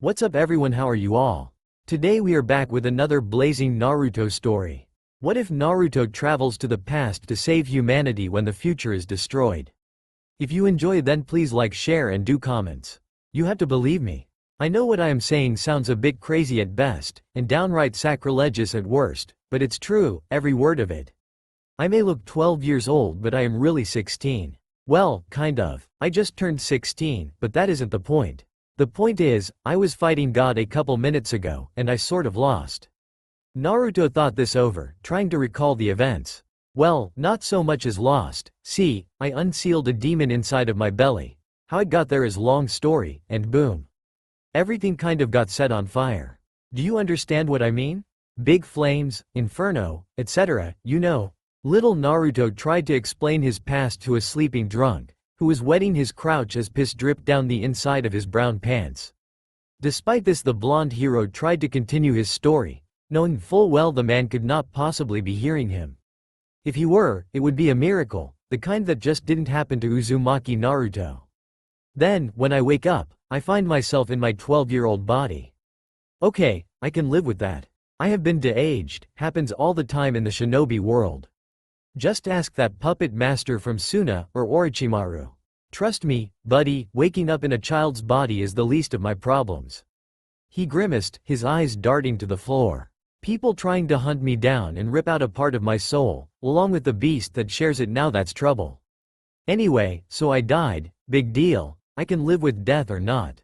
What's up everyone, how are you all? Today we are back with another blazing Naruto story. What if Naruto travels to the past to save humanity when the future is destroyed? If you enjoy, then please like, share and do comments. You have to believe me. I know what I am saying sounds a bit crazy at best, and downright sacrilegious at worst, but it's true, every word of it. I may look 12 years old, but I am really 16. Well, kind of. I just turned 16, but that isn't the point. The point is, I was fighting God a couple minutes ago, and I sort of lost. Naruto thought this over, trying to recall the events. Well, not so much as lost. See, I unsealed a demon inside of my belly. How it got there is long story, and boom. Everything kind of got set on fire. Do you understand what I mean? Big flames, inferno, etc., you know. Little Naruto tried to explain his past to a sleeping drunk, who was wetting his crotch as piss dripped down the inside of his brown pants. Despite this, the blonde hero tried to continue his story, knowing full well the man could not possibly be hearing him. If he were, it would be a miracle, the kind that just didn't happen to Uzumaki Naruto. Then, when I wake up, I find myself in my 12-year-old body. Okay, I can live with that. I have been de-aged, happens all the time in the shinobi world. Just ask that puppet master from Suna or Orochimaru. Trust me, buddy, waking up in a child's body is the least of my problems. He grimaced, his eyes darting to the floor. People trying to hunt me down and rip out a part of my soul, along with the beast that shares it, now that's trouble. Anyway, so I died, big deal, I can live with death or not.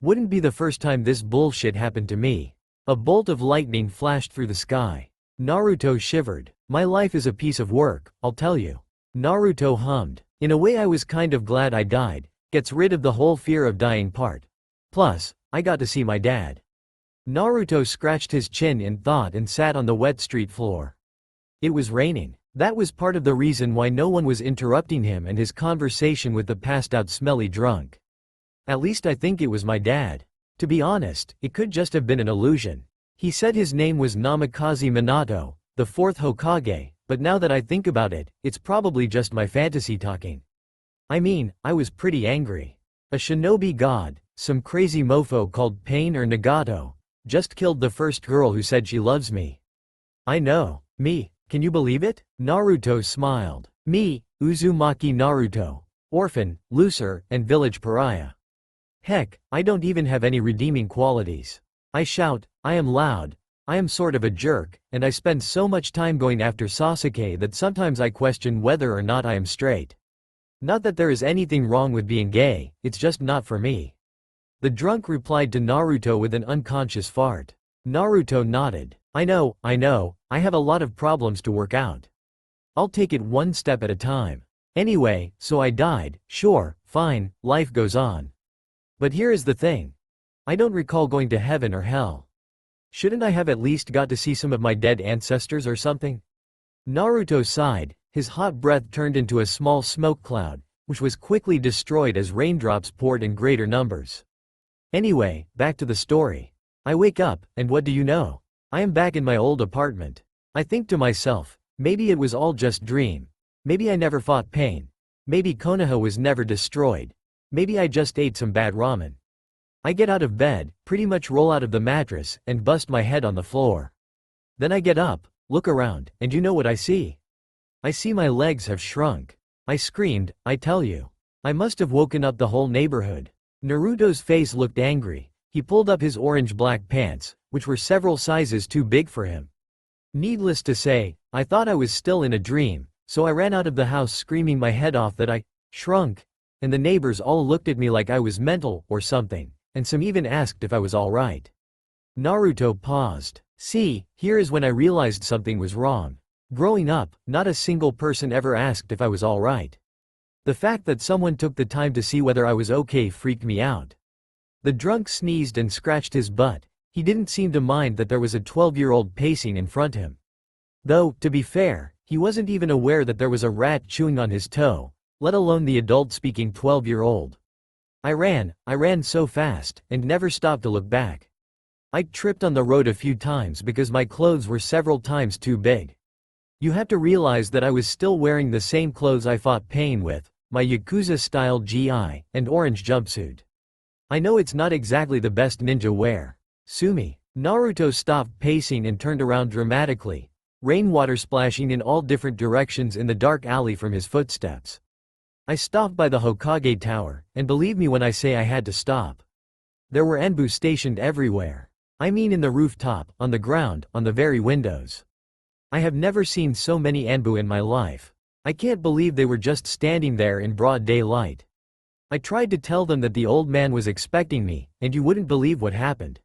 Wouldn't be the first time this bullshit happened to me. A bolt of lightning flashed through the sky. Naruto shivered. My life is a piece of work, I'll tell you. Naruto hummed. In a way I was kind of glad I died, gets rid of the whole fear of dying part. Plus, I got to see my dad. Naruto scratched his chin in thought and sat on the wet street floor. It was raining. That was part of the reason why no one was interrupting him and his conversation with the passed out smelly drunk. At least I think it was my dad. To be honest, it could just have been an illusion. He said his name was Namikaze Minato, the fourth Hokage, but now that I think about it, it's probably just my fantasy talking. I mean, I was pretty angry. A shinobi god, some crazy mofo called Pain or Nagato, just killed the first girl who said she loves me. I know. Me. Can you believe it? Naruto smiled. Me, Uzumaki Naruto. Orphan, loser, and village pariah. Heck, I don't even have any redeeming qualities. I shout, I am loud, I am sort of a jerk, and I spend so much time going after Sasuke that sometimes I question whether or not I am straight. Not that there is anything wrong with being gay, it's just not for me. The drunk replied to Naruto with an unconscious fart. Naruto nodded. I know, I have a lot of problems to work out. I'll take it one step at a time. Anyway, so I died, sure, fine, life goes on. But here is the thing. I don't recall going to heaven or hell. Shouldn't I have at least got to see some of my dead ancestors or something? Naruto sighed, his hot breath turned into a small smoke cloud, which was quickly destroyed as raindrops poured in greater numbers. Anyway, back to the story. I wake up, and what do you know? I am back in my old apartment. I think to myself, maybe it was all just dream. Maybe I never fought Pain. Maybe Konoha was never destroyed. Maybe I just ate some bad ramen. I get out of bed, pretty much roll out of the mattress, and bust my head on the floor. Then I get up, look around, and you know what I see? I see my legs have shrunk. I screamed, I tell you. I must have woken up the whole neighborhood. Naruto's face looked angry. He pulled up his orange-black pants, which were several sizes too big for him. Needless to say, I thought I was still in a dream, so I ran out of the house screaming my head off that I shrunk, and the neighbors all looked at me like I was mental or something. And some even asked if I was alright. Naruto paused. See, here is when I realized something was wrong. Growing up, not a single person ever asked if I was alright. The fact that someone took the time to see whether I was okay freaked me out. The drunk sneezed and scratched his butt. He didn't seem to mind that there was a 12-year-old pacing in front of him. Though, to be fair, he wasn't even aware that there was a rat chewing on his toe, let alone the adult-speaking 12-year-old. I ran so fast, and never stopped to look back. I tripped on the road a few times because my clothes were several times too big. You have to realize that I was still wearing the same clothes I fought Pain with, my Yakuza-style GI, and orange jumpsuit. I know it's not exactly the best ninja wear. Sue me. Naruto stopped pacing and turned around dramatically, rainwater splashing in all different directions in the dark alley from his footsteps. I stopped by the Hokage Tower, and believe me when I say I had to stop. There were Enbu stationed everywhere. I mean in the rooftop, on the ground, on the very windows. I have never seen so many Enbu in my life. I can't believe they were just standing there in broad daylight. I tried to tell them that the old man was expecting me, and you wouldn't believe what happened.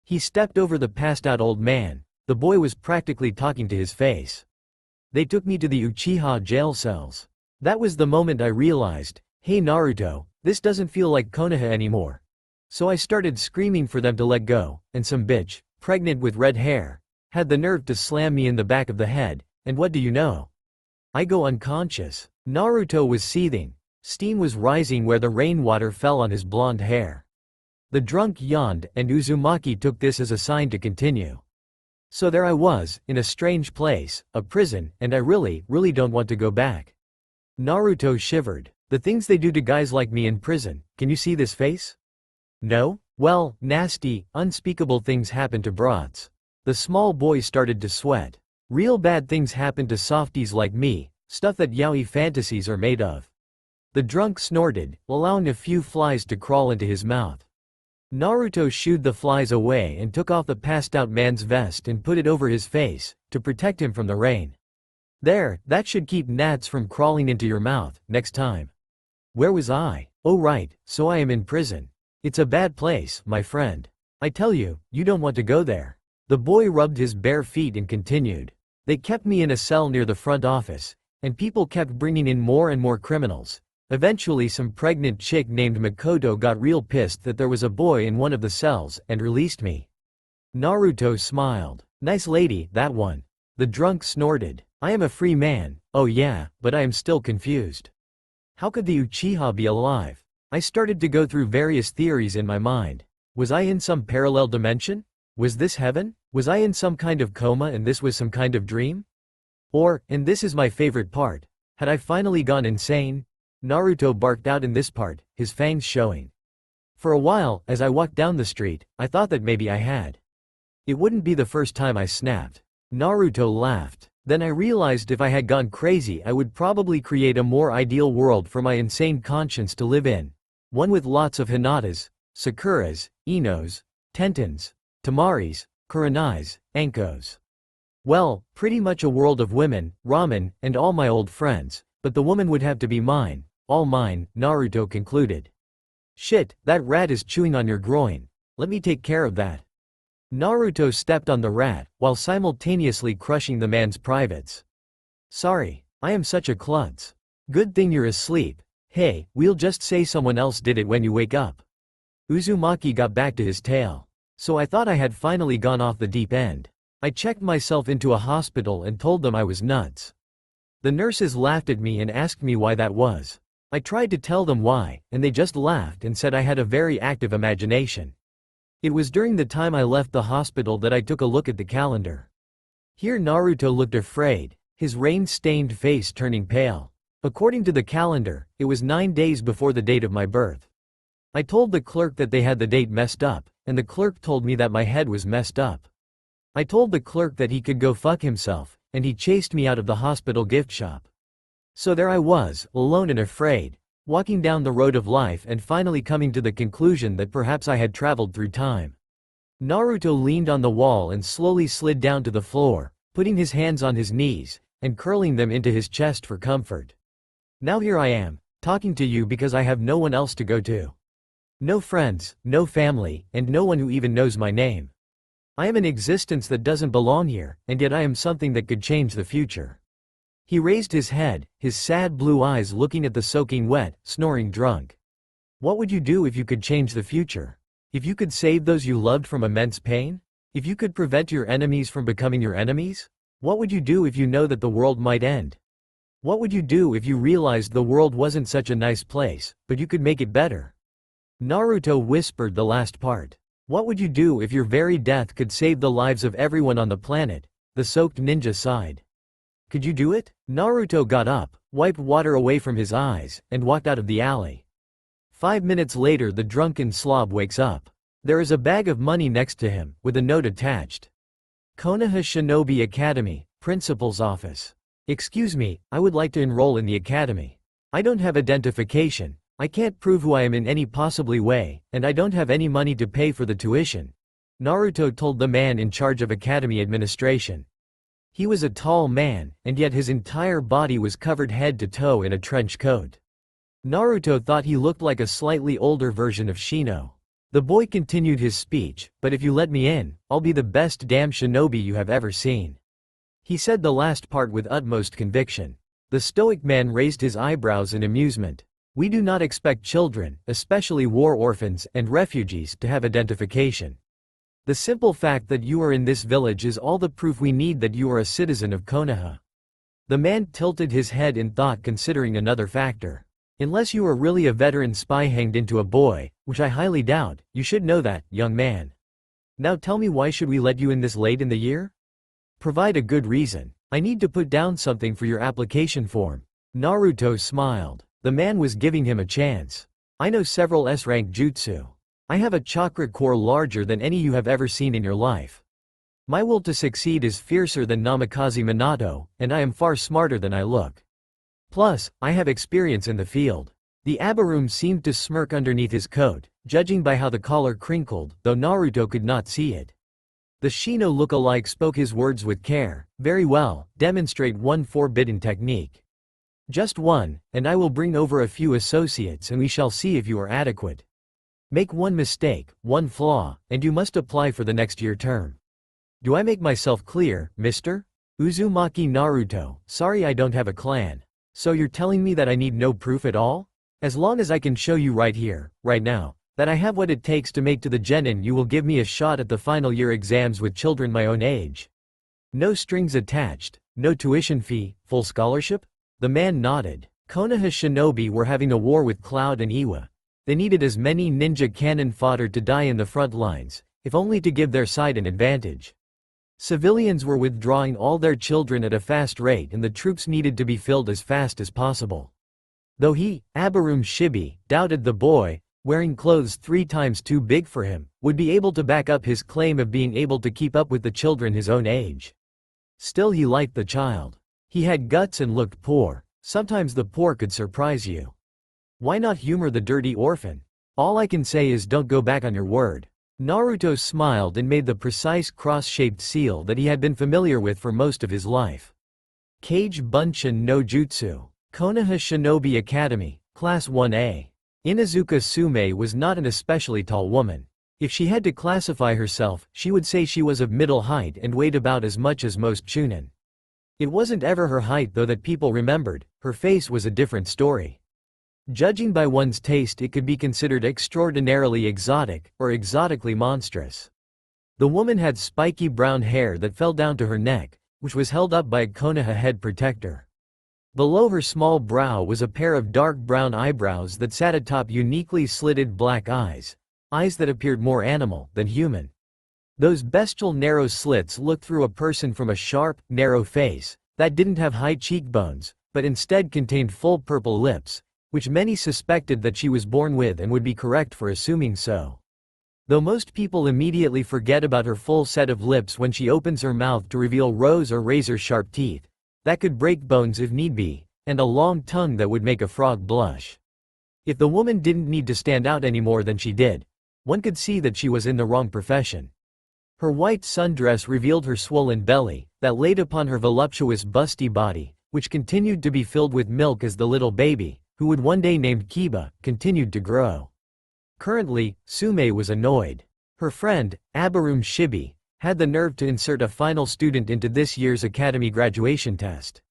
He stepped over the passed-out old man. The boy was practically talking to his face. They took me to the Uchiha jail cells. That was the moment I realized, hey Naruto, this doesn't feel like Konoha anymore. So I started screaming for them to let go, and some bitch, pregnant with red hair, had the nerve to slam me in the back of the head, and what do you know? I go unconscious. Naruto was seething. Steam was rising where the rainwater fell on his blonde hair. The drunk yawned, and Uzumaki took this as a sign to continue. So there I was, in a strange place, a prison, and I really don't want to go back. Naruto shivered. The things they do to guys like me in prison, can you see this face? No? Well, nasty, unspeakable things happen to brats. The small boy started to sweat. Real bad things happen to softies like me, stuff that yaoi fantasies are made of. The drunk snorted, allowing a few flies to crawl into his mouth. Naruto shooed the flies away and took off the passed-out man's vest and put it over his face, to protect him from the rain. There, that should keep gnats from crawling into your mouth, next time. Where was I? Oh right, so I am in prison. It's a bad place, my friend. I tell you, you don't want to go there. The boy rubbed his bare feet and continued. They kept me in a cell near the front office, and people kept bringing in more and more criminals. Eventually some pregnant chick named Makoto got real pissed that there was a boy in one of the cells, and released me. Naruto smiled. Nice lady, that one. The drunk snorted. I am a free man. Oh yeah, but I am still confused. How could the Uchiha be alive? I started to go through various theories in my mind. Was I in some parallel dimension? Was this heaven? Was I in some kind of coma and this was some kind of dream? Or, and this is my favorite part, had I finally gone insane? Naruto barked out in this part, his fangs showing. For a while, as I walked down the street, I thought that maybe I had. It wouldn't be the first time I snapped. Naruto laughed. Then I realized if I had gone crazy I would probably create a more ideal world for my insane conscience to live in. One with lots of Hinatas, Sakuras, Inos, Tentans, Tamaris, Kuranais, Ankos. Well, pretty much a world of women, ramen, and all my old friends, but the woman would have to be mine. All mine, Naruto concluded. Shit, that rat is chewing on your groin. Let me take care of that. Naruto stepped on the rat, while simultaneously crushing the man's privates. Sorry, I am such a klutz. Good thing you're asleep. Hey, we'll just say someone else did it when you wake up. Uzumaki got back to his tale. So I thought I had finally gone off the deep end. I checked myself into a hospital and told them I was nuts. The nurses laughed at me and asked me why that was. I tried to tell them why, and they just laughed and said I had a very active imagination. It was during the time I left the hospital that I took a look at the calendar. Here Naruto looked afraid, his rain-stained face turning pale. According to the calendar, it was 9 days before the date of my birth. I told the clerk that they had the date messed up, and the clerk told me that my head was messed up. I told the clerk that he could go fuck himself, and he chased me out of the hospital gift shop. So there I was, alone and afraid, walking down the road of life and finally coming to the conclusion that perhaps I had traveled through time. Naruto leaned on the wall and slowly slid down to the floor, putting his hands on his knees, and curling them into his chest for comfort. Now here I am, talking to you because I have no one else to go to. No friends, no family, and no one who even knows my name. I am an existence that doesn't belong here, and yet I am something that could change the future. He raised his head, his sad blue eyes looking at the soaking wet, snoring drunk. What would you do if you could change the future? If you could save those you loved from immense pain? If you could prevent your enemies from becoming your enemies? What would you do if you know that the world might end? What would you do if you realized the world wasn't such a nice place, but you could make it better? Naruto whispered the last part. What would you do if your very death could save the lives of everyone on the planet? The soaked ninja sighed. Could you do it? Naruto got up, wiped water away from his eyes, and walked out of the alley. 5 minutes later the drunken slob wakes up. There is a bag of money next to him, with a note attached. Konoha Shinobi Academy, Principal's Office. Excuse me, I would like to enroll in the academy. I don't have identification, I can't prove who I am in any possibly way, and I don't have any money to pay for the tuition. Naruto told the man in charge of academy administration. He was a tall man, and yet his entire body was covered head to toe in a trench coat. Naruto thought he looked like a slightly older version of Shino. The boy continued his speech, but if you let me in, I'll be the best damn shinobi you have ever seen. He said the last part with utmost conviction. The stoic man raised his eyebrows in amusement. We do not expect children, especially war orphans and refugees, to have identification. The simple fact that you are in this village is all the proof we need that you are a citizen of Konoha. The man tilted his head in thought, considering another factor. Unless you are really a veteran spy hanged into a boy, which I highly doubt, you should know that, young man. Now tell me, why should we let you in this late in the year? Provide a good reason. I need to put down something for your application form. Naruto smiled. The man was giving him a chance. I know several S-rank jutsu. I have a chakra core larger than any you have ever seen in your life. My will to succeed is fiercer than Namikaze Minato, and I am far smarter than I look. Plus, I have experience in the field. The Abarum seemed to smirk underneath his coat, judging by how the collar crinkled, though Naruto could not see it. The Shino look-alike spoke his words with care. Very well, demonstrate one forbidden technique. Just one, and I will bring over a few associates and we shall see if you are adequate. Make one mistake, one flaw, and you must apply for the next year term. Do I make myself clear, mister? Uzumaki Naruto, sorry I don't have a clan. So you're telling me that I need no proof at all? As long as I can show you right here, right now, that I have what it takes to make to the genin, you will give me a shot at the final year exams with children my own age. No strings attached, no tuition fee, full scholarship? The man nodded. Konoha Shinobi were having a war with Cloud and Iwa. They needed as many ninja cannon fodder to die in the front lines, if only to give their side an advantage. Civilians were withdrawing all their children at a fast rate and the troops needed to be filled as fast as possible. Though he, Abarum Shibi, doubted the boy, wearing clothes 3 times too big for him, would be able to back up his claim of being able to keep up with the children his own age. Still, he liked the child. He had guts and looked poor. Sometimes the poor could surprise you. Why not humor the dirty orphan? All I can say is don't go back on your word. Naruto smiled and made the precise cross-shaped seal that he had been familiar with for most of his life. Kage Bunshin no Jutsu. Konoha Shinobi Academy, Class 1A. Inuzuka Sume was not an especially tall woman. If she had to classify herself, she would say she was of middle height and weighed about as much as most chunin. It wasn't ever her height though that people remembered, her face was a different story. Judging by one's taste, it could be considered extraordinarily exotic, or exotically monstrous. The woman had spiky brown hair that fell down to her neck, which was held up by a Konoha head protector. Below her small brow was a pair of dark brown eyebrows that sat atop uniquely slitted black eyes that appeared more animal than human. Those bestial narrow slits looked through a person from a sharp, narrow face that didn't have high cheekbones, but instead contained full purple lips, which many suspected that she was born with and would be correct for assuming so. Though most people immediately forget about her full set of lips when she opens her mouth to reveal rows or razor-sharp teeth that could break bones if need be, and a long tongue that would make a frog blush. If the woman didn't need to stand out any more than she did, one could see that she was in the wrong profession. Her white sundress revealed her swollen belly that laid upon her voluptuous busty body, which continued to be filled with milk as the little baby, who would one day named Kiba, continued to grow. Currently, Sume was annoyed. Her friend, Abarum Shibi, had the nerve to insert a final student into this year's academy graduation test.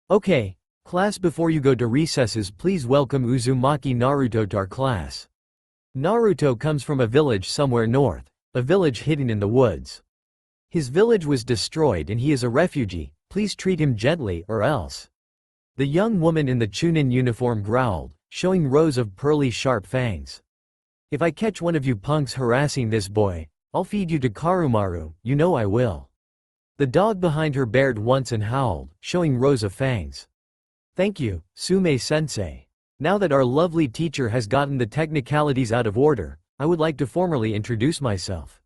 Okay, class, before you go to recesses, please welcome Uzumaki Naruto to our class. Naruto comes from a village somewhere north, a village hidden in the woods. His village was destroyed and he is a refugee, please treat him gently or else. The young woman in the chunin uniform growled, showing rows of pearly sharp fangs. If I catch one of you punks harassing this boy, I'll feed you to Karumaru, you know I will. The dog behind her bared once and howled, showing rows of fangs. Thank you, Sume-sensei. Now that our lovely teacher has gotten the technicalities out of order, I would like to formally introduce myself.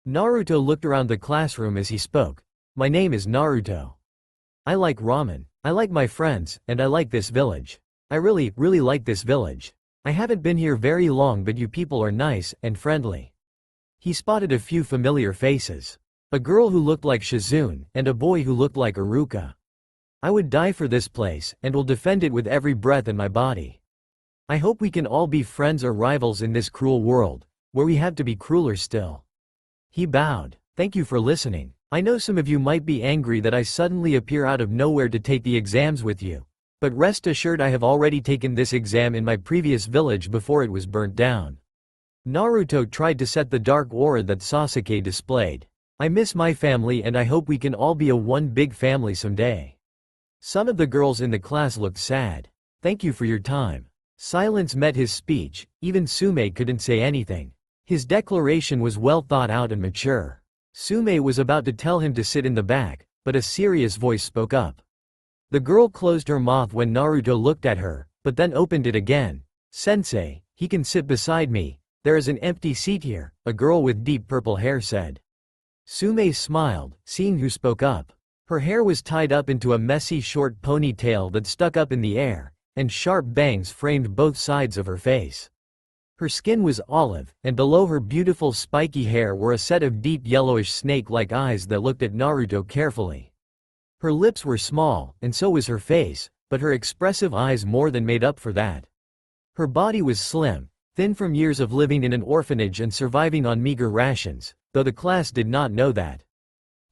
Naruto looked around the classroom as he spoke. My name is Naruto. I like ramen, I like my friends, and I like this village. I really like this village. I haven't been here very long, but you people are nice and friendly. He spotted a few familiar faces. A girl who looked like Shizune, and a boy who looked like Iruka. I would die for this place, and will defend it with every breath in my body. I hope we can all be friends or rivals in this cruel world, where we have to be crueler still. He bowed. Thank you for listening. I know some of you might be angry that I suddenly appear out of nowhere to take the exams with you. But rest assured, I have already taken this exam in my previous village before it was burnt down. Naruto tried to set the dark aura that Sasuke displayed. I miss my family and I hope we can all be a one big family someday. Some of the girls in the class looked sad. Thank you for your time. Silence met his speech, even Sume couldn't say anything. His declaration was well thought out and mature. Sume was about to tell him to sit in the back, but a serious voice spoke up. The girl closed her mouth when Naruto looked at her, but then opened it again. Sensei, he can sit beside me. There is an empty seat here, a girl with deep purple hair said. Sume smiled, seeing who spoke up. Her hair was tied up into a messy short ponytail that stuck up in the air, and sharp bangs framed both sides of her face. Her skin was olive, and below her beautiful spiky hair were a set of deep yellowish snake-like eyes that looked at Naruto carefully. Her lips were small, and so was her face, but her expressive eyes more than made up for that. Her body was slim, thin from years of living in an orphanage and surviving on meager rations, though the class did not know that.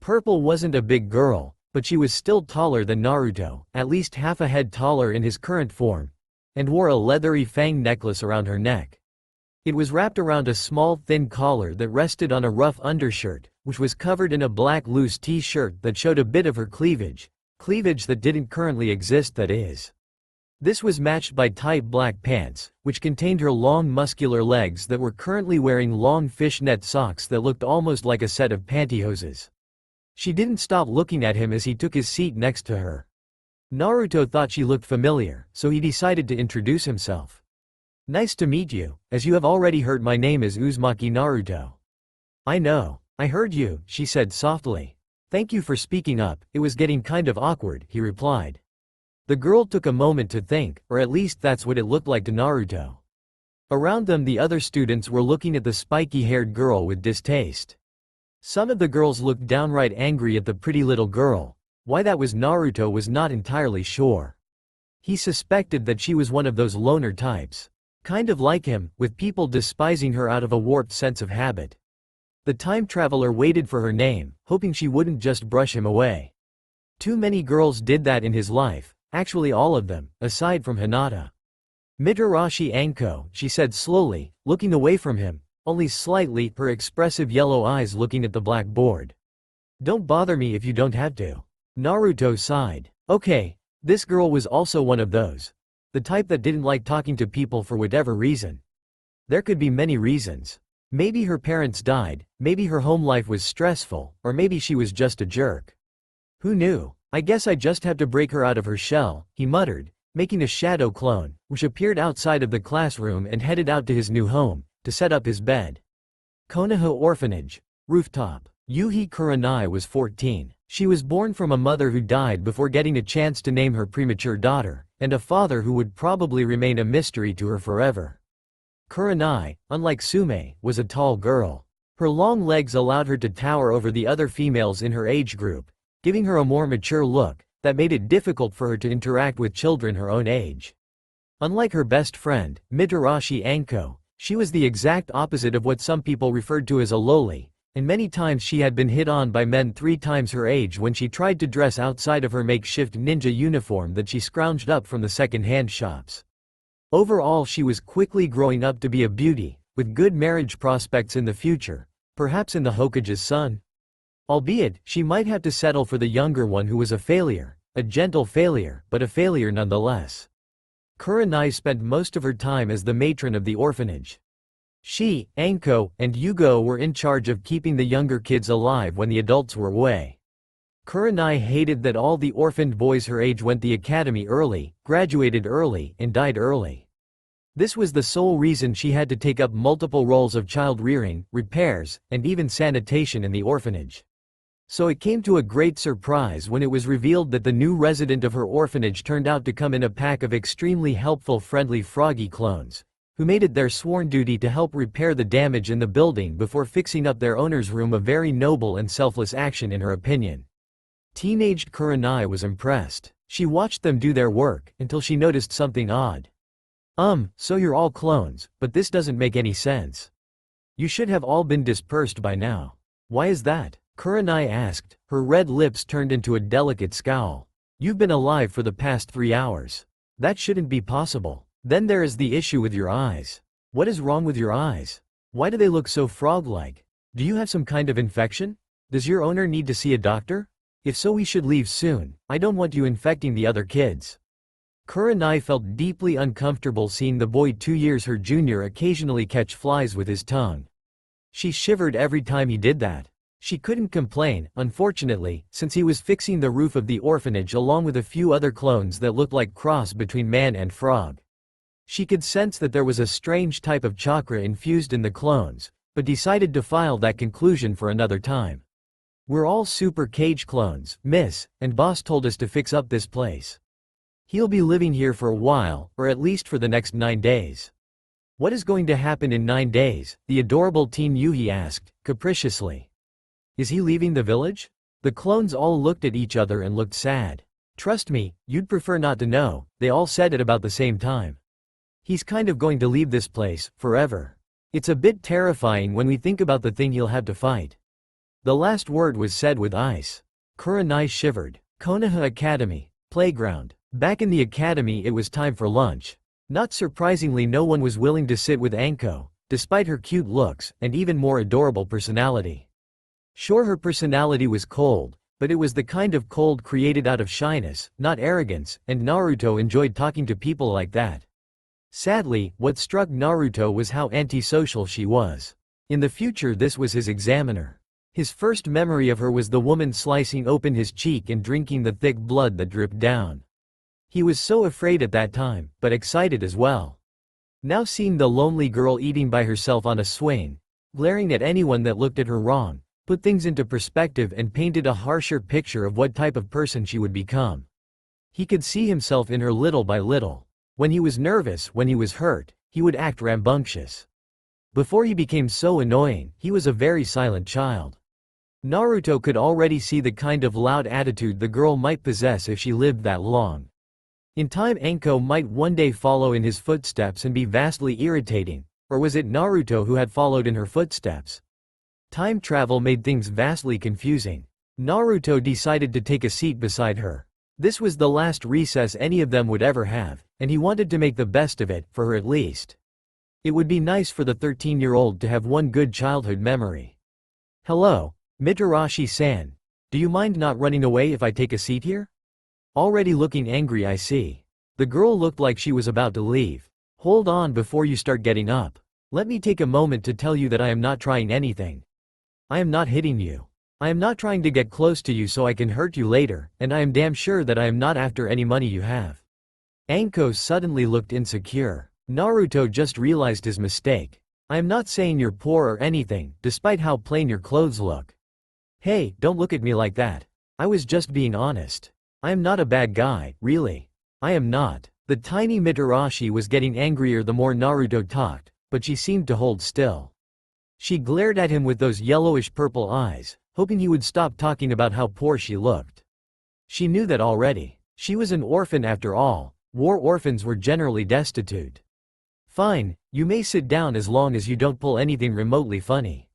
Purple wasn't a big girl, but she was still taller than Naruto, at least half a head taller in his current form, and wore a leathery fang necklace around her neck. It was wrapped around a small thin collar that rested on a rough undershirt, which was covered in a black loose t-shirt that showed a bit of her cleavage that didn't currently exist, that is. This was matched by tight black pants, which contained her long muscular legs that were currently wearing long fishnet socks that looked almost like a set of pantyhoses. She didn't stop looking at him as he took his seat next to her. Naruto thought she looked familiar, so he decided to introduce himself. Nice to meet you. As you have already heard, my name is Uzumaki Naruto. I know. I heard you, she said softly. Thank you for speaking up, it was getting kind of awkward, he replied. The girl took a moment to think, or at least that's what it looked like to Naruto. Around them the other students were looking at the spiky-haired girl with distaste. Some of the girls looked downright angry at the pretty little girl. Why that was Naruto was not entirely sure. He suspected that she was one of those loner types. Kind of like him, with people despising her out of a warped sense of habit. The time traveler waited for her name, hoping she wouldn't just brush him away. Too many girls did that in his life, actually all of them, aside from Hinata. Mitarashi Anko, she said slowly, looking away from him, only slightly, her expressive yellow eyes looking at the blackboard. Don't bother me if you don't have to. Naruto sighed. Okay, this girl was also one of those. The type that didn't like talking to people for whatever reason. There could be many reasons. Maybe her parents died, maybe her home life was stressful, or maybe she was just a jerk. Who knew? I guess I just have to break her out of her shell, he muttered, making a shadow clone, which appeared outside of the classroom and headed out to his new home, to set up his bed. Konoha Orphanage. Rooftop. Yuhi Kurenai was 14. She was born from a mother who died before getting a chance to name her premature daughter, and a father who would probably remain a mystery to her forever. Kurenai, unlike Sume, was a tall girl. Her long legs allowed her to tower over the other females in her age group, giving her a more mature look that made it difficult for her to interact with children her own age. Unlike her best friend, Mitarashi Anko, she was the exact opposite of what some people referred to as a loli, and many times she had been hit on by men 3 times her age when she tried to dress outside of her makeshift ninja uniform that she scrounged up from the second-hand shops. Overall, she was quickly growing up to be a beauty, with good marriage prospects in the future, perhaps in the Hokage's son. Albeit, she might have to settle for the younger one who was a failure, a gentle failure, but a failure nonetheless. Kurenai spent most of her time as the matron of the orphanage. She, Anko, and Yugo were in charge of keeping the younger kids alive when the adults were away. Kurenai hated that all the orphaned boys her age went the academy early, graduated early, and died early. This was the sole reason she had to take up multiple roles of child rearing, repairs, and even sanitation in the orphanage. So it came to a great surprise when it was revealed that the new resident of her orphanage turned out to come in a pack of extremely helpful friendly Froggy clones, who made it their sworn duty to help repair the damage in the building before fixing up their owner's room, a very noble and selfless action in her opinion. Teenaged Kurenai was impressed. She watched them do their work, until she noticed something odd. So you're all clones, but this doesn't make any sense. You should have all been dispersed by now. Why is that? Kurenai asked, her red lips turned into a delicate scowl. You've been alive for the past 3 hours. That shouldn't be possible. Then there is the issue with your eyes. What is wrong with your eyes? Why do they look so frog-like? Do you have some kind of infection? Does your owner need to see a doctor? If so, we should leave soon. I don't want you infecting the other kids. Kurenai felt deeply uncomfortable seeing the boy 2 years her junior occasionally catch flies with his tongue. She shivered every time he did that. She couldn't complain, unfortunately, since he was fixing the roof of the orphanage along with a few other clones that looked like cross between man and frog. She could sense that there was a strange type of chakra infused in the clones, but decided to file that conclusion for another time. We're all super cage clones, miss, and boss told us to fix up this place. He'll be living here for a while, or at least for the next 9 days. What is going to happen in 9 days? The adorable teen Yuhi asked, capriciously. Is he leaving the village? The clones all looked at each other and looked sad. Trust me, you'd prefer not to know, they all said it about the same time. He's kind of going to leave this place, forever. It's a bit terrifying when we think about the thing he'll have to fight. The last word was said with ice. Kurenai shivered. Konoha Academy. Playground. Back in the academy it was time for lunch. Not surprisingly, no one was willing to sit with Anko, despite her cute looks, and even more adorable personality. Sure, her personality was cold, but it was the kind of cold created out of shyness, not arrogance, and Naruto enjoyed talking to people like that. Sadly, what struck Naruto was how antisocial she was. In the future this was his examiner. His first memory of her was the woman slicing open his cheek and drinking the thick blood that dripped down. He was so afraid at that time, but excited as well. Now seeing the lonely girl eating by herself on a swing, glaring at anyone that looked at her wrong, put things into perspective and painted a harsher picture of what type of person she would become. He could see himself in her little by little. When he was nervous, when he was hurt, he would act rambunctious. Before he became so annoying, he was a very silent child. Naruto could already see the kind of loud attitude the girl might possess if she lived that long. In time Anko might one day follow in his footsteps and be vastly irritating, or was it Naruto who had followed in her footsteps? Time travel made things vastly confusing. Naruto decided to take a seat beside her. This was the last recess any of them would ever have, and he wanted to make the best of it, for her at least. It would be nice for the 13-year-old to have one good childhood memory. Hello, Mitarashi-san. Do you mind not running away if I take a seat here? Already looking angry, I see. The girl looked like she was about to leave. Hold on before you start getting up. Let me take a moment to tell you that I am not trying anything. I am not hitting you. I am not trying to get close to you so I can hurt you later, and I am damn sure that I am not after any money you have. Anko suddenly looked insecure. Naruto just realized his mistake. I am not saying you're poor or anything, despite how plain your clothes look. Hey, don't look at me like that. I was just being honest. I am not a bad guy, really. I am not. The tiny Mitarashi was getting angrier the more Naruto talked, but she seemed to hold still. She glared at him with those yellowish-purple eyes, hoping he would stop talking about how poor she looked. She knew that already. She was an orphan after all. War orphans were generally destitute. Fine, you may sit down as long as you don't pull anything remotely funny.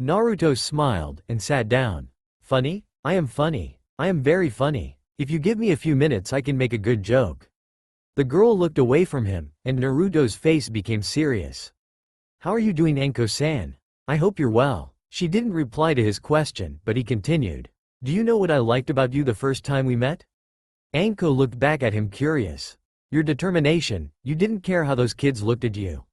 Naruto smiled and sat down. Funny? I am funny. I am very funny. If you give me a few minutes I can make a good joke. The girl looked away from him, and Naruto's face became serious. How are you doing, Anko-san? I hope you're well. She didn't reply to his question, but he continued. Do you know what I liked about you the first time we met? Anko looked back at him curious. Your determination. You didn't care how those kids looked at you.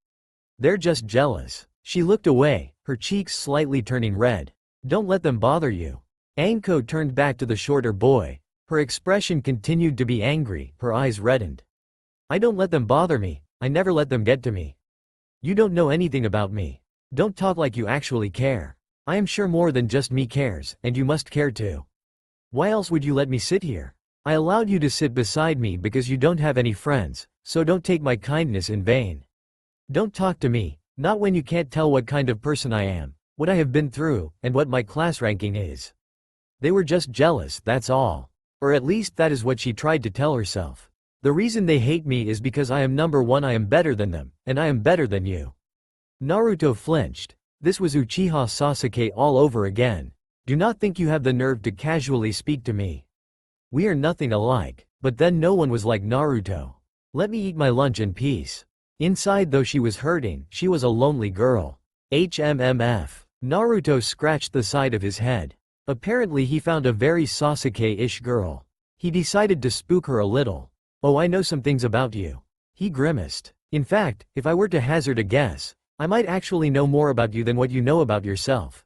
They're just jealous. She looked away, her cheeks slightly turning red. Don't let them bother you. Anko turned back to the shorter boy. Her expression continued to be angry, her eyes reddened. I don't let them bother me. I never let them get to me. You don't know anything about me. Don't talk like you actually care. I am sure more than just me cares, and you must care too. Why else would you let me sit here? I allowed you to sit beside me because you don't have any friends, so don't take my kindness in vain. Don't talk to me, not when you can't tell what kind of person I am, what I have been through, and what my class ranking is. They were just jealous, that's all. Or at least that is what she tried to tell herself. The reason they hate me is because I am number one. I am better than them, and I am better than you. Naruto flinched. This was Uchiha Sasuke all over again. Do not think you have the nerve to casually speak to me. We are nothing alike. But then no one was like Naruto. Let me eat my lunch in peace. Inside, though she was hurting, she was a lonely girl. HMMF. Naruto scratched the side of his head. Apparently he found a very Sasuke-ish girl. He decided to spook her a little. Oh, I know some things about you. He grimaced. In fact, if I were to hazard a guess, I might actually know more about you than what you know about yourself.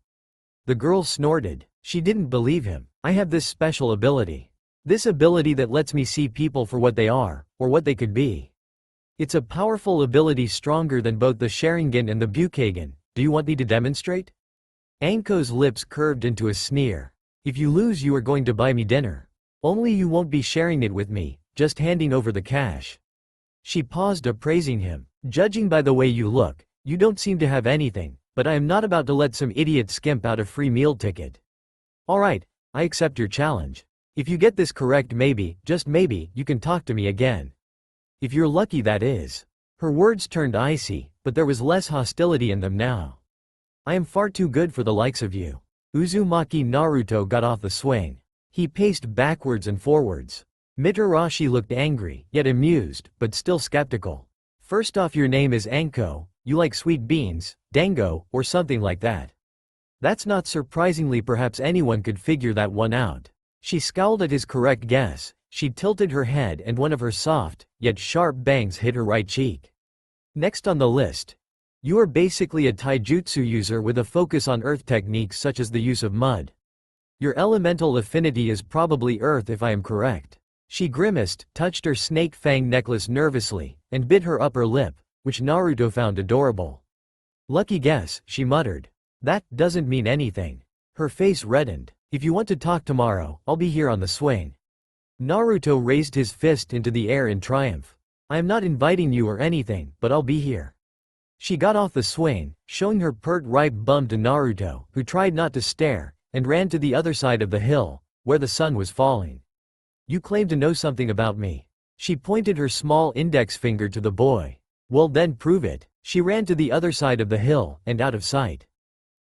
The girl snorted. She didn't believe him. I have this special ability. This ability that lets me see people for what they are, or what they could be. It's a powerful ability, stronger than both the Sharingan and the Bukagan. Do you want me to demonstrate? Anko's lips curved into a sneer. If you lose, you are going to buy me dinner. Only you won't be sharing it with me, just handing over the cash. She paused, appraising him. Judging by the way you look, you don't seem to have anything, but I am not about to let some idiot skimp out a free meal ticket. Alright, I accept your challenge. If you get this correct, maybe, just maybe, you can talk to me again. If you're lucky, that is. Her words turned icy, but there was less hostility in them now. I am far too good for the likes of you. Uzumaki Naruto got off the swing. He paced backwards and forwards. Mitarashi looked angry, yet amused, but still skeptical. First off, your name is Anko, you like sweet beans, dango, or something like that. That's not surprisingly, perhaps anyone could figure that one out. She scowled at his correct guess. She tilted her head and one of her soft, yet sharp bangs hit her right cheek. Next on the list. You are basically a taijutsu user with a focus on earth techniques such as the use of mud. Your elemental affinity is probably earth if I am correct. She grimaced, touched her snake fang necklace nervously, and bit her upper lip, which Naruto found adorable. Lucky guess, she muttered. That doesn't mean anything. Her face reddened. If you want to talk tomorrow, I'll be here on the swing. Naruto raised his fist into the air in triumph. I am not inviting you or anything, but I'll be here. She got off the swing, showing her pert ripe bum to Naruto, who tried not to stare, and ran to the other side of the hill, where the sun was falling. You claim to know something about me. She pointed her small index finger to the boy. Well then, prove it. She ran to the other side of the hill, and out of sight.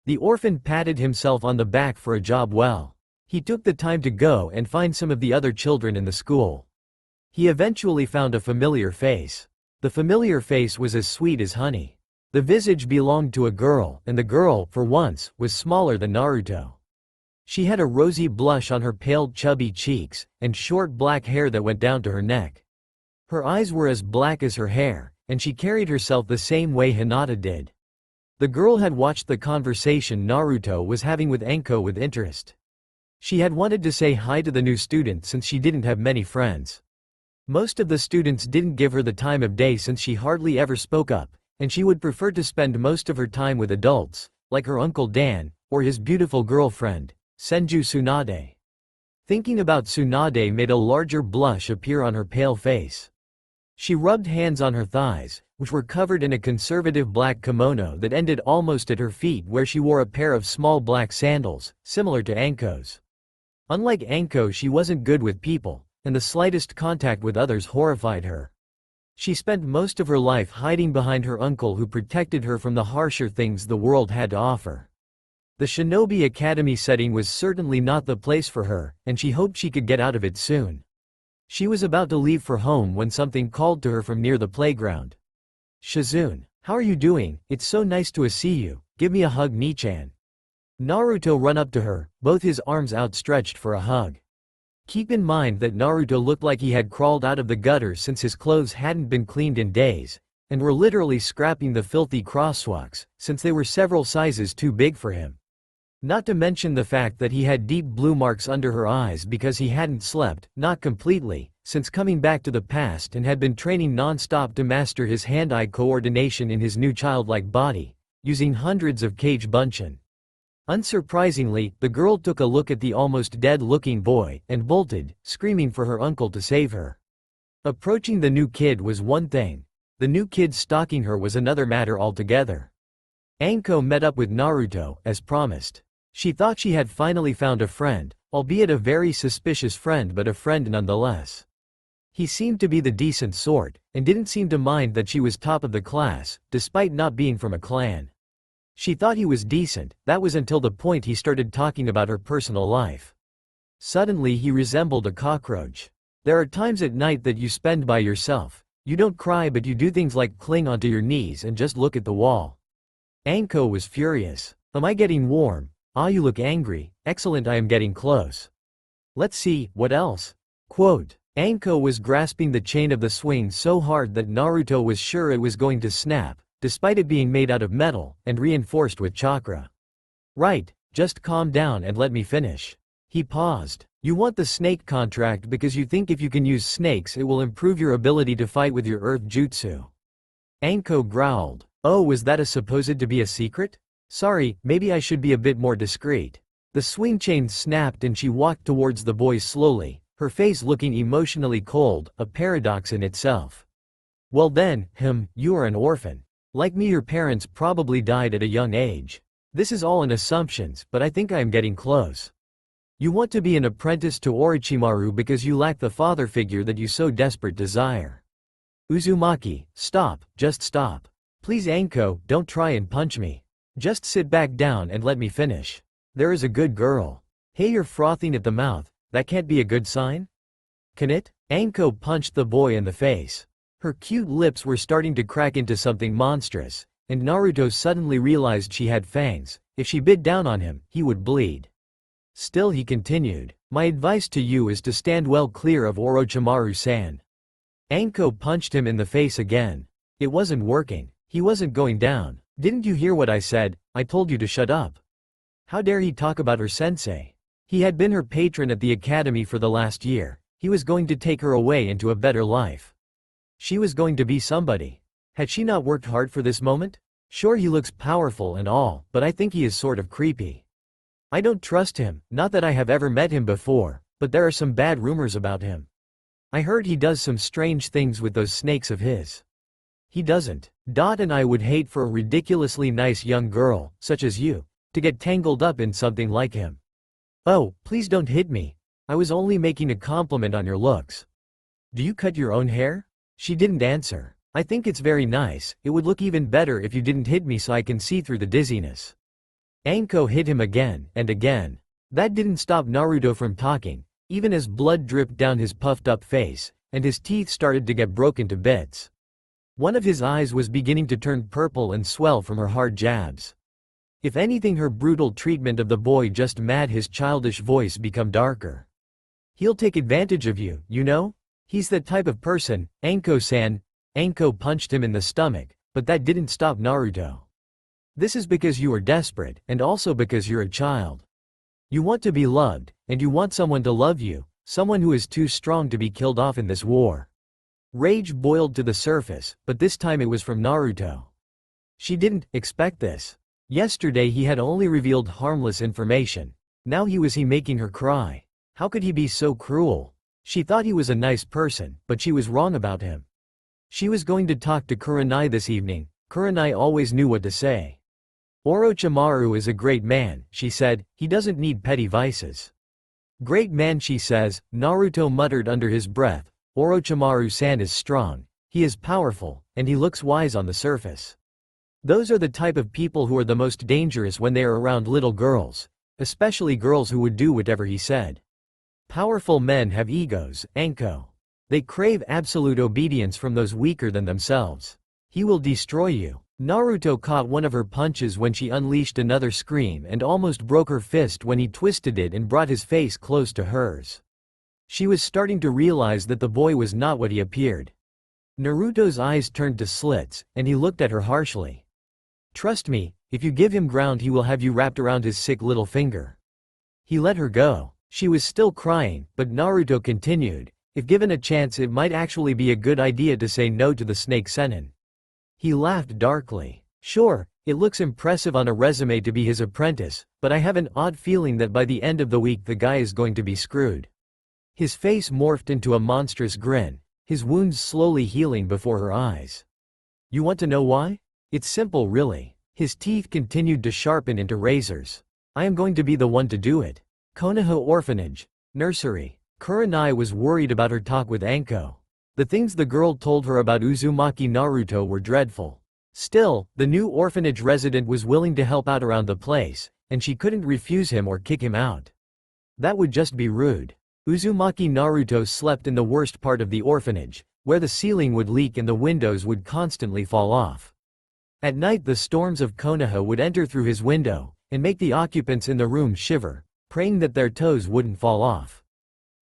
The orphan patted himself on the back for a job well. He took the time to go and find some of the other children in the school. He eventually found a familiar face. The familiar face was as sweet as honey. The visage belonged to a girl, and the girl, for once, was smaller than Naruto. She had a rosy blush on her pale, chubby cheeks, and short black hair that went down to her neck. Her eyes were as black as her hair, and she carried herself the same way Hinata did. The girl had watched the conversation Naruto was having with Anko with interest. She had wanted to say hi to the new student since she didn't have many friends. Most of the students didn't give her the time of day since she hardly ever spoke up, and she would prefer to spend most of her time with adults, like her Uncle Dan, or his beautiful girlfriend, Senju Tsunade. Thinking about Tsunade made a larger blush appear on her pale face. She rubbed hands on her thighs, which were covered in a conservative black kimono that ended almost at her feet, where she wore a pair of small black sandals, similar to Anko's. Unlike Anko, she wasn't good with people, and the slightest contact with others horrified her. She spent most of her life hiding behind her uncle, who protected her from the harsher things the world had to offer. The Shinobi Academy setting was certainly not the place for her, and she hoped she could get out of it soon. She was about to leave for home when something called to her from near the playground. Shizune, how are you doing? It's so nice to see you. Give me a hug, Nichan. Naruto ran up to her, both his arms outstretched for a hug. Keep in mind that Naruto looked like he had crawled out of the gutter since his clothes hadn't been cleaned in days, and were literally scrapping the filthy crosswalks, since they were several sizes too big for him. Not to mention the fact that he had deep blue marks under her eyes because he hadn't slept, not completely, since coming back to the past and had been training non-stop to master his hand-eye coordination in his new childlike body, using hundreds of Kage Bunshin. Unsurprisingly, the girl took a look at the almost dead-looking boy and bolted, screaming for her uncle to save her. Approaching the new kid was one thing. The new kid stalking her was another matter altogether. Anko met up with Naruto, as promised. She thought she had finally found a friend, albeit a very suspicious friend, but a friend nonetheless. He seemed to be the decent sort, and didn't seem to mind that she was top of the class, despite not being from a clan. She thought he was decent, that was until the point he started talking about her personal life. Suddenly he resembled a cockroach. There are times at night that you spend by yourself. You don't cry, but you do things like cling onto your knees and just look at the wall. Anko was furious. Am I getting warm? Ah, you look angry. Excellent, I am getting close. Let's see, what else? Quote. Anko was grasping the chain of the swing so hard that Naruto was sure it was going to snap, despite it being made out of metal and reinforced with chakra. Right, just calm down and let me finish. He paused. You want the snake contract because you think if you can use snakes it will improve your ability to fight with your earth jutsu. Anko growled. Oh, was that supposed to be a secret? Sorry, maybe I should be a bit more discreet. The swing chain snapped and she walked towards the boys slowly, her face looking emotionally cold, a paradox in itself. Well then, you are an orphan. Like me, your parents probably died at a young age. This is all an assumptions, but I think I am getting close. You want to be an apprentice to Orochimaru because you lack the father figure that you so desperate desire. Uzumaki, stop, just stop. Please Anko, don't try and punch me. Just sit back down and let me finish. There is a good girl. Hey, you're frothing at the mouth, that can't be a good sign? Can it? Anko punched the boy in the face. Her cute lips were starting to crack into something monstrous, and Naruto suddenly realized she had fangs. If she bit down on him, he would bleed. Still he continued, my advice to you is to stand well clear of Orochimaru-san. Anko punched him in the face again. It wasn't working. He wasn't going down. Didn't you hear what I said? I told you to shut up. How dare he talk about her sensei? He had been her patron at the academy for the last year. He was going to take her away into a better life. She was going to be somebody. Had she not worked hard for this moment? Sure, he looks powerful and all, but I think he is sort of creepy. I don't trust him, not that I have ever met him before, but there are some bad rumors about him. I heard he does some strange things with those snakes of his. He doesn't. And I would hate for a ridiculously nice young girl, such as you, to get tangled up in something like him. Oh, please don't hit me. I was only making a compliment on your looks. Do you cut your own hair? She didn't answer. I think it's very nice. It would look even better if you didn't hit me so I can see through the dizziness. Anko hit him again and again. That didn't stop Naruto from talking, even as blood dripped down his puffed up face, and his teeth started to get broken to bits. One of his eyes was beginning to turn purple and swell from her hard jabs. If anything, her brutal treatment of the boy just made his childish voice become darker. He'll take advantage of you, you know? He's that type of person, Anko-san. Anko punched him in the stomach, but that didn't stop Naruto. This is because you are desperate, and also because you're a child. You want to be loved, and you want someone to love you, someone who is too strong to be killed off in this war. Rage boiled to the surface, but this time it was from Naruto. She didn't expect this. Yesterday he had only revealed harmless information. Now he was making her cry. How could he be so cruel? She thought he was a nice person, but she was wrong about him. She was going to talk to Kurenai this evening. Kurenai always knew what to say. Orochimaru is a great man, she said, he doesn't need petty vices. Great man, she says, Naruto muttered under his breath. Orochimaru-san is strong, he is powerful, and he looks wise on the surface. Those are the type of people who are the most dangerous when they are around little girls, especially girls who would do whatever he said. Powerful men have egos, Anko. They crave absolute obedience from those weaker than themselves. He will destroy you. Naruto caught one of her punches when she unleashed another scream and almost broke her fist when he twisted it and brought his face close to hers. She was starting to realize that the boy was not what he appeared. Naruto's eyes turned to slits, and he looked at her harshly. Trust me, if you give him ground he will have you wrapped around his sick little finger. He let her go. She was still crying, but Naruto continued, If given a chance, it might actually be a good idea to say no to the snake senin. He laughed darkly. Sure, it looks impressive on a resume to be his apprentice, but I have an odd feeling that by the end of the week the guy is going to be screwed. His face morphed into a monstrous grin, his wounds slowly healing before her eyes. You want to know why? It's simple really. His teeth continued to sharpen into razors. I am going to be the one to do it. Konoha Orphanage. Nursery. Kurenai was worried about her talk with Anko. The things the girl told her about Uzumaki Naruto were dreadful. Still, the new orphanage resident was willing to help out around the place, and she couldn't refuse him or kick him out. That would just be rude. Uzumaki Naruto slept in the worst part of the orphanage, where the ceiling would leak and the windows would constantly fall off. At night the storms of Konoha would enter through his window, and make the occupants in the room shiver, praying that their toes wouldn't fall off.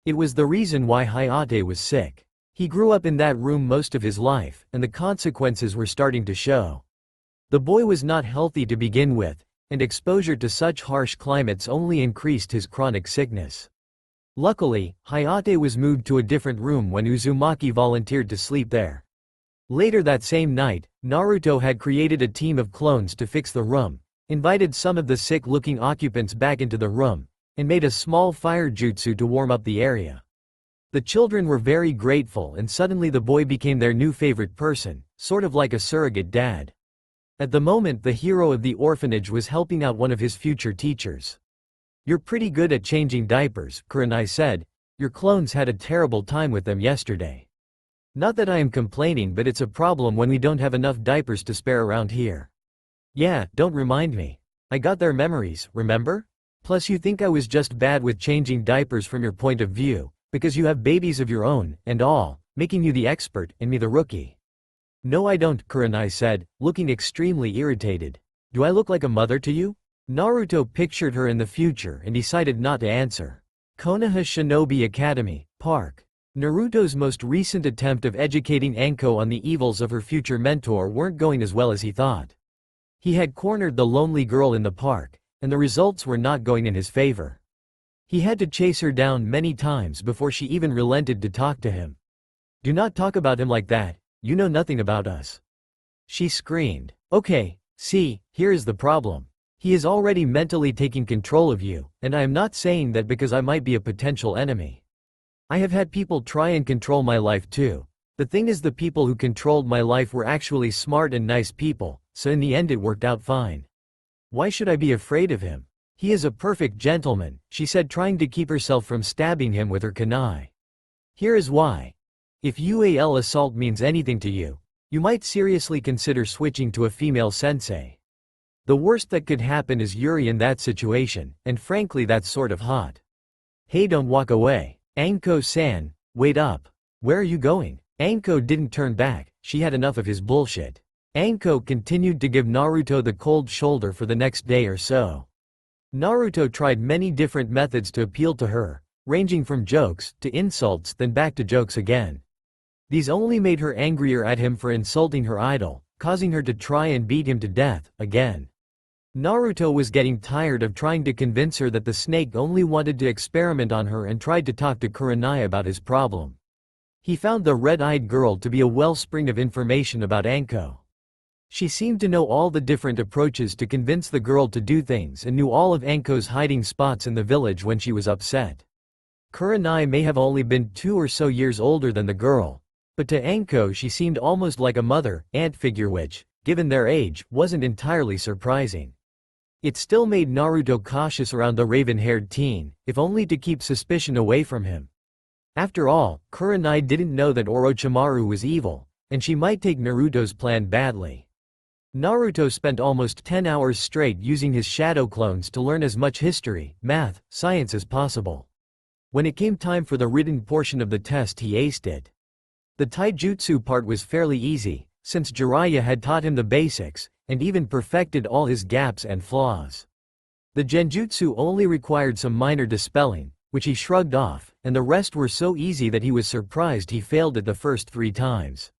It was the reason why Hayate was sick. He grew up in that room most of his life, and the consequences were starting to show. The boy was not healthy to begin with, and exposure to such harsh climates only increased his chronic sickness. Luckily, Hayate was moved to a different room when Uzumaki volunteered to sleep there. Later that same night, Naruto had created a team of clones to fix the room, invited some of the sick-looking occupants back into the room, and made a small fire jutsu to warm up the area. The children were very grateful, and suddenly the boy became their new favorite person, sort of like a surrogate dad. At the moment, the hero of the orphanage was helping out one of his future teachers. You're pretty good at changing diapers, Kurenai said. Your clones had a terrible time with them yesterday. Not that I am complaining, but it's a problem when we don't have enough diapers to spare around here. Yeah, don't remind me. I got their memories, remember? Plus you think I was just bad with changing diapers from your point of view, because you have babies of your own, and all, making you the expert, and me the rookie. No I don't, Kurenai said, looking extremely irritated. Do I look like a mother to you? Naruto pictured her in the future and decided not to answer. Konoha Shinobi Academy, Park. Naruto's most recent attempt of educating Anko on the evils of her future mentor weren't going as well as he thought. He had cornered the lonely girl in the park, and the results were not going in his favor. He had to chase her down many times before she even relented to talk to him. Do not talk about him like that, you know nothing about us. She screamed. Okay, see, here is the problem. He is already mentally taking control of you, and I am not saying that because I might be a potential enemy. I have had people try and control my life too. The thing is, the people who controlled my life were actually smart and nice people, so in the end it worked out fine. Why should I be afraid of him? He is a perfect gentleman, she said, trying to keep herself from stabbing him with her kunai. Here is why. If UAL assault means anything to you, you might seriously consider switching to a female sensei. The worst that could happen is Yuri in that situation, and frankly that's sort of hot. Hey, don't walk away. Anko-san, wait up. Where are you going? Anko didn't turn back, she had enough of his bullshit. Anko continued to give Naruto the cold shoulder for the next day or so. Naruto tried many different methods to appeal to her, ranging from jokes to insults, then back to jokes again. These only made her angrier at him for insulting her idol, causing her to try and beat him to death, again. Naruto was getting tired of trying to convince her that the snake only wanted to experiment on her and tried to talk to Kurenai about his problem. He found the red-eyed girl to be a wellspring of information about Anko. She seemed to know all the different approaches to convince the girl to do things and knew all of Anko's hiding spots in the village when she was upset. Kurenai may have only been 2 or so years older than the girl, but to Anko she seemed almost like a mother-aunt figure, which, given their age, wasn't entirely surprising. It still made Naruto cautious around the raven-haired teen, if only to keep suspicion away from him. After all, Kurenai didn't know that Orochimaru was evil, and she might take Naruto's plan badly. Naruto spent almost 10 hours straight using his shadow clones to learn as much history, math, science as possible. When it came time for the written portion of the test, he aced it. The taijutsu part was fairly easy, since Jiraiya had taught him the basics, and even perfected all his gaps and flaws. The genjutsu only required some minor dispelling, which he shrugged off, and the rest were so easy that he was surprised he failed it the first 3 times.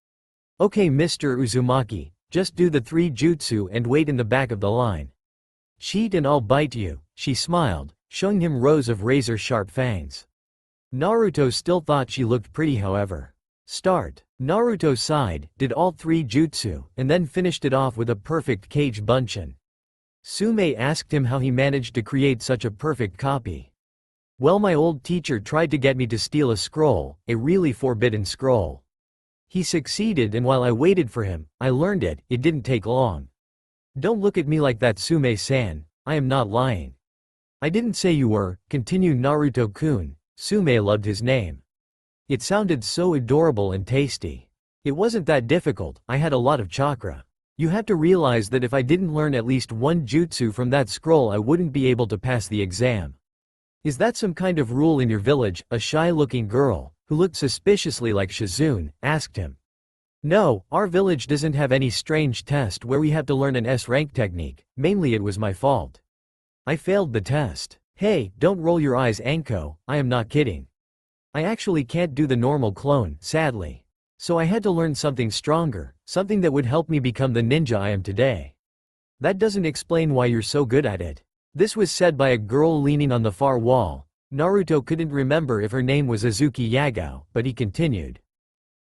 Okay, Mr. Uzumaki, just do the 3 jutsu and wait in the back of the line. Cheat and I'll bite you, she smiled, showing him rows of razor-sharp fangs. Naruto still thought she looked pretty however. Start. Naruto sighed, did all 3 jutsu, and then finished it off with a perfect Kage Bunshin. Sume asked him how he managed to create such a perfect copy. Well, my old teacher tried to get me to steal a scroll, a really forbidden scroll. He succeeded, and while I waited for him, I learned it. It didn't take long. Don't look at me like that, Sume-san, I am not lying. I didn't say you were, continued Naruto-kun. Sume loved his name. It sounded so adorable and tasty. It wasn't that difficult, I had a lot of chakra. You have to realize that if I didn't learn at least 1 jutsu from that scroll, I wouldn't be able to pass the exam. Is that some kind of rule in your village? A shy-looking girl, who looked suspiciously like Shizune, asked him. No, our village doesn't have any strange test where we have to learn an S-rank technique, mainly it was my fault. I failed the test. Hey, don't roll your eyes, Anko, I am not kidding. I actually can't do the normal clone, sadly. So I had to learn something stronger, something that would help me become the ninja I am today. That doesn't explain why you're so good at it. This was said by a girl leaning on the far wall. Naruto couldn't remember if her name was Azuki Yagao, but he continued.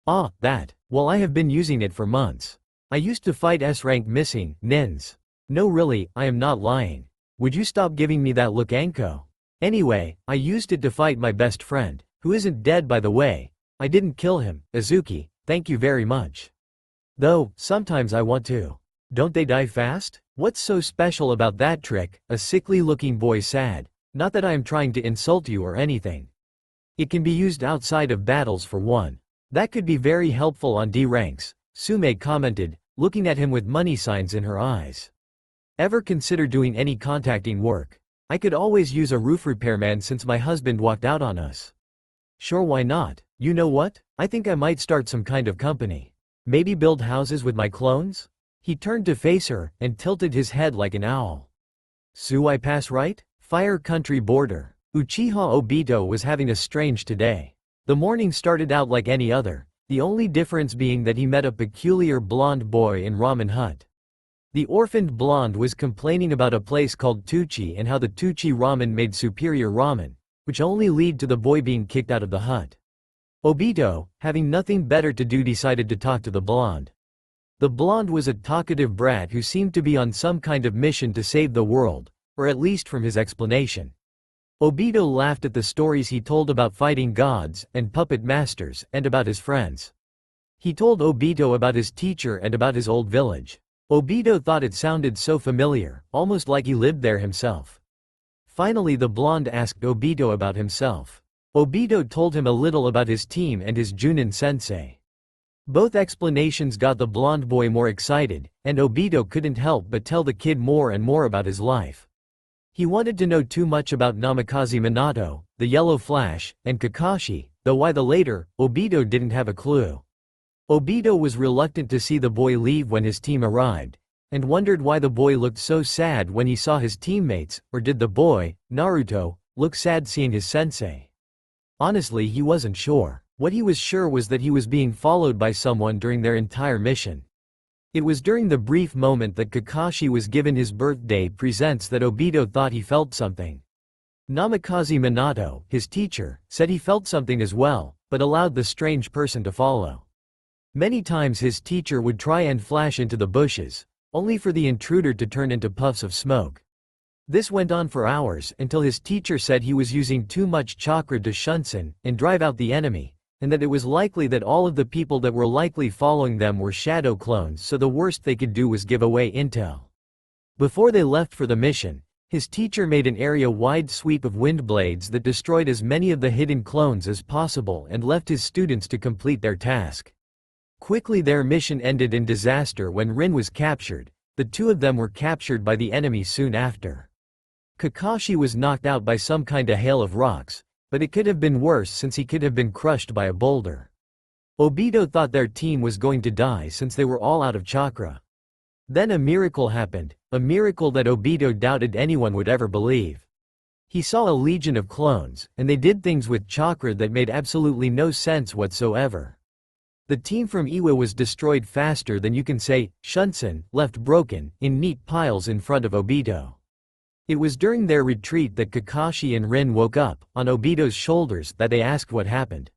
Ah, that. Well, I have been using it for months. I used to fight S-rank missing nins. No, really, I am not lying. Would you stop giving me that look, Anko? Anyway, I used it to fight my best friend, who isn't dead by the way. I didn't kill him, Azuki, thank you very much. Though, sometimes I want to. Don't they die fast? What's so special about that trick? A sickly-looking boy said. Not that I am trying to insult you or anything. It can be used outside of battles for one. That could be very helpful on D ranks, Sume commented, looking at him with money signs in her eyes. Ever consider doing any contacting work? I could always use a roof repairman since my husband walked out on us. Sure, why not? You know what? I think I might start some kind of company. Maybe build houses with my clones? He turned to face her, and tilted his head like an owl. Su, I pass right? Fire Country Border. Uchiha Obito was having a strange today. The morning started out like any other, the only difference being that he met a peculiar blonde boy in ramen hut. The orphaned blonde was complaining about a place called Tuchi and how the Tuchi ramen made superior ramen, which only led to the boy being kicked out of the hut. Obito, having nothing better to do, decided to talk to the blonde. The blonde was a talkative brat who seemed to be on some kind of mission to save the world, or at least from his explanation. Obito laughed at the stories he told about fighting gods and puppet masters, and about his friends. He told Obito about his teacher and about his old village. Obito thought it sounded so familiar, almost like he lived there himself. Finally, the blonde asked Obito about himself. Obito told him a little about his team and his Junin sensei. Both explanations got the blonde boy more excited, and Obito couldn't help but tell the kid more and more about his life. He wanted to know too much about Namikaze Minato, the Yellow Flash, and Kakashi, though why the later, Obito didn't have a clue. Obito was reluctant to see the boy leave when his team arrived, and wondered why the boy looked so sad when he saw his teammates, or did the boy, Naruto, look sad seeing his sensei? Honestly, he wasn't sure. What he was sure was that he was being followed by someone during their entire mission. It was during the brief moment that Kakashi was given his birthday presents that Obito thought he felt something. Namikaze Minato, his teacher, said he felt something as well, but allowed the strange person to follow. Many times his teacher would try and flash into the bushes, only for the intruder to turn into puffs of smoke. This went on for hours until his teacher said he was using too much chakra to shunsen and drive out the enemy, and that it was likely that all of the people that were likely following them were shadow clones, so the worst they could do was give away intel. Before they left for the mission, his teacher made an area-wide sweep of wind blades that destroyed as many of the hidden clones as possible and left his students to complete their task. Quickly their mission ended in disaster when Rin was captured. The two of them were captured by the enemy soon after. Kakashi was knocked out by some kind of hail of rocks, but it could have been worse since he could have been crushed by a boulder. Obito thought their team was going to die since they were all out of chakra. Then a miracle happened, a miracle that Obito doubted anyone would ever believe. He saw a legion of clones, and they did things with chakra that made absolutely no sense whatsoever. The team from Iwa was destroyed faster than you can say, shunsen, left broken, in neat piles in front of Obito. It was during their retreat that Kakashi and Rin woke up, on Obito's shoulders, that they asked what happened.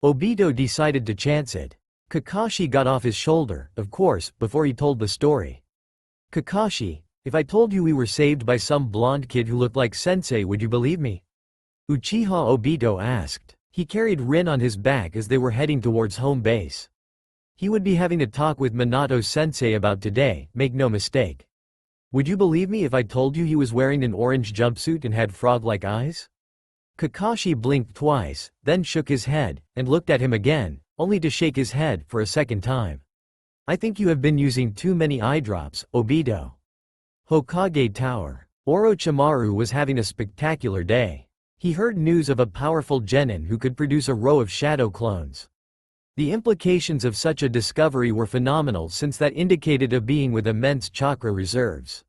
Obito decided to chance it. Kakashi got off his shoulder, of course, before he told the story. Kakashi, if I told you we were saved by some blonde kid who looked like Sensei, would you believe me? Uchiha Obito asked. He carried Rin on his back as they were heading towards home base. He would be having a talk with Minato-sensei about today, make no mistake. Would you believe me if I told you he was wearing an orange jumpsuit and had frog-like eyes? Kakashi blinked twice, then shook his head, and looked at him again, only to shake his head for a second time. I think you have been using too many eye drops, Obito. Hokage Tower. Orochimaru was having a spectacular day. He heard news of a powerful genin who could produce a row of shadow clones. The implications of such a discovery were phenomenal, since that indicated a being with immense chakra reserves.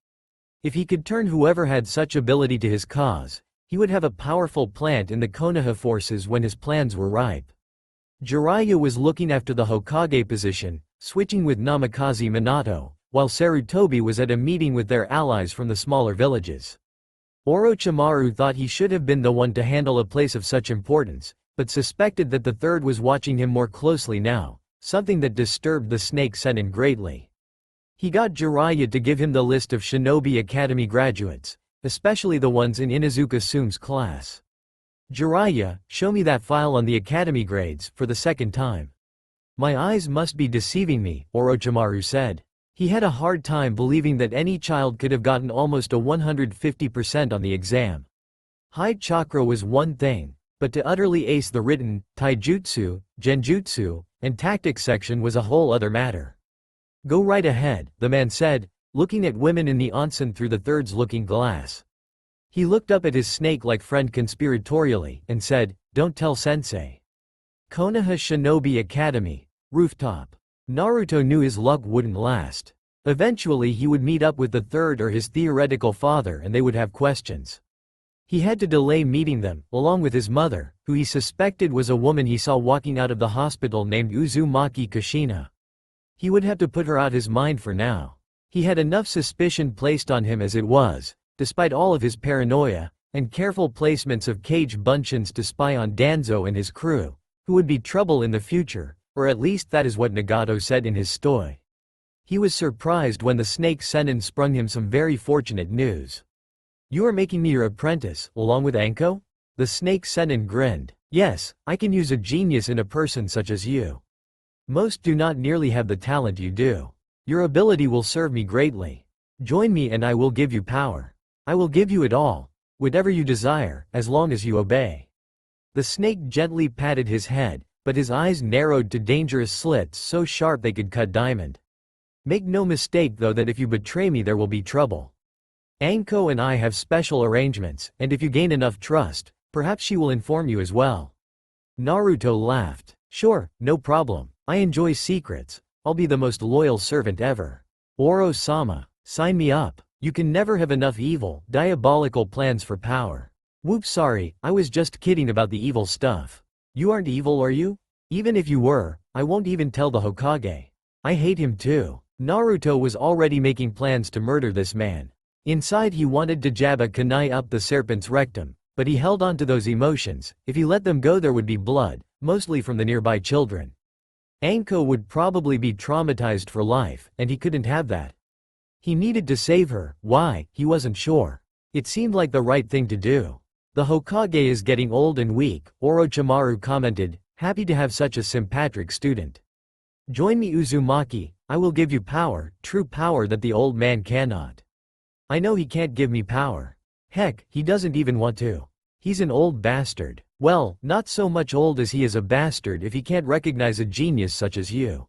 If he could turn whoever had such ability to his cause, he would have a powerful plant in the Konoha forces when his plans were ripe. Jiraiya was looking after the Hokage position, switching with Namikaze Minato, while Sarutobi was at a meeting with their allies from the smaller villages. Orochimaru thought he should have been the one to handle a place of such importance, but suspected that the third was watching him more closely now, something that disturbed the Snake Sennin greatly. He got Jiraiya to give him the list of Shinobi Academy graduates, especially the ones in Inuzuka Sume's class. Jiraiya, show me that file on the academy grades, for the second time. My eyes must be deceiving me, Orochimaru said. He had a hard time believing that any child could have gotten almost a 150% on the exam. High chakra was one thing, but to utterly ace the written, taijutsu, genjutsu, and tactics section was a whole other matter. Go right ahead, the man said, looking at women in the onsen through the third's looking glass. He looked up at his snake-like friend conspiratorially, and said, don't tell sensei. Konoha Shinobi Academy, rooftop. Naruto knew his luck wouldn't last. Eventually he would meet up with the third or his theoretical father, and they would have questions. He had to delay meeting them, along with his mother, who he suspected was a woman he saw walking out of the hospital named Uzumaki Kushina. He would have to put her out his mind for now. He had enough suspicion placed on him as it was, despite all of his paranoia, and careful placements of cage bunchins to spy on Danzo and his crew, who would be trouble in the future, or at least that is what Nagato said in his story. He was surprised when the Snake Sennin sprung him some very fortunate news. You are making me your apprentice, along with Anko? The Snake Sennin grinned. Yes, I can use a genius in a person such as you. Most do not nearly have the talent you do. Your ability will serve me greatly. Join me and I will give you power. I will give you it all, whatever you desire, as long as you obey. The snake gently patted his head, but his eyes narrowed to dangerous slits so sharp they could cut diamond. Make no mistake though that if you betray me there will be trouble. Anko and I have special arrangements, and if you gain enough trust, perhaps she will inform you as well. Naruto laughed. Sure, no problem. I enjoy secrets. I'll be the most loyal servant ever. Oro-sama, sign me up. You can never have enough evil, diabolical plans for power. Whoops, sorry, I was just kidding about the evil stuff. You aren't evil, are you? Even if you were, I won't even tell the Hokage. I hate him too. Naruto was already making plans to murder this man. Inside he wanted to jab a kunai up the serpent's rectum, but he held on to those emotions. If he let them go there would be blood, mostly from the nearby children. Anko would probably be traumatized for life, and he couldn't have that. He needed to save her. Why? He wasn't sure. It seemed like the right thing to do. The Hokage is getting old and weak, Orochimaru commented, happy to have such a sympathetic student. Join me, Uzumaki, I will give you power, true power that the old man cannot. I know he can't give me power. Heck, he doesn't even want to. He's an old bastard. Well, not so much old as he is a bastard if he can't recognize a genius such as you.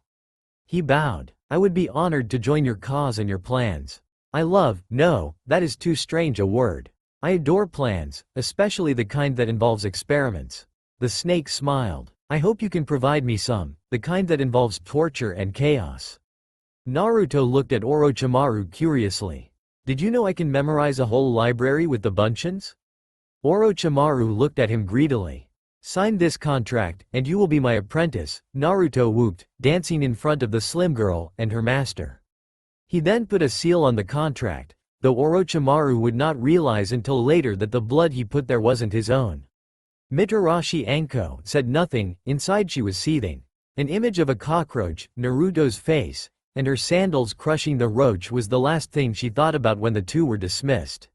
He bowed. I would be honored to join your cause and your plans. No, that is too strange a word. I adore plans, especially the kind that involves experiments. The snake smiled. I hope you can provide me some, the kind that involves torture and chaos. Naruto looked at Orochimaru curiously. Did you know I can memorize a whole library with the bunchins? Orochimaru looked at him greedily. Sign this contract, and you will be my apprentice, Naruto whooped, dancing in front of the slim girl and her master. He then put a seal on the contract, though Orochimaru would not realize until later that the blood he put there wasn't his own. Mitarashi Anko said nothing, inside she was seething. An image of a cockroach, Naruto's face, and her sandals crushing the roach was the last thing she thought about when the two were dismissed.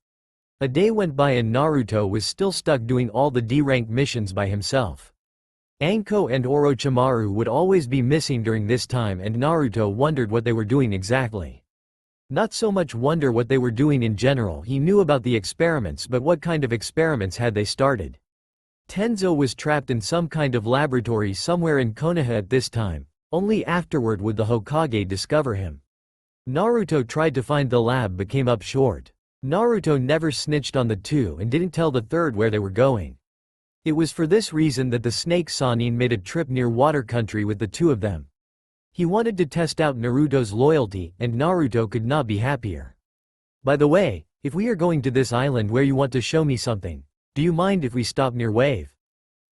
A day went by and Naruto was still stuck doing all the D-rank missions by himself. Anko and Orochimaru would always be missing during this time and Naruto wondered what they were doing exactly. Not so much wonder what they were doing in general, he knew about the experiments, but what kind of experiments had they started? Tenzo was trapped in some kind of laboratory somewhere in Konoha at this time, only afterward would the Hokage discover him. Naruto tried to find the lab but came up short. Naruto never snitched on the two and didn't tell the third where they were going. It was for this reason that the snake Sannin made a trip near water country with the two of them. He wanted to test out Naruto's loyalty, and Naruto could not be happier. By the way, if we are going to this island where you want to show me something, do you mind if we stop near Wave?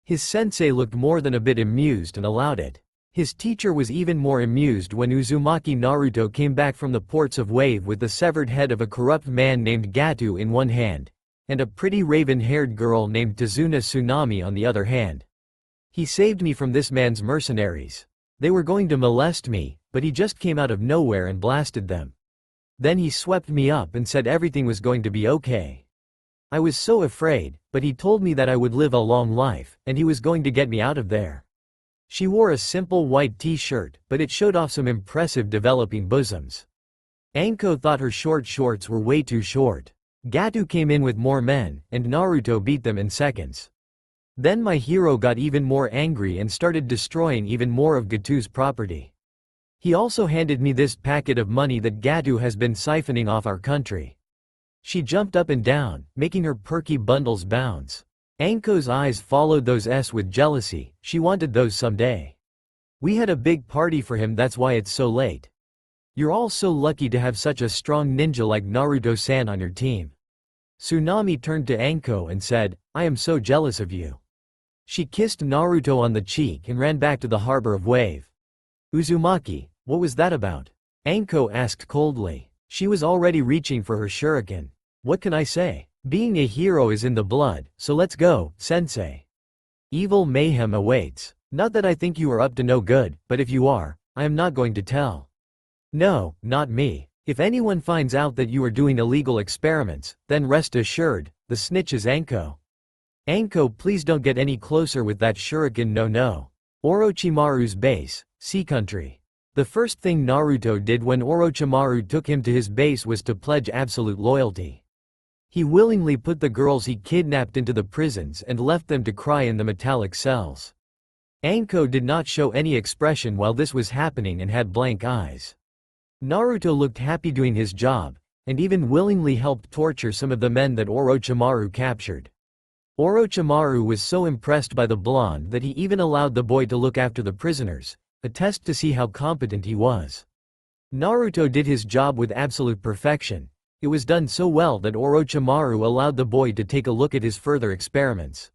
His sensei looked more than a bit amused and allowed it. His teacher was even more amused when Uzumaki Naruto came back from the ports of Wave with the severed head of a corrupt man named Gatu in one hand, and a pretty raven-haired girl named Tazuna Tsunami on the other hand. He saved me from this man's mercenaries. They were going to molest me, but he just came out of nowhere and blasted them. Then he swept me up and said everything was going to be okay. I was so afraid, but he told me that I would live a long life, and he was going to get me out of there. She wore a simple white t-shirt, but it showed off some impressive developing bosoms. Anko thought her short shorts were way too short. Gatu came in with more men, and Naruto beat them in seconds. Then my hero got even more angry and started destroying even more of Gatu's property. He also handed me this packet of money that Gatu has been siphoning off our country. She jumped up and down, making her perky bundles bounce. Anko's eyes followed those with jealousy, she wanted those someday. We had a big party for him, that's why it's so late. You're all so lucky to have such a strong ninja like Naruto-san on your team. Tsunami turned to Anko and said, I am so jealous of you. She kissed Naruto on the cheek and ran back to the harbor of Wave. Uzumaki, what was that about? Anko asked coldly. She was already reaching for her shuriken. What can I say? Being a hero is in the blood, so let's go, sensei. Evil mayhem awaits. Not that I think you are up to no good, but if you are, I am not going to tell. No, not me. If anyone finds out that you are doing illegal experiments, then rest assured, the snitch is Anko. Anko, please don't get any closer with that shuriken, no. Orochimaru's base, Sea Country. The first thing Naruto did when Orochimaru took him to his base was to pledge absolute loyalty. He willingly put the girls he kidnapped into the prisons and left them to cry in the metallic cells. Anko did not show any expression while this was happening and had blank eyes. Naruto looked happy doing his job, and even willingly helped torture some of the men that Orochimaru captured. Orochimaru was so impressed by the blonde that he even allowed the boy to look after the prisoners, a test to see how competent he was. Naruto did his job with absolute perfection. It was done so well that Orochimaru allowed the boy to take a look at his further experiments.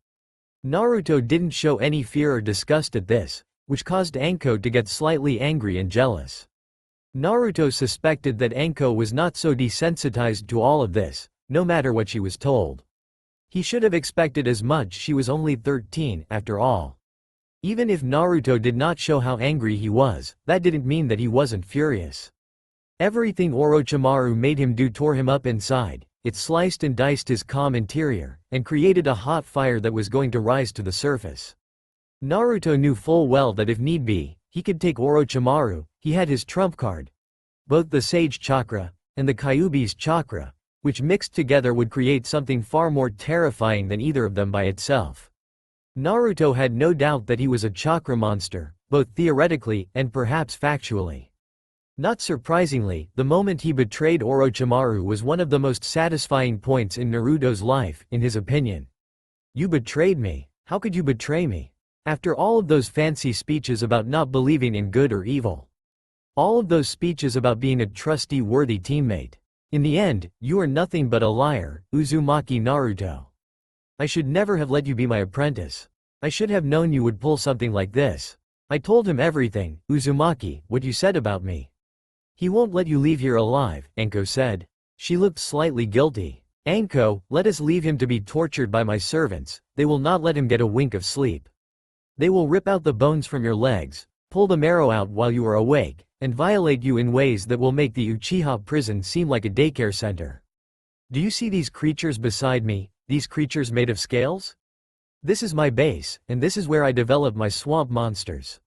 Naruto didn't show any fear or disgust at this, which caused Anko to get slightly angry and jealous. Naruto suspected that Anko was not so desensitized to all of this, no matter what she was told. He should have expected as much, she was only 13, after all. Even if Naruto did not show how angry he was, that didn't mean that he wasn't furious. Everything Orochimaru made him do tore him up inside, it sliced and diced his calm interior, and created a hot fire that was going to rise to the surface. Naruto knew full well that if need be, he could take Orochimaru, he had his trump card. Both the Sage Chakra, and the Kyuubi's Chakra, which mixed together would create something far more terrifying than either of them by itself. Naruto had no doubt that he was a chakra monster, both theoretically and perhaps factually. Not surprisingly, the moment he betrayed Orochimaru was one of the most satisfying points in Naruto's life, in his opinion. You betrayed me. How could you betray me? After all of those fancy speeches about not believing in good or evil. All of those speeches about being a trustee-worthy teammate. In the end, you are nothing but a liar, Uzumaki Naruto. I should never have let you be my apprentice. I should have known you would pull something like this. I told him everything, Uzumaki, what you said about me. He won't let you leave here alive, Anko said. She looked slightly guilty. Anko, let us leave him to be tortured by my servants, they will not let him get a wink of sleep. They will rip out the bones from your legs, pull the marrow out while you are awake, and violate you in ways that will make the Uchiha prison seem like a daycare center. Do you see these creatures beside me, these creatures made of scales? This is my base, and this is where I develop my swamp monsters.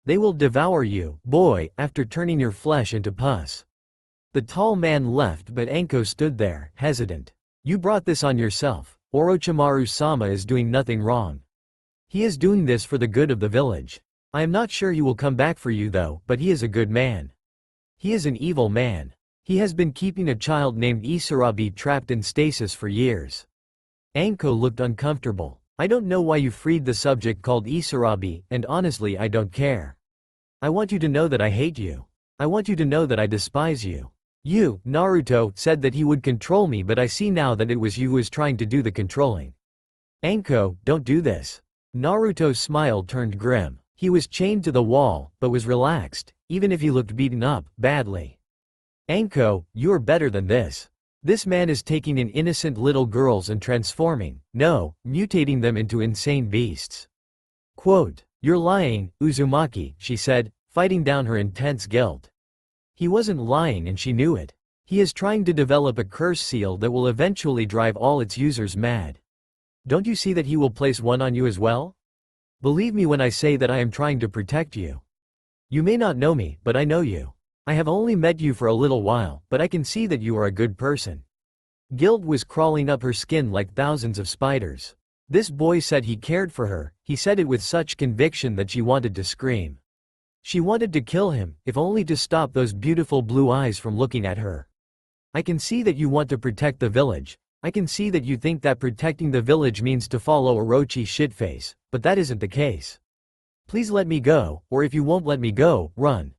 They will devour you, boy, after turning your flesh into pus. The tall man left, but Anko stood there, hesitant. You brought this on yourself. Orochimaru-sama is doing nothing wrong. He is doing this for the good of the village. I am not sure he will come back for you though, but he is a good man. He is an evil man. He has been keeping a child named Isarabi trapped in stasis for years. Anko looked uncomfortable. I don't know why you freed the subject called Isarabi, and honestly I don't care. I want you to know that I hate you. I want you to know that I despise you. You, Naruto, said that he would control me, but I see now that it was you who was trying to do the controlling. Anko, don't do this. Naruto's smile turned grim. He was chained to the wall, but was relaxed, even if he looked beaten up, badly. Anko, you are better than this. This man is taking in innocent little girls and transforming, no, mutating them into insane beasts. Quote, you're lying, Uzumaki, she said, fighting down her intense guilt. He wasn't lying and she knew it. He is trying to develop a curse seal that will eventually drive all its users mad. Don't you see that he will place one on you as well? Believe me when I say that I am trying to protect you. You may not know me, but I know you. I have only met you for a little while, but I can see that you are a good person. Guilt was crawling up her skin like thousands of spiders. This boy said he cared for her, he said it with such conviction that she wanted to scream. She wanted to kill him, if only to stop those beautiful blue eyes from looking at her. I can see that you want to protect the village. I can see that you think that protecting the village means to follow Orochi shitface, but that isn't the case. Please let me go, or if you won't let me go, run.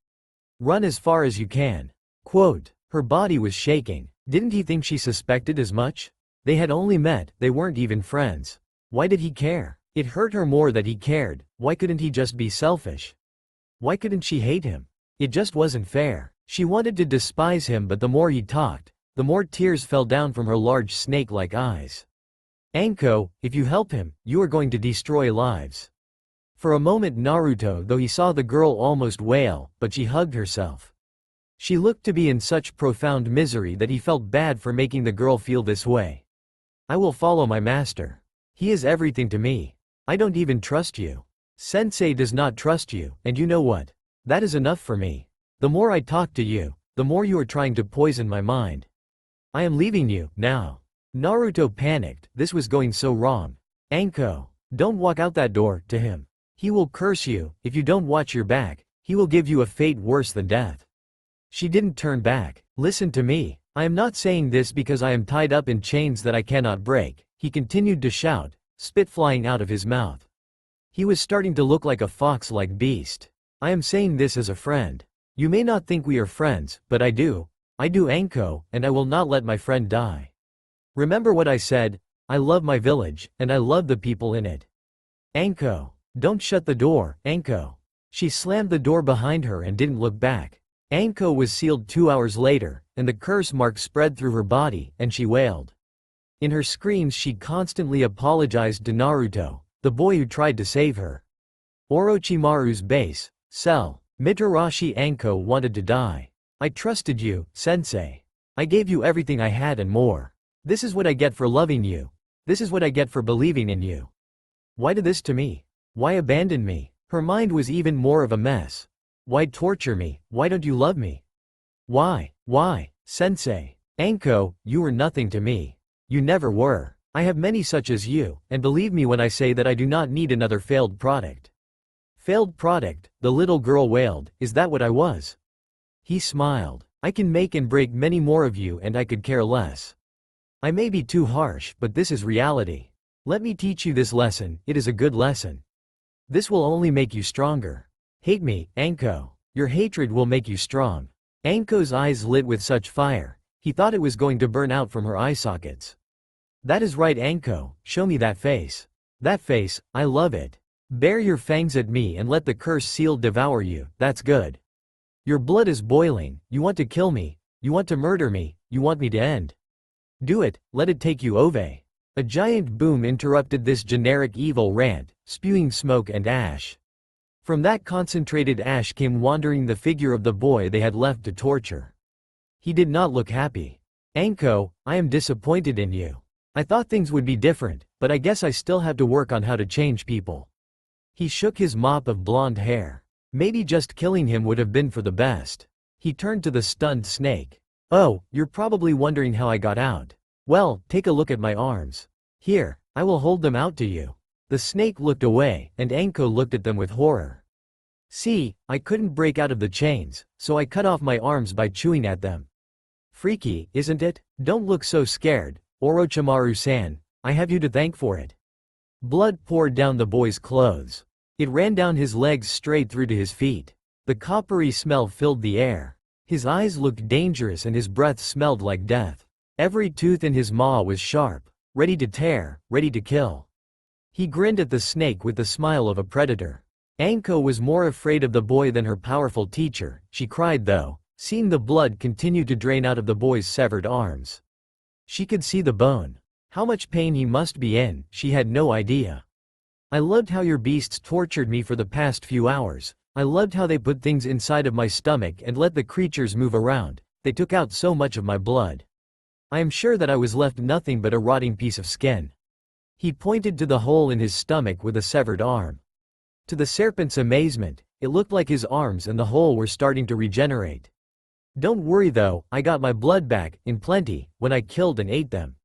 Run as far as you can. Quote, her body was shaking. Didn't he think she suspected as much? They had only met, they weren't even friends. Why did he care? It hurt her more that he cared. Why couldn't he just be selfish? Why couldn't she hate him? It just wasn't fair. She wanted to despise him, but the more he talked, the more tears fell down from her large snake-like eyes. Anko, if you help him, you are going to destroy lives. For a moment Naruto, though he saw the girl almost wail, but she hugged herself. She looked to be in such profound misery that he felt bad for making the girl feel this way. I will follow my master. He is everything to me. I don't even trust you. Sensei does not trust you, and you know what? That is enough for me. The more I talk to you, the more you are trying to poison my mind. I am leaving you, now. Naruto panicked, this was going so wrong. Anko, don't walk out that door, to him. He will curse you, if you don't watch your back, he will give you a fate worse than death. She didn't turn back. Listen to me. I am not saying this because I am tied up in chains that I cannot break, he continued to shout, spit flying out of his mouth. He was starting to look like a fox-like beast. I am saying this as a friend. You may not think we are friends, but I do. I do, Anko, and I will not let my friend die. Remember what I said, I love my village, and I love the people in it. Anko, don't shut the door, Anko. She slammed the door behind her and didn't look back. Anko was sealed 2 hours later, and the curse mark spread through her body, and she wailed. In her screams she constantly apologized to Naruto, the boy who tried to save her. Orochimaru's base, cell. Mitarashi. Anko wanted to die. I trusted you, sensei. I gave you everything I had and more. This is what I get for loving you. This is what I get for believing in you. Why do this to me? Why abandon me? Her mind was even more of a mess. Why torture me? Why don't you love me? Why, sensei? Anko, you were nothing to me. You never were. I have many such as you, and believe me when I say that I do not need another failed product. Failed product, the little girl wailed, is that what I was? He smiled. I can make and break many more of you and I could care less. I may be too harsh, but this is reality. Let me teach you this lesson, it is a good lesson. This will only make you stronger. Hate me, Anko. Your hatred will make you strong. Anko's eyes lit with such fire, he thought it was going to burn out from her eye sockets. That is right, Anko, show me that face. That face, I love it. Bare your fangs at me and let the curse seal devour you, that's good. Your blood is boiling, you want to kill me, You want to murder me, you want me to end. Do it, let it take you Ove. A giant boom interrupted this generic evil rant, spewing smoke and ash. From that concentrated ash came wandering the figure of the boy they had left to torture. He did not look happy. Anko, I am disappointed in you. I thought things would be different, but I guess I still have to work on how to change people. He shook his mop of blonde hair. Maybe just killing him would have been for the best. He turned to the stunned snake. Oh, you're probably wondering how I got out. Well, take a look at my arms. Here, I will hold them out to you. The snake looked away, and Anko looked at them with horror. See, I couldn't break out of the chains, so I cut off my arms by chewing at them. Freaky, isn't it? Don't look so scared, Orochimaru-san, I have you to thank for it. Blood poured down the boy's clothes. It ran down his legs straight through to his feet. The coppery smell filled the air. His eyes looked dangerous and his breath smelled like death. Every tooth in his maw was sharp, ready to tear, ready to kill. He grinned at the snake with the smile of a predator. Anko was more afraid of the boy than her powerful teacher. She cried though, seeing the blood continue to drain out of the boy's severed arms. She could see the bone. How much pain he must be in, she had no idea. I loved how your beasts tortured me for the past few hours. I loved how they put things inside of my stomach and let the creatures move around. They took out so much of my blood. I am sure that I was left nothing but a rotting piece of skin. He pointed to the hole in his stomach with a severed arm. To the serpent's amazement, it looked like his arms and the hole were starting to regenerate. Don't worry though, I got my blood back, in plenty, when I killed and ate them.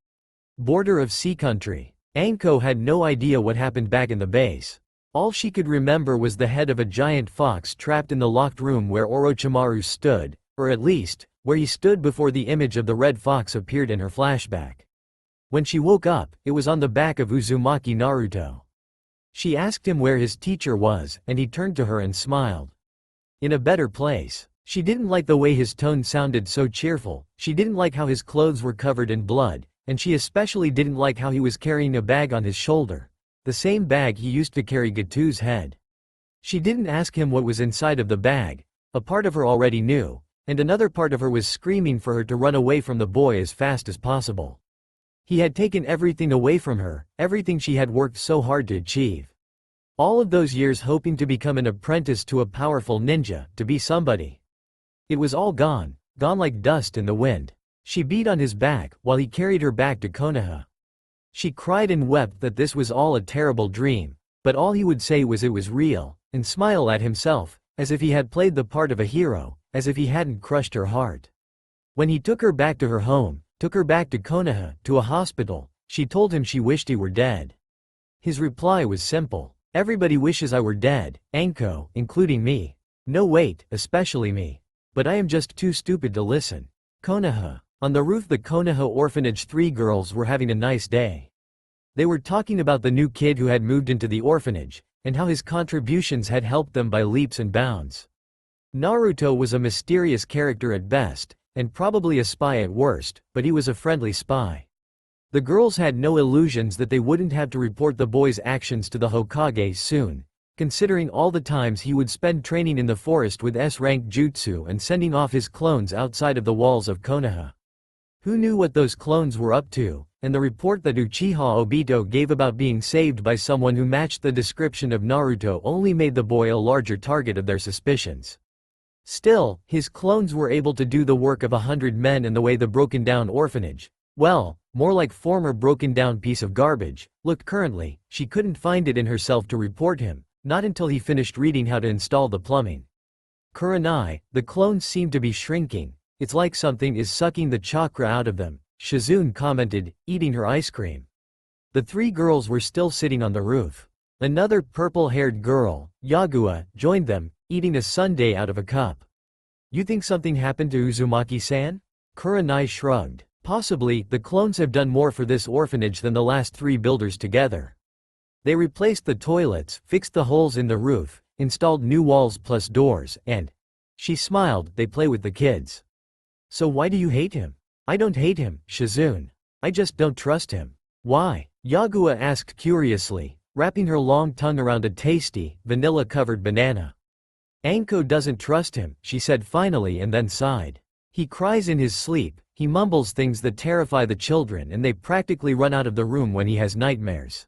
Border of sea country. Anko had no idea what happened back in the base. All she could remember was the head of a giant fox trapped in the locked room where Orochimaru stood, or at least, where he stood before the image of the red fox appeared in her flashback. When she woke up, it was on the back of Uzumaki Naruto. She asked him where his teacher was, and he turned to her and smiled. In a better place. She didn't like the way his tone sounded so cheerful, she didn't like how his clothes were covered in blood, and she especially didn't like how he was carrying a bag on his shoulder. The same bag he used to carry Gatu's head. She didn't ask him what was inside of the bag. A part of her already knew, and another part of her was screaming for her to run away from the boy as fast as possible. He had taken everything away from her, everything she had worked so hard to achieve. All of those years hoping to become an apprentice to a powerful ninja, to be somebody. It was all gone, gone like dust in the wind. She beat on his back, while he carried her back to Konoha. She cried and wept that this was all a terrible dream, but all he would say was it was real, and smile at himself, as if he had played the part of a hero, as if he hadn't crushed her heart. When he took her back to her home, took her back to Konoha, to a hospital, she told him she wished he were dead. His reply was simple. Everybody wishes I were dead, Anko, including me. No wait, especially me. But I am just too stupid to listen. Konoha. On the roof the Konoha orphanage 3 girls were having a nice day. They were talking about the new kid who had moved into the orphanage, and how his contributions had helped them by leaps and bounds. Naruto was a mysterious character at best, and probably a spy at worst, but he was a friendly spy. The girls had no illusions that they wouldn't have to report the boy's actions to the Hokage soon, considering all the times he would spend training in the forest with S-rank jutsu and sending off his clones outside of the walls of Konoha. Who knew what those clones were up to, and the report that Uchiha Obito gave about being saved by someone who matched the description of Naruto only made the boy a larger target of their suspicions. Still, his clones were able to do the work of 100 men in the way the broken-down orphanage, well, more like former broken-down piece of garbage, looked currently. She couldn't find it in herself to report him, not until he finished reading how to install the plumbing. Kurenai, the clones seem to be shrinking. It's like something is sucking the chakra out of them, Shizune commented, eating her ice cream. The 3 girls were still sitting on the roof. Another purple-haired girl, Yagua, joined them, eating a sundae out of a cup. You think something happened to Uzumaki-san? Kurenai shrugged. Possibly, the clones have done more for this orphanage than the last 3 builders together. They replaced the toilets, fixed the holes in the roof, installed new walls plus doors, and, she smiled, they play with the kids. So why do you hate him? I don't hate him, Shizune. I just don't trust him. Why? Yagua asked curiously, wrapping her long tongue around a tasty, vanilla-covered banana. Anko doesn't trust him, she said finally and then sighed. He cries in his sleep, he mumbles things that terrify the children and they practically run out of the room when he has nightmares.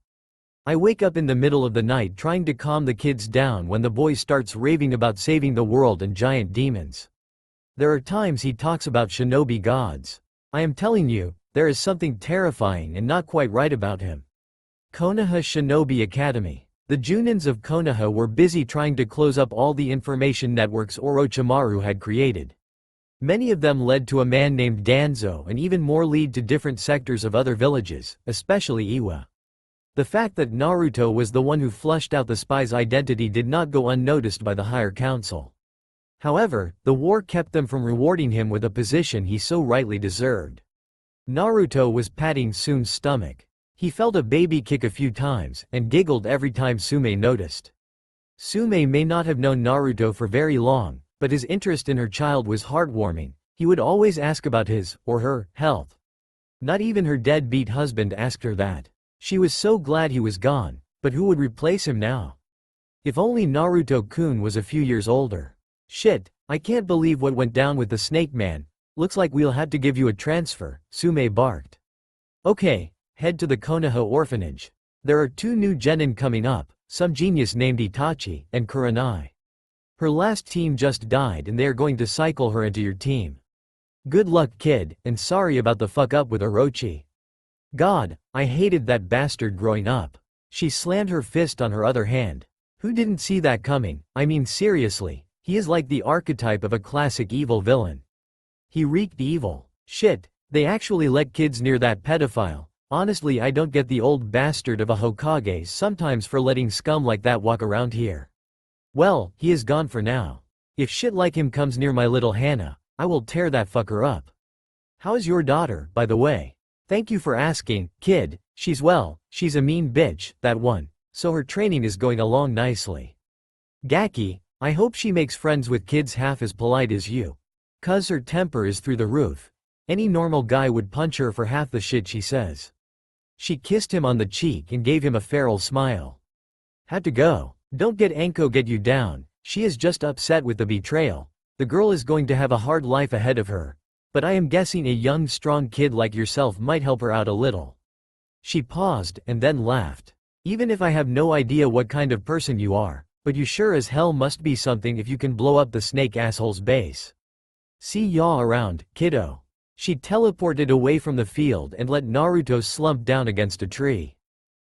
I wake up in the middle of the night trying to calm the kids down when the boy starts raving about saving the world and giant demons. There are times he talks about shinobi gods. I am telling you, there is something terrifying and not quite right about him. Konoha Shinobi Academy. The Junins of Konoha were busy trying to close up all the information networks Orochimaru had created. Many of them led to a man named Danzo and even more lead to different sectors of other villages, especially Iwa. The fact that Naruto was the one who flushed out the spy's identity did not go unnoticed by the higher council. However, the war kept them from rewarding him with a position he so rightly deserved. Naruto was patting Sume's stomach. He felt a baby kick a few times, and giggled every time Sume noticed. Sume may not have known Naruto for very long, but his interest in her child was heartwarming. He would always ask about his, or her, health. Not even her deadbeat husband asked her that. She was so glad he was gone, but who would replace him now? If only Naruto-kun was a few years older. Shit, I can't believe what went down with the Snake Man. Looks like we'll have to give you a transfer, Sume barked. Okay, head to the Konoha orphanage. There are 2 new genin coming up, some genius named Itachi, and Kurenai. Her last team just died and they are going to cycle her into your team. Good luck kid, and sorry about the fuck up with Orochi. God, I hated that bastard growing up. She slammed her fist on her other hand. Who didn't see that coming? I mean seriously, he is like the archetype of a classic evil villain. He reeked evil. Shit, they actually let kids near that pedophile. Honestly, I don't get the old bastard of a Hokage sometimes for letting scum like that walk around here. Well, he is gone for now. If shit like him comes near my little Hannah, I will tear that fucker up. How's your daughter, by the way? Thank you for asking, kid. She's well, she's a mean bitch, that one, so her training is going along nicely. Gaki, I hope she makes friends with kids half as polite as you. 'Cause her temper is through the roof. Any normal guy would punch her for half the shit she says. She kissed him on the cheek and gave him a feral smile. Had to go. Don't get Anko get you down, she is just upset with the betrayal. The girl is going to have a hard life ahead of her. But I am guessing a young strong kid like yourself might help her out a little. She paused and then laughed. Even if I have no idea what kind of person you are, but you sure as hell must be something if you can blow up the snake asshole's base. See ya around, kiddo. She teleported away from the field and let Naruto slump down against a tree.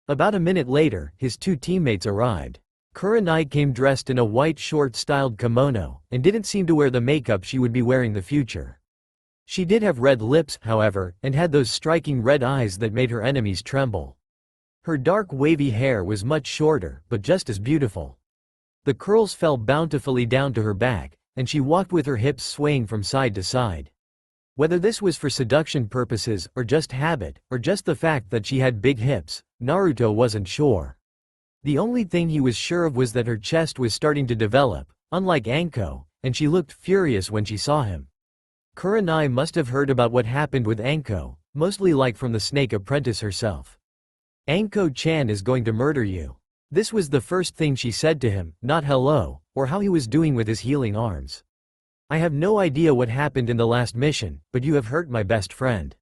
About a minute later, his 2 teammates arrived. Kurenai came dressed in a white short-styled kimono, and didn't seem to wear the makeup she would be wearing in the future. She did have red lips, however, and had those striking red eyes that made her enemies tremble. Her dark wavy hair was much shorter, but just as beautiful. The curls fell bountifully down to her back, and she walked with her hips swaying from side to side. Whether this was for seduction purposes, or just habit, or just the fact that she had big hips, Naruto wasn't sure. The only thing he was sure of was that her chest was starting to develop, unlike Anko, and she looked furious when she saw him. Kurenai must have heard about what happened with Anko, mostly like from the snake apprentice herself. Anko-chan is going to murder you. This was the first thing she said to him, not hello, or how he was doing with his healing arms. I have no idea what happened in the last mission, but you have hurt my best friend.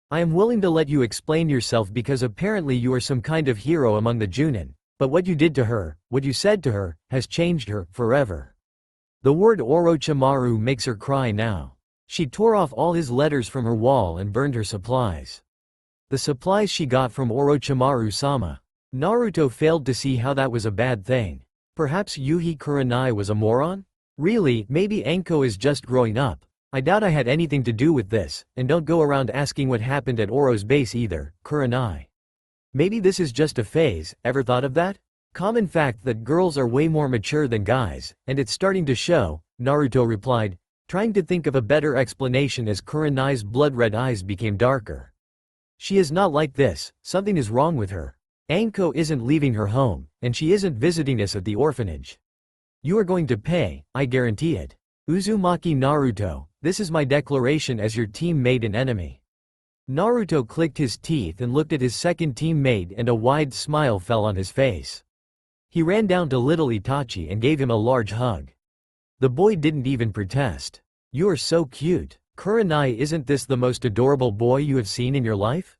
I am willing to let you explain yourself because apparently you are some kind of hero among the Junin, but what you did to her, what you said to her, has changed her, forever. The word Orochimaru makes her cry now. She tore off all his letters from her wall and burned her supplies. The supplies she got from Orochimaru-sama. Naruto failed to see how that was a bad thing. Perhaps Yuhi Kurenai was a moron? Really, maybe Anko is just growing up. I doubt I had anything to do with this, and don't go around asking what happened at Oro's base either, Kurenai. Maybe this is just a phase, ever thought of that? Common fact that girls are way more mature than guys, and it's starting to show, Naruto replied, trying to think of a better explanation as Kurenai's blood-red eyes became darker. She is not like this, something is wrong with her. Anko isn't leaving her home, and she isn't visiting us at the orphanage. You are going to pay, I guarantee it. Uzumaki Naruto, this is my declaration as your teammate and enemy. Naruto clicked his teeth and looked at his second teammate and a wide smile fell on his face. He ran down to little Itachi and gave him a large hug. The boy didn't even protest. You are so cute. Kurenai, isn't this the most adorable boy you have seen in your life?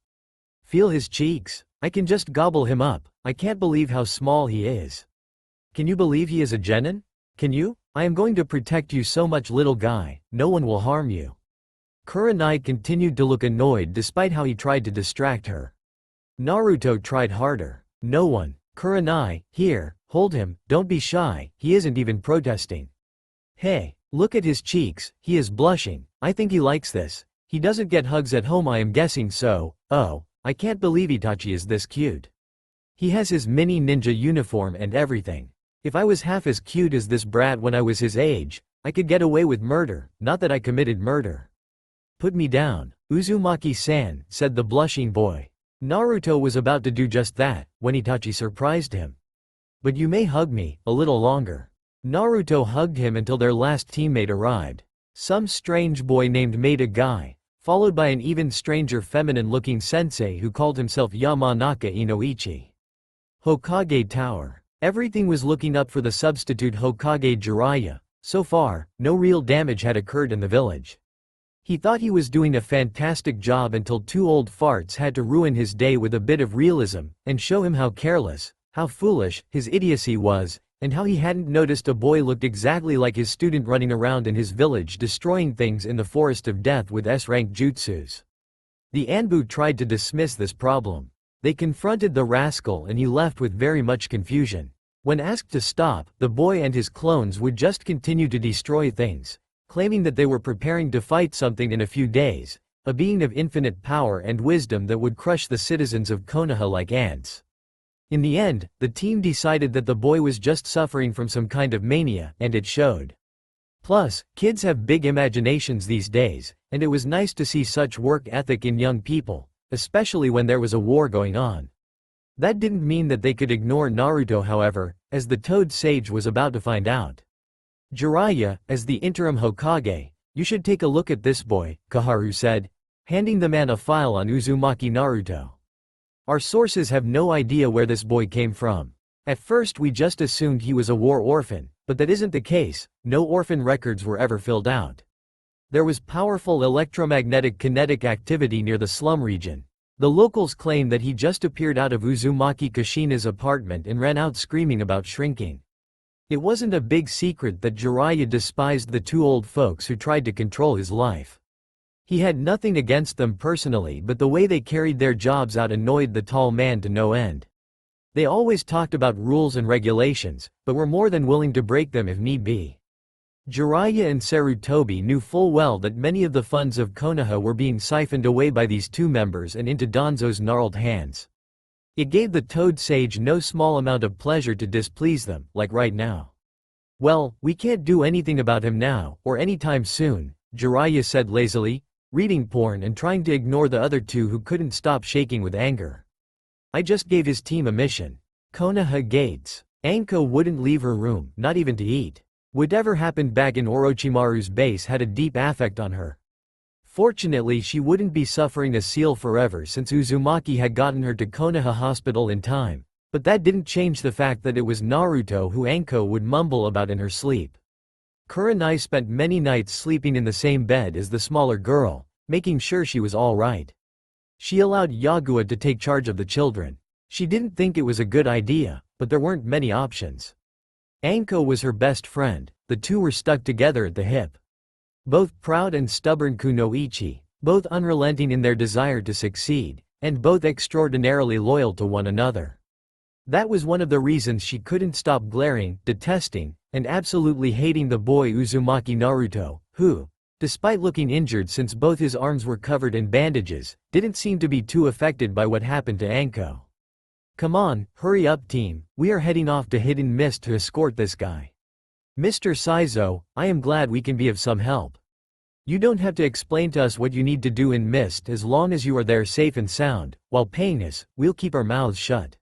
Feel his cheeks. I can just gobble him up. I can't believe how small he is. Can you believe he is a genin? Can you? I am going to protect you so much, little guy. No one will harm you. Kurenai continued to look annoyed despite how he tried to distract her. Naruto tried harder. No one. Kurenai, here, hold him, don't be shy, he isn't even protesting. Hey, look at his cheeks, he is blushing, I think he likes this. He doesn't get hugs at home, I am guessing so. Oh, I can't believe Itachi is this cute. He has his mini ninja uniform and everything. If I was half as cute as this brat when I was his age, I could get away with murder, not that I committed murder. Put me down, Uzumaki-san, said the blushing boy. Naruto was about to do just that, when Itachi surprised him. But you may hug me, a little longer. Naruto hugged him until their last teammate arrived. Some strange boy named Maida Guy, followed by an even stranger feminine-looking sensei who called himself Yamanaka Inoichi. Hokage Tower. Everything was looking up for the substitute Hokage Jiraiya. So far, no real damage had occurred in the village. He thought he was doing a fantastic job until two old farts had to ruin his day with a bit of realism, and show him how careless, how foolish, his idiocy was, and how he hadn't noticed a boy looked exactly like his student running around in his village destroying things in the Forest of Death with S-rank jutsus. The Anbu tried to dismiss this problem. They confronted the rascal and he left with very much confusion. When asked to stop, the boy and his clones would just continue to destroy things, claiming that they were preparing to fight something in a few days, a being of infinite power and wisdom that would crush the citizens of Konoha like ants. In the end, the team decided that the boy was just suffering from some kind of mania, and it showed. Plus, kids have big imaginations these days, and it was nice to see such work ethic in young people, especially when there was a war going on. That didn't mean that they could ignore Naruto, however, as the Toad Sage was about to find out. Jiraiya, as the interim Hokage, you should take a look at this boy, Kaharu said, handing the man a file on Uzumaki Naruto. Our sources have no idea where this boy came from. At first we just assumed he was a war orphan, but that isn't the case, no orphan records were ever filled out. There was powerful electromagnetic kinetic activity near the slum region. The locals claim that he just appeared out of Uzumaki Kushina's apartment and ran out screaming about shrinking. It wasn't a big secret that Jiraiya despised the two old folks who tried to control his life. He had nothing against them personally, but the way they carried their jobs out annoyed the tall man to no end. They always talked about rules and regulations, but were more than willing to break them if need be. Jiraiya and Sarutobi knew full well that many of the funds of Konoha were being siphoned away by these two members and into Danzo's gnarled hands. It gave the Toad Sage no small amount of pleasure to displease them, like right now. Well, we can't do anything about him now, or anytime soon, Jiraiya said lazily, reading porn and trying to ignore the other two who couldn't stop shaking with anger. I just gave his team a mission. Konoha Gates. Anko wouldn't leave her room, not even to eat. Whatever happened back in Orochimaru's base had a deep affect on her. Fortunately, she wouldn't be suffering a seal forever since Uzumaki had gotten her to Konoha Hospital in time, but that didn't change the fact that it was Naruto who Anko would mumble about in her sleep. Kurenai spent many nights sleeping in the same bed as the smaller girl, making sure she was all right. She allowed Yagua to take charge of the children. She didn't think it was a good idea, but there weren't many options. Anko was her best friend, the two were stuck together at the hip. Both proud and stubborn kunoichi, both unrelenting in their desire to succeed, and both extraordinarily loyal to one another. That was one of the reasons she couldn't stop glaring, detesting, and absolutely hating the boy Uzumaki Naruto, who, despite looking injured since both his arms were covered in bandages, didn't seem to be too affected by what happened to Anko. Come on, hurry up team, we are heading off to Hidden Mist to escort this guy. Mr. Saizo, I am glad we can be of some help. You don't have to explain to us what you need to do in Mist as long as you are there safe and sound, while paying us, we'll keep our mouths shut.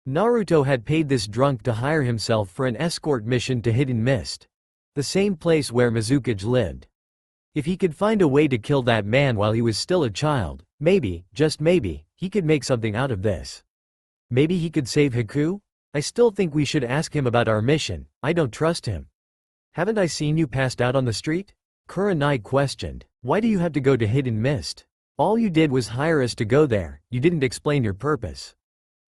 Naruto had paid this drunk to hire himself for an escort mission to Hidden Mist, the same place where Mizukage lived. If he could find a way to kill that man while he was still a child, maybe, just maybe, he could make something out of this. Maybe he could save Haku? I still think we should ask him about our mission, I don't trust him. Haven't I seen you passed out on the street? Kurenai questioned. Why do you have to go to Hidden Mist? All you did was hire us to go there, you didn't explain your purpose.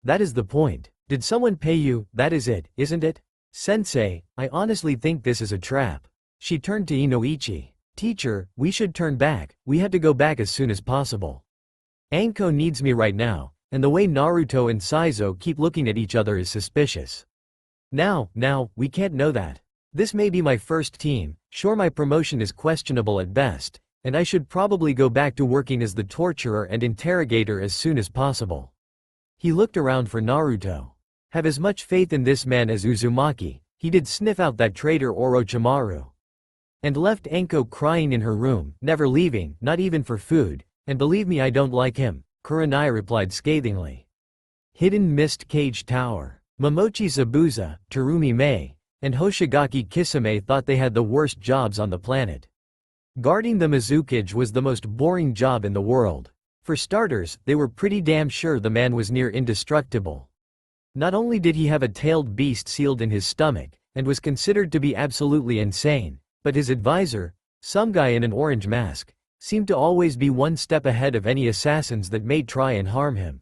That is the point. Did someone pay you? That is it, isn't it? Sensei, I honestly think this is a trap. She turned to Inoichi. Teacher, we should turn back, we had to go back as soon as possible. Anko needs me right now, and the way Naruto and Saizo keep looking at each other is suspicious. Now, we can't know that. This may be my first team, sure my promotion is questionable at best, and I should probably go back to working as the torturer and interrogator as soon as possible. He looked around for Naruto. Have as much faith in this man as Uzumaki, he did sniff out that traitor Orochimaru. And left Anko crying in her room, never leaving, not even for food, and believe me I don't like him, Kurenai replied scathingly. Hidden Mist Cage Tower. Momochi Zabuza, Terumi Mei, and Hoshigaki Kisame thought they had the worst jobs on the planet. Guarding the Mizukage was the most boring job in the world. For starters, they were pretty damn sure the man was near indestructible. Not only did he have a tailed beast sealed in his stomach, and was considered to be absolutely insane, but his advisor, some guy in an orange mask, seemed to always be one step ahead of any assassins that may try and harm him.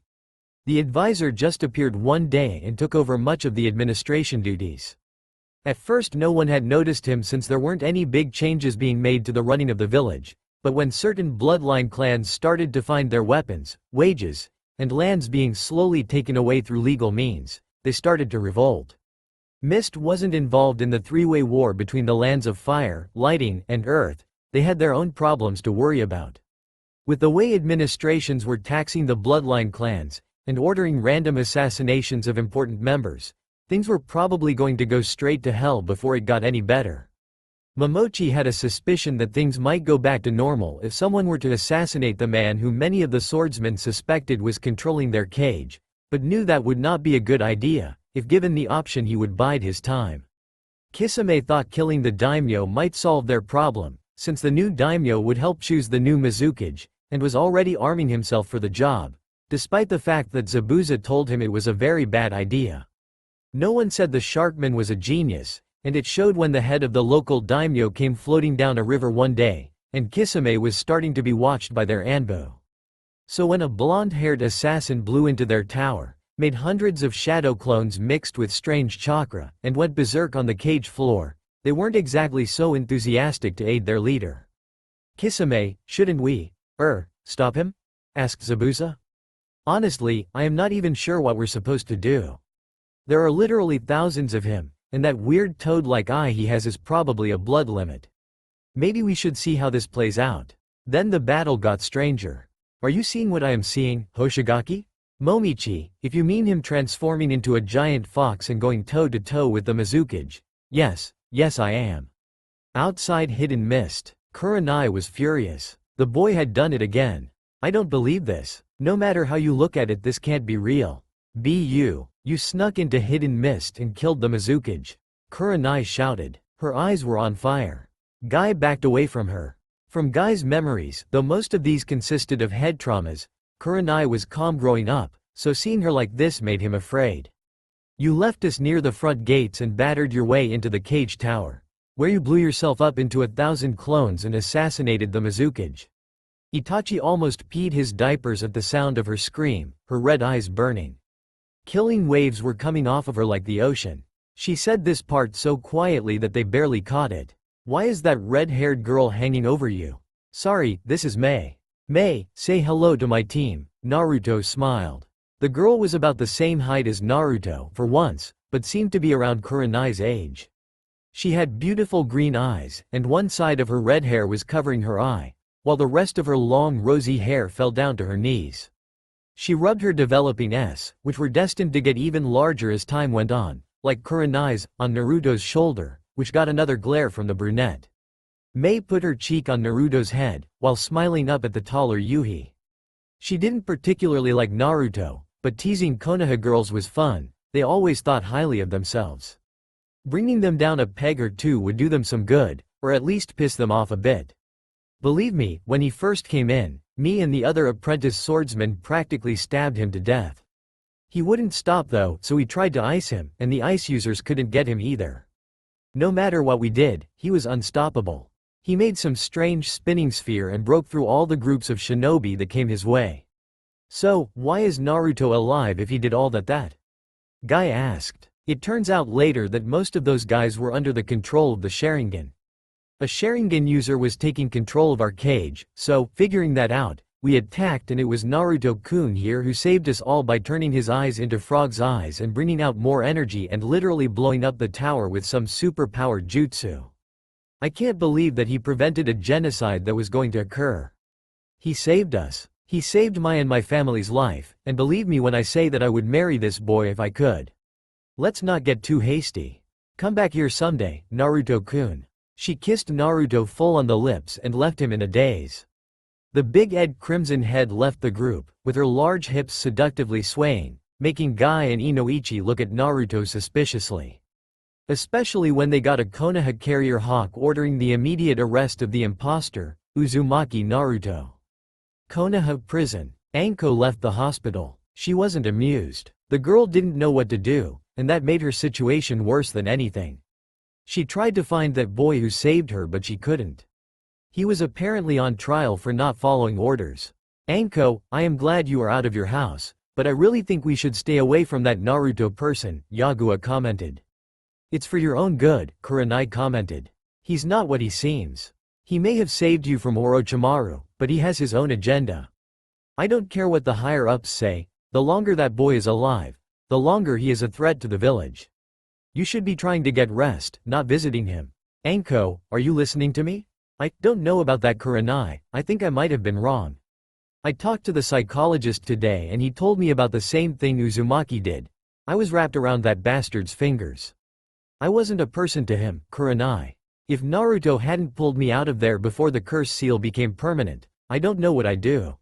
The advisor just appeared one day and took over much of the administration duties. At first no one had noticed him since there weren't any big changes being made to the running of the village, but when certain bloodline clans started to find their weapons, wages, and lands being slowly taken away through legal means, they started to revolt. Mist wasn't involved in the three-way war between the lands of fire, lighting, and earth, they had their own problems to worry about. With the way administrations were taxing the bloodline clans, and ordering random assassinations of important members, things were probably going to go straight to hell before it got any better. Momochi had a suspicion that things might go back to normal if someone were to assassinate the man who many of the swordsmen suspected was controlling their cage, but knew that would not be a good idea. If given the option he would bide his time. Kisame thought killing the daimyo might solve their problem, since the new daimyo would help choose the new Mizukage, and was already arming himself for the job, despite the fact that Zabuza told him it was a very bad idea. No one said the Sharkman was a genius, and it showed when the head of the local daimyo came floating down a river one day, and Kisame was starting to be watched by their Anbu. So when a blonde-haired assassin blew into their tower, made hundreds of shadow clones mixed with strange chakra, and went berserk on the cage floor, they weren't exactly so enthusiastic to aid their leader. Kisame, shouldn't we, stop him? Asked Zabuza. Honestly, I am not even sure what we're supposed to do. There are literally thousands of him, and that weird toad-like eye he has is probably a blood limit. Maybe we should see how this plays out. Then the battle got stranger. Are you seeing what I am seeing, Hoshigaki? Momichi, if you mean him transforming into a giant fox and going toe-to-toe with the Mizukage. Yes I am. Outside Hidden Mist, Kurenai was furious. The boy had done it again. I don't believe this. No matter how you look at it, this can't be real. You snuck into Hidden Mist and killed the Mizukage. Kurenai shouted. Her eyes were on fire. Guy backed away from her. From Guy's memories, though most of these consisted of head traumas, Kurenai was calm growing up, so seeing her like this made him afraid. You left us near the front gates and battered your way into the cage tower, where you blew yourself up into 1,000 clones and assassinated the Mizukage. Itachi almost peed his diapers at the sound of her scream, her red eyes burning. Killing waves were coming off of her like the ocean. She said this part so quietly that they barely caught it. Why is that red-haired girl hanging over you? Sorry, this is Mei. Mei, say hello to my team. Naruto smiled. The girl was about the same height as Naruto for once, but seemed to be around Kurenai's age. She had beautiful green eyes, and one side of her red hair was covering her eye, while the rest of her long rosy hair fell down to her knees. She rubbed her developing S, which were destined to get even larger as time went on, like Kurenai's, on Naruto's shoulder, which got another glare from the brunette. Mei put her cheek on Naruto's head, while smiling up at the taller Yuhi. She didn't particularly like Naruto, but teasing Konoha girls was fun, they always thought highly of themselves. Bringing them down a peg or two would do them some good, or at least piss them off a bit. Believe me, when he first came in, me and the other apprentice swordsman practically stabbed him to death. He wouldn't stop though, so we tried to ice him, and the ice users couldn't get him either. No matter what we did, he was unstoppable. He made some strange spinning sphere and broke through all the groups of shinobi that came his way. So, why is Naruto alive if he did all that? Guy asked. It turns out later that most of those guys were under the control of the Sharingan. A Sharingan user was taking control of our cage, so, figuring that out, we attacked and it was Naruto-kun here who saved us all by turning his eyes into frog's eyes and bringing out more energy and literally blowing up the tower with some super-powered jutsu. I can't believe that he prevented a genocide that was going to occur. He saved us. He saved my and my family's life, and believe me when I say that I would marry this boy if I could. Let's not get too hasty. Come back here someday, Naruto-kun. She kissed Naruto full on the lips and left him in a daze. The big-eyed crimson head left the group, with her large hips seductively swaying, making Guy and Inoichi look at Naruto suspiciously. Especially when they got a Konoha carrier hawk ordering the immediate arrest of the imposter, Uzumaki Naruto. Konoha prison. Anko left the hospital. She wasn't amused. The girl didn't know what to do, and that made her situation worse than anything. She tried to find that boy who saved her but she couldn't. He was apparently on trial for not following orders. Anko, I am glad you are out of your house, but I really think we should stay away from that Naruto person, Yagua commented. It's for your own good, Kurenai commented. He's not what he seems. He may have saved you from Orochimaru, but he has his own agenda. I don't care what the higher-ups say, the longer that boy is alive, the longer he is a threat to the village. You should be trying to get rest, not visiting him. Anko, are you listening to me? I don't know about that Kurenai, I think I might have been wrong. I talked to the psychologist today and he told me about the same thing Uzumaki did. I was wrapped around that bastard's fingers. I wasn't a person to him, Kurenai. If Naruto hadn't pulled me out of there before the curse seal became permanent, I don't know what I'd do.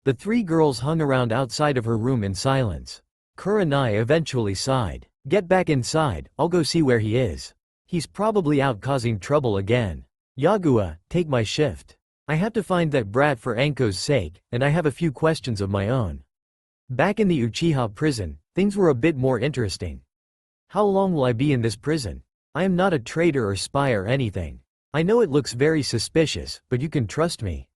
The three girls hung around outside of her room in silence. Kurenai eventually sighed. Get back inside, I'll go see where he is. He's probably out causing trouble again. Yagua, take my shift. I have to find that brat for Anko's sake, and I have a few questions of my own. Back in the Uchiha prison, things were a bit more interesting. How long will I be in this prison? I am not a traitor or spy or anything. I know it looks very suspicious, but you can trust me.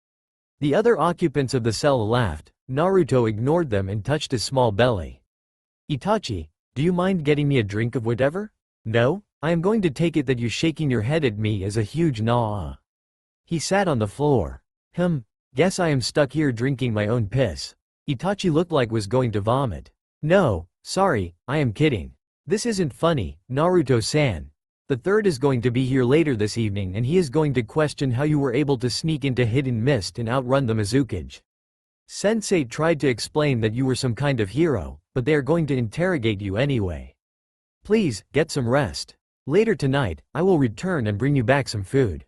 The other occupants of the cell laughed. Naruto ignored them and touched his small belly. Itachi, do you mind getting me a drink of whatever? No? I am going to take it that you shaking your head at me as a huge nah. He sat on the floor. Guess I am stuck here drinking my own piss. Itachi looked like was going to vomit. No, sorry, I am kidding. This isn't funny, Naruto-san. The third is going to be here later this evening and he is going to question how you were able to sneak into Hidden Mist and outrun the Mizukage. Sensei tried to explain that you were some kind of hero, but they are going to interrogate you anyway. Please, get some rest. Later tonight, I will return and bring you back some food.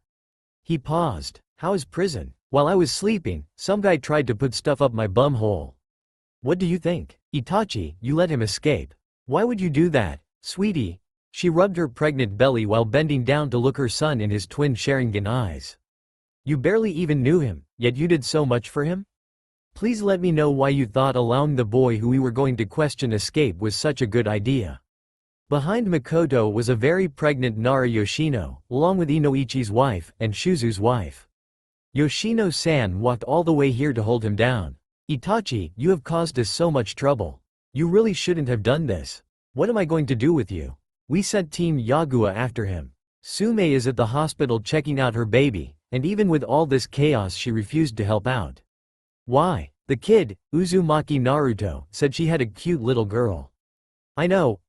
He paused. How is prison? While I was sleeping, some guy tried to put stuff up my bum hole. What do you think? Itachi, you let him escape. Why would you do that, sweetie? She rubbed her pregnant belly while bending down to look her son in his twin Sharingan eyes. You barely even knew him, yet you did so much for him? Please let me know why you thought allowing the boy who we were going to question escape was such a good idea. Behind Makoto was a very pregnant Nara Yoshino, along with Inoichi's wife and Shuzu's wife. Yoshino-san walked all the way here to hold him down. Itachi, you have caused us so much trouble. You really shouldn't have done this. What am I going to do with you? We sent Team Yagua after him. Sume is at the hospital checking out her baby, and even with all this chaos she refused to help out. Why? The kid, Uzumaki Naruto, said she had a cute little girl. I know,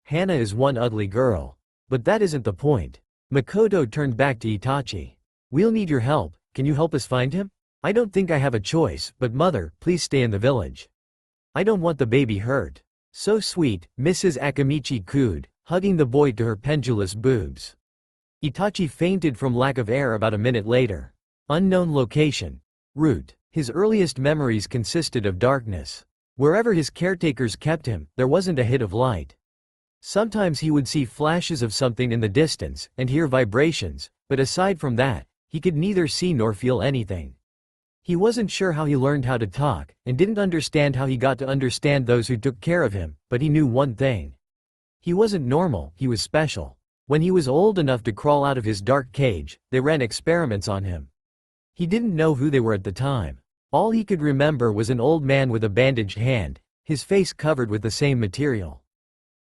Hana is one ugly girl. But that isn't the point. Makoto turned back to Itachi. We'll need your help, can you help us find him? I don't think I have a choice, but mother, please stay in the village. I don't want the baby hurt. So sweet, Mrs. Akamichi cooed, hugging the boy to her pendulous boobs. Itachi fainted from lack of air about a minute later. Unknown location. Route. His earliest memories consisted of darkness. Wherever his caretakers kept him, there wasn't a hit of light. Sometimes he would see flashes of something in the distance, and hear vibrations, but aside from that, he could neither see nor feel anything. He wasn't sure how he learned how to talk, and didn't understand how he got to understand those who took care of him, but he knew one thing. He wasn't normal, he was special. When he was old enough to crawl out of his dark cage, they ran experiments on him. He didn't know who they were at the time. All he could remember was an old man with a bandaged hand, his face covered with the same material.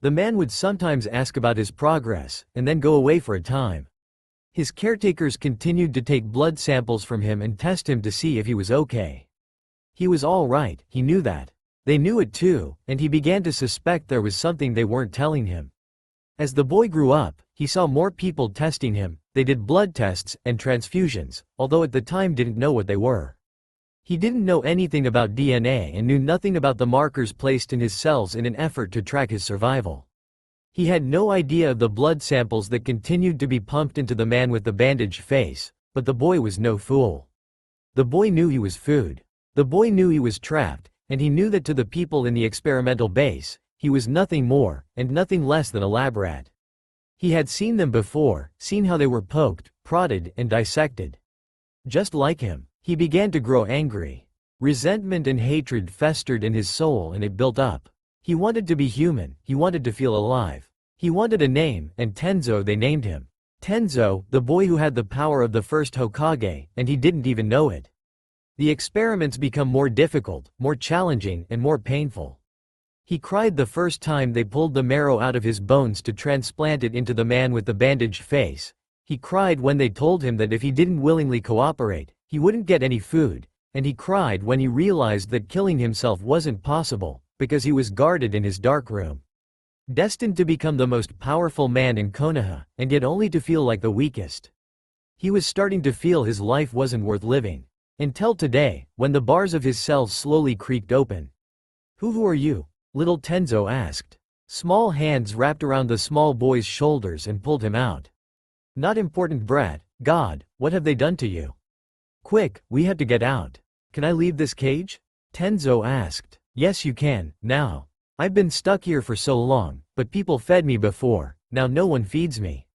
The man would sometimes ask about his progress, and then go away for a time. His caretakers continued to take blood samples from him and test him to see if he was okay. He was all right, he knew that. They knew it too, and he began to suspect there was something they weren't telling him. As the boy grew up, he saw more people testing him. They did blood tests and transfusions, although at the time didn't know what they were. He didn't know anything about DNA and knew nothing about the markers placed in his cells in an effort to track his survival. He had no idea of the blood samples that continued to be pumped into the man with the bandaged face, but the boy was no fool. The boy knew he was food. The boy knew he was trapped, and he knew that to the people in the experimental base, he was nothing more, and nothing less than a lab rat. He had seen them before, seen how they were poked, prodded, and dissected. Just like him, he began to grow angry. Resentment and hatred festered in his soul and it built up. He wanted to be human, he wanted to feel alive. He wanted a name, and Tenzo they named him. Tenzo, the boy who had the power of the first Hokage, and he didn't even know it. The experiments become more difficult, more challenging, and more painful. He cried the first time they pulled the marrow out of his bones to transplant it into the man with the bandaged face. He cried when they told him that if he didn't willingly cooperate, he wouldn't get any food, and he cried when he realized that killing himself wasn't possible, because he was guarded in his dark room. Destined to become the most powerful man in Konoha, and yet only to feel like the weakest. He was starting to feel his life wasn't worth living. Until today, when the bars of his cell slowly creaked open. Who are you?" little Tenzo asked. Small hands wrapped around the small boy's shoulders and pulled him out. "Not important, brat. God, what have they done to you? Quick, we have to get out. Can I leave this cage?" Tenzo asked. "Yes you can, now. I've been stuck here for so long, but people fed me before, now no one feeds me."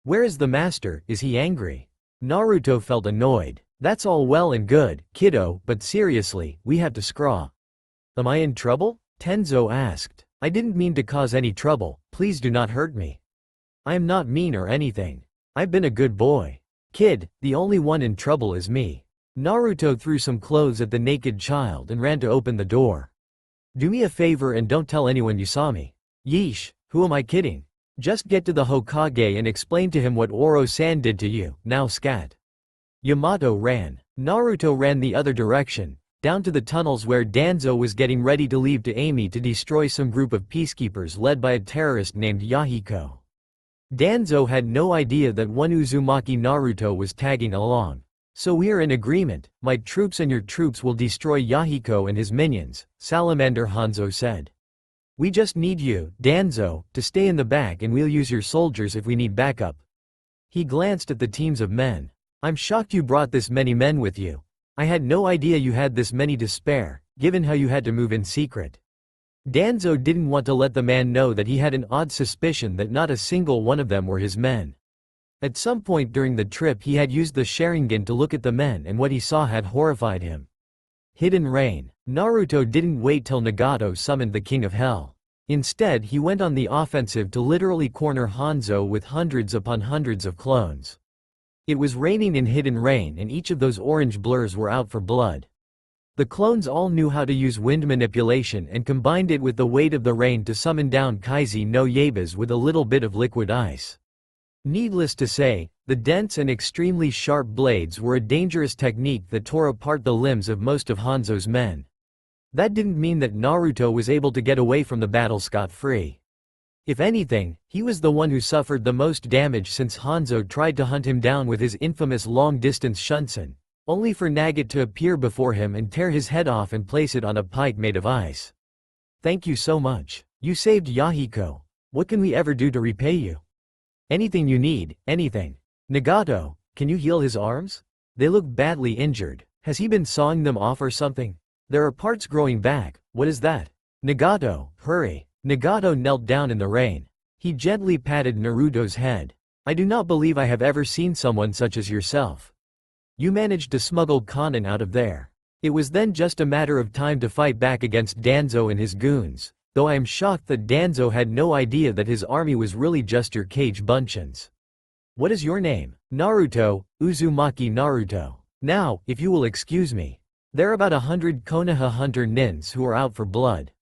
"Where is the master, is he angry?" Naruto felt annoyed. "That's all well and good, kiddo, but seriously, we have to scraw." "Am I in trouble?" Tenzo asked. "I didn't mean to cause any trouble, please do not hurt me. I am not mean or anything. I've been a good boy. Kid, the only one in trouble is me." Naruto threw some clothes at the naked child and ran to open the door. "Do me a favor and don't tell anyone you saw me." "Yeesh, who am I kidding? Just get to the Hokage and explain to him what Oro-san did to you, now scat." Yamato ran. Naruto ran the other direction, down to the tunnels where Danzo was getting ready to leave to Amy to destroy some group of peacekeepers led by a terrorist named Yahiko. Danzo had no idea that one Uzumaki Naruto was tagging along. "So we're in agreement, my troops and your troops will destroy Yahiko and his minions," Salamander Hanzo said. "We just need you, Danzo, to stay in the back and we'll use your soldiers if we need backup." He glanced at the teams of men. "I'm shocked you brought this many men with you. I had no idea you had this many to spare, given how you had to move in secret." Danzo didn't want to let the man know that he had an odd suspicion that not a single one of them were his men. At some point during the trip he had used the Sharingan to look at the men and what he saw had horrified him. Hidden Rain. Naruto didn't wait till Nagato summoned the King of Hell. Instead he went on the offensive to literally corner Hanzo with hundreds upon hundreds of clones. It was raining in Hidden Rain and each of those orange blurs were out for blood. The clones all knew how to use wind manipulation and combined it with the weight of the rain to summon down Kaizi no Yabas with a little bit of liquid ice. Needless to say, the dense and extremely sharp blades were a dangerous technique that tore apart the limbs of most of Hanzo's men. That didn't mean that Naruto was able to get away from the battle scot-free. If anything, he was the one who suffered the most damage since Hanzo tried to hunt him down with his infamous long-distance shunsen, only for Nagant to appear before him and tear his head off and place it on a pike made of ice. "Thank you so much. You saved Yahiko. What can we ever do to repay you?" "Anything you need, anything. Nagato, can you heal his arms? They look badly injured. Has he been sawing them off or something? There are parts growing back, what is that? Nagato, hurry." Nagato knelt down in the rain. He gently patted Naruto's head. "I do not believe I have ever seen someone such as yourself. You managed to smuggle Kanan out of there. It was then just a matter of time to fight back against Danzo and his goons. though I am shocked that Danzo had no idea that his army was really just your cage bunchins. What is your name? Naruto, Uzumaki Naruto. Now, if you will excuse me. There are about 100 Konoha hunter nins who are out for blood.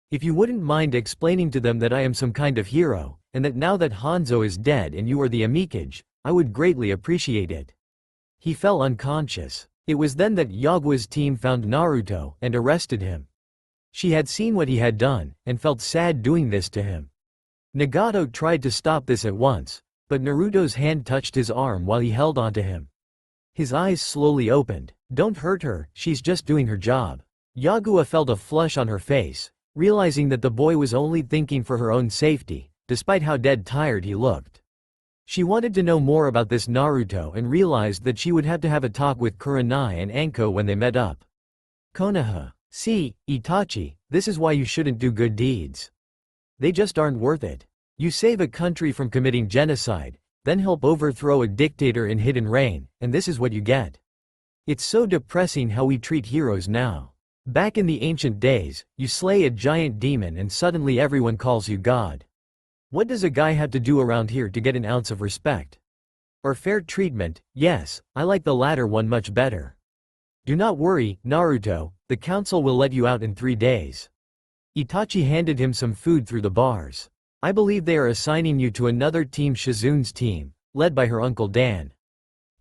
If you wouldn't mind explaining to them that I am some kind of hero, and that now that Hanzo is dead and you are the Amikage, I would greatly appreciate it. He fell unconscious. It was then that Yagua's team found Naruto and arrested him. She had seen what he had done, and felt sad doing this to him. Nagato tried to stop this at once, but Naruto's hand touched his arm while he held onto him. His eyes slowly opened. Don't hurt her, she's just doing her job. Yagua felt a flush on her face, realizing that the boy was only thinking for her own safety, despite how dead tired he looked. She wanted to know more about this Naruto and realized that she would have to have a talk with Kurenai and Anko when they met up. Konoha. See, Itachi, this is why you shouldn't do good deeds. They just aren't worth it. You save a country from committing genocide, then help overthrow a dictator in hidden reign, and this is what you get. It's so depressing how we treat heroes now. Back in the ancient days, you slay a giant demon and suddenly everyone calls you God. What does a guy have to do around here to get an ounce of respect? Or fair treatment? Yes, I like the latter one much better. Do not worry, Naruto, the council will let you out in 3 days. Itachi handed him some food through the bars. I believe they are assigning you to another team, Shizune's team, led by her uncle Dan.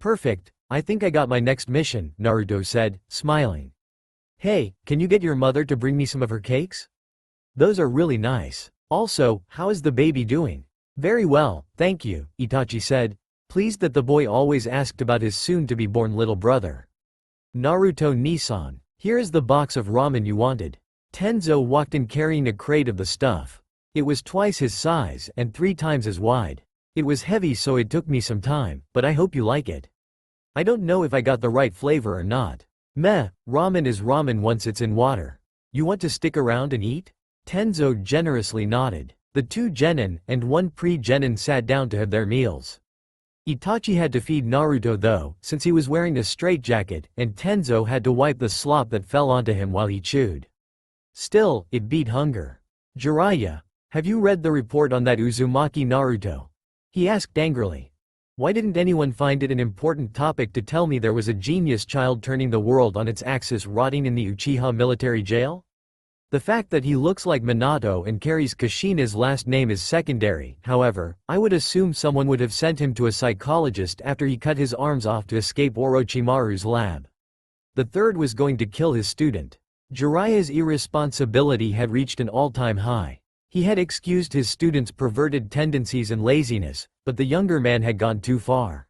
Perfect, I think I got my next mission, Naruto said, smiling. Hey, can you get your mother to bring me some of her cakes? Those are really nice. Also, how is the baby doing? Very well, thank you, Itachi said, pleased that the boy always asked about his soon-to-be-born little brother. Naruto Nissan, here is the box of ramen you wanted. Tenzo walked in carrying a crate of the stuff. It was twice his size and 3 times as wide. It was heavy so it took me some time, but I hope you like it. I don't know if I got the right flavor or not. Meh, ramen is ramen once it's in water. You want to stick around and eat? Tenzo generously nodded. The 2 genin and 1 pre-genin sat down to have their meals. Itachi had to feed Naruto though, since he was wearing a straitjacket, and Tenzo had to wipe the slop that fell onto him while he chewed. Still, it beat hunger. Jiraiya, have you read the report on that Uzumaki Naruto? He asked angrily. Why didn't anyone find it an important topic to tell me there was a genius child turning the world on its axis rotting in the Uchiha military jail? The fact that he looks like Minato and carries Kushina's last name is secondary, however, I would assume someone would have sent him to a psychologist after he cut his arms off to escape Orochimaru's lab. The third was going to kill his student. Jiraiya's irresponsibility had reached an all-time high. He had excused his student's perverted tendencies and laziness, but the younger man had gone too far.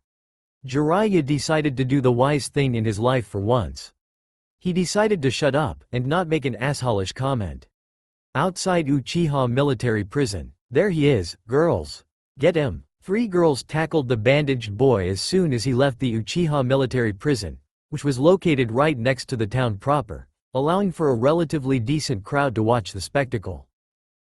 Jiraiya decided to do the wise thing in his life for once. He decided to shut up and not make an assholish comment. Outside Uchiha military prison, there he is, girls. Get him. 3 girls tackled the bandaged boy as soon as he left the Uchiha military prison, which was located right next to the town proper, allowing for a relatively decent crowd to watch the spectacle.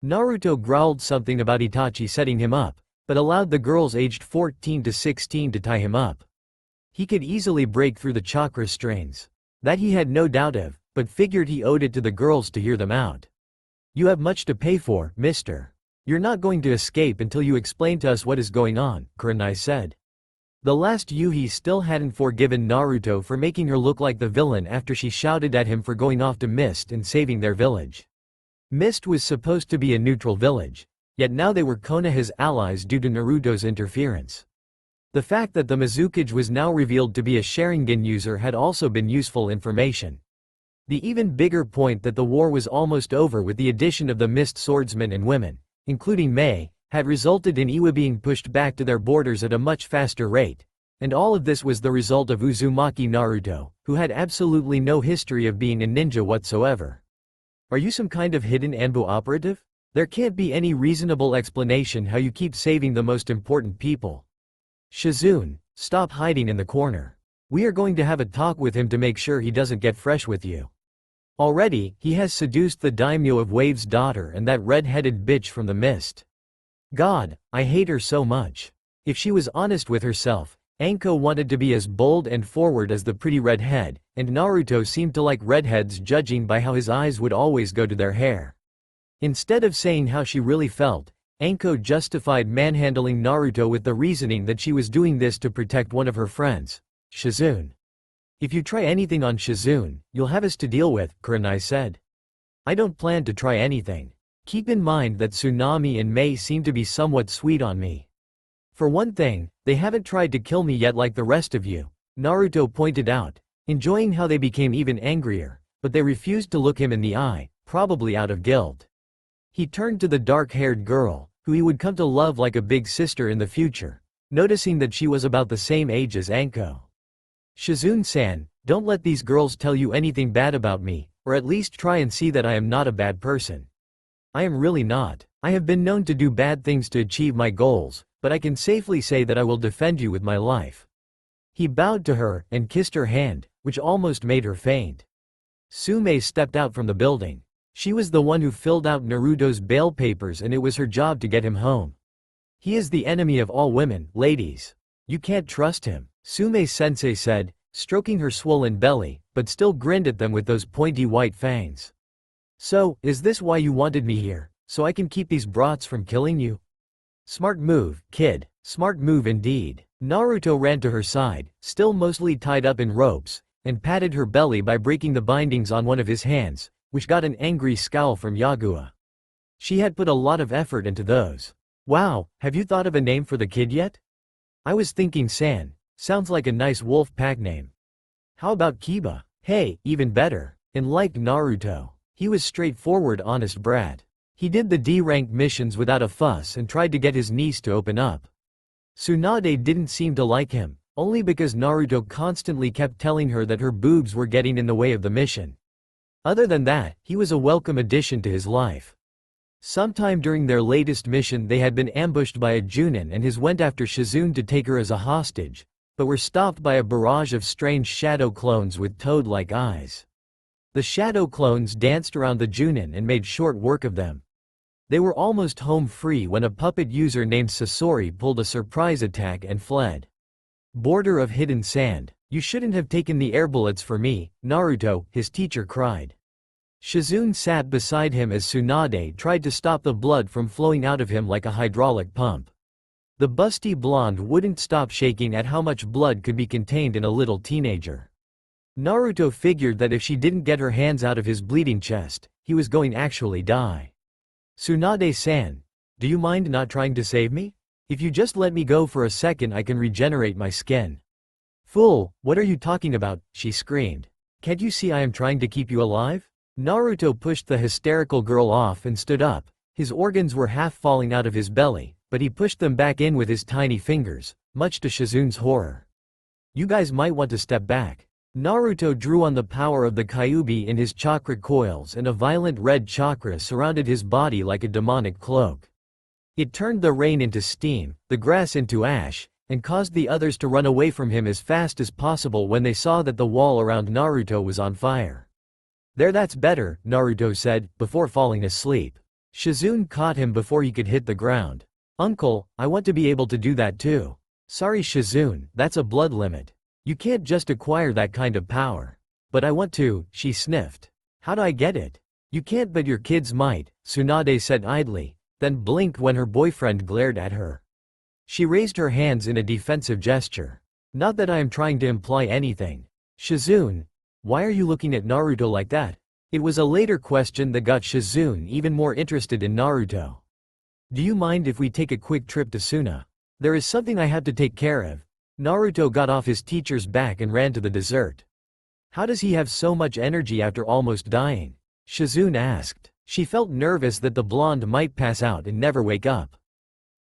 Naruto growled something about Itachi setting him up, but allowed the girls aged 14 to 16 to tie him up. He could easily break through the chakra strains. That he had no doubt of, but figured he owed it to the girls to hear them out. You have much to pay for, mister. You're not going to escape until you explain to us what is going on, Kurenai said. The last Yuhi still hadn't forgiven Naruto for making her look like the villain after she shouted at him for going off to Mist and saving their village. Mist was supposed to be a neutral village, yet now they were Konoha's allies due to Naruto's interference. The fact that the Mizukage was now revealed to be a Sharingan user had also been useful information. The even bigger point that the war was almost over with the addition of the Mist swordsmen and women, including Mei, had resulted in Iwa being pushed back to their borders at a much faster rate, and all of this was the result of Uzumaki Naruto, who had absolutely no history of being a ninja whatsoever. Are you some kind of hidden Anbu operative? There can't be any reasonable explanation how you keep saving the most important people. Shizune, stop hiding in the corner. We are going to have a talk with him to make sure he doesn't get fresh with you. Already, he has seduced the daimyo of Wave's daughter and that red-headed bitch from the mist. God, I hate her so much. If she was honest with herself, Anko wanted to be as bold and forward as the pretty redhead, and Naruto seemed to like redheads judging by how his eyes would always go to their hair. Instead of saying how she really felt, Anko justified manhandling Naruto with the reasoning that she was doing this to protect one of her friends, Shizune. "If you try anything on Shizune, you'll have us to deal with," Kurenai said. "I don't plan to try anything. Keep in mind that Tsunami and Mei seem to be somewhat sweet on me. For one thing, they haven't tried to kill me yet like the rest of you," Naruto pointed out, enjoying how they became even angrier, but they refused to look him in the eye, probably out of guilt. He turned to the dark-haired girl, who he would come to love like a big sister in the future, noticing that she was about the same age as Anko. "Shizune-san, don't let these girls tell you anything bad about me, or at least try and see that I am not a bad person. I am really not. I have been known to do bad things to achieve my goals, but I can safely say that I will defend you with my life." He bowed to her and kissed her hand, which almost made her faint. Sume stepped out from the building. She was the one who filled out Naruto's bail papers and it was her job to get him home. "He is the enemy of all women, ladies. You can't trust him," Sume-sensei said, stroking her swollen belly, but still grinned at them with those pointy white fangs. "So, is this why you wanted me here, so I can keep these brats from killing you? Smart move, kid, smart move indeed." Naruto ran to her side, still mostly tied up in ropes, and patted her belly by breaking the bindings on one of his hands, which got an angry scowl from Yagua. She had put a lot of effort into those. "Wow, have you thought of a name for the kid yet?" "I was thinking San. Sounds like a nice wolf pack name." "How about Kiba?" "Hey, even better." And like Naruto, he was straightforward, honest brat. He did the D-rank missions without a fuss and tried to get his niece to open up. Tsunade didn't seem to like him, only because Naruto constantly kept telling her that her boobs were getting in the way of the mission. Other than that, he was a welcome addition to his life. Sometime during their latest mission they had been ambushed by a Junin and his went after Shizune to take her as a hostage, but were stopped by a barrage of strange shadow clones with toad-like eyes. The shadow clones danced around the Junin and made short work of them. They were almost home free when a puppet user named Sasori pulled a surprise attack and fled. "Border of hidden sand, you shouldn't have taken the air bullets for me, Naruto," his teacher cried. Shizune sat beside him as Tsunade tried to stop the blood from flowing out of him like a hydraulic pump. The busty blonde wouldn't stop shaking at how much blood could be contained in a little teenager. Naruto figured that if she didn't get her hands out of his bleeding chest, he was going to actually die. "Tsunade-san, do you mind not trying to save me? If you just let me go for a second I can regenerate my skin." "Fool, what are you talking about?" she screamed. "Can't you see I am trying to keep you alive?" Naruto pushed the hysterical girl off and stood up. His organs were half falling out of his belly, but he pushed them back in with his tiny fingers, much to Shizune's horror. "You guys might want to step back." Naruto drew on the power of the Kyuubi in his chakra coils and a violent red chakra surrounded his body like a demonic cloak. It turned the rain into steam, the grass into ash, and caused the others to run away from him as fast as possible when they saw that the wall around Naruto was on fire. "There, that's better," Naruto said, before falling asleep. Shizune caught him before he could hit the ground. "Uncle, I want to be able to do that too." "Sorry Shizune, that's a blood limit. You can't just acquire that kind of power." "But I want to," she sniffed. "How do I get it?" "You can't but your kids might," Tsunade said idly, then blinked when her boyfriend glared at her. She raised her hands in a defensive gesture. "Not that I am trying to imply anything." "Shizune, why are you looking at Naruto like that?" It was a later question that got Shizune even more interested in Naruto. "Do you mind if we take a quick trip to Suna? There is something I have to take care of." Naruto got off his teacher's back and ran to the dessert. "How does he have so much energy after almost dying?" Shizune asked. She felt nervous that the blonde might pass out and never wake up.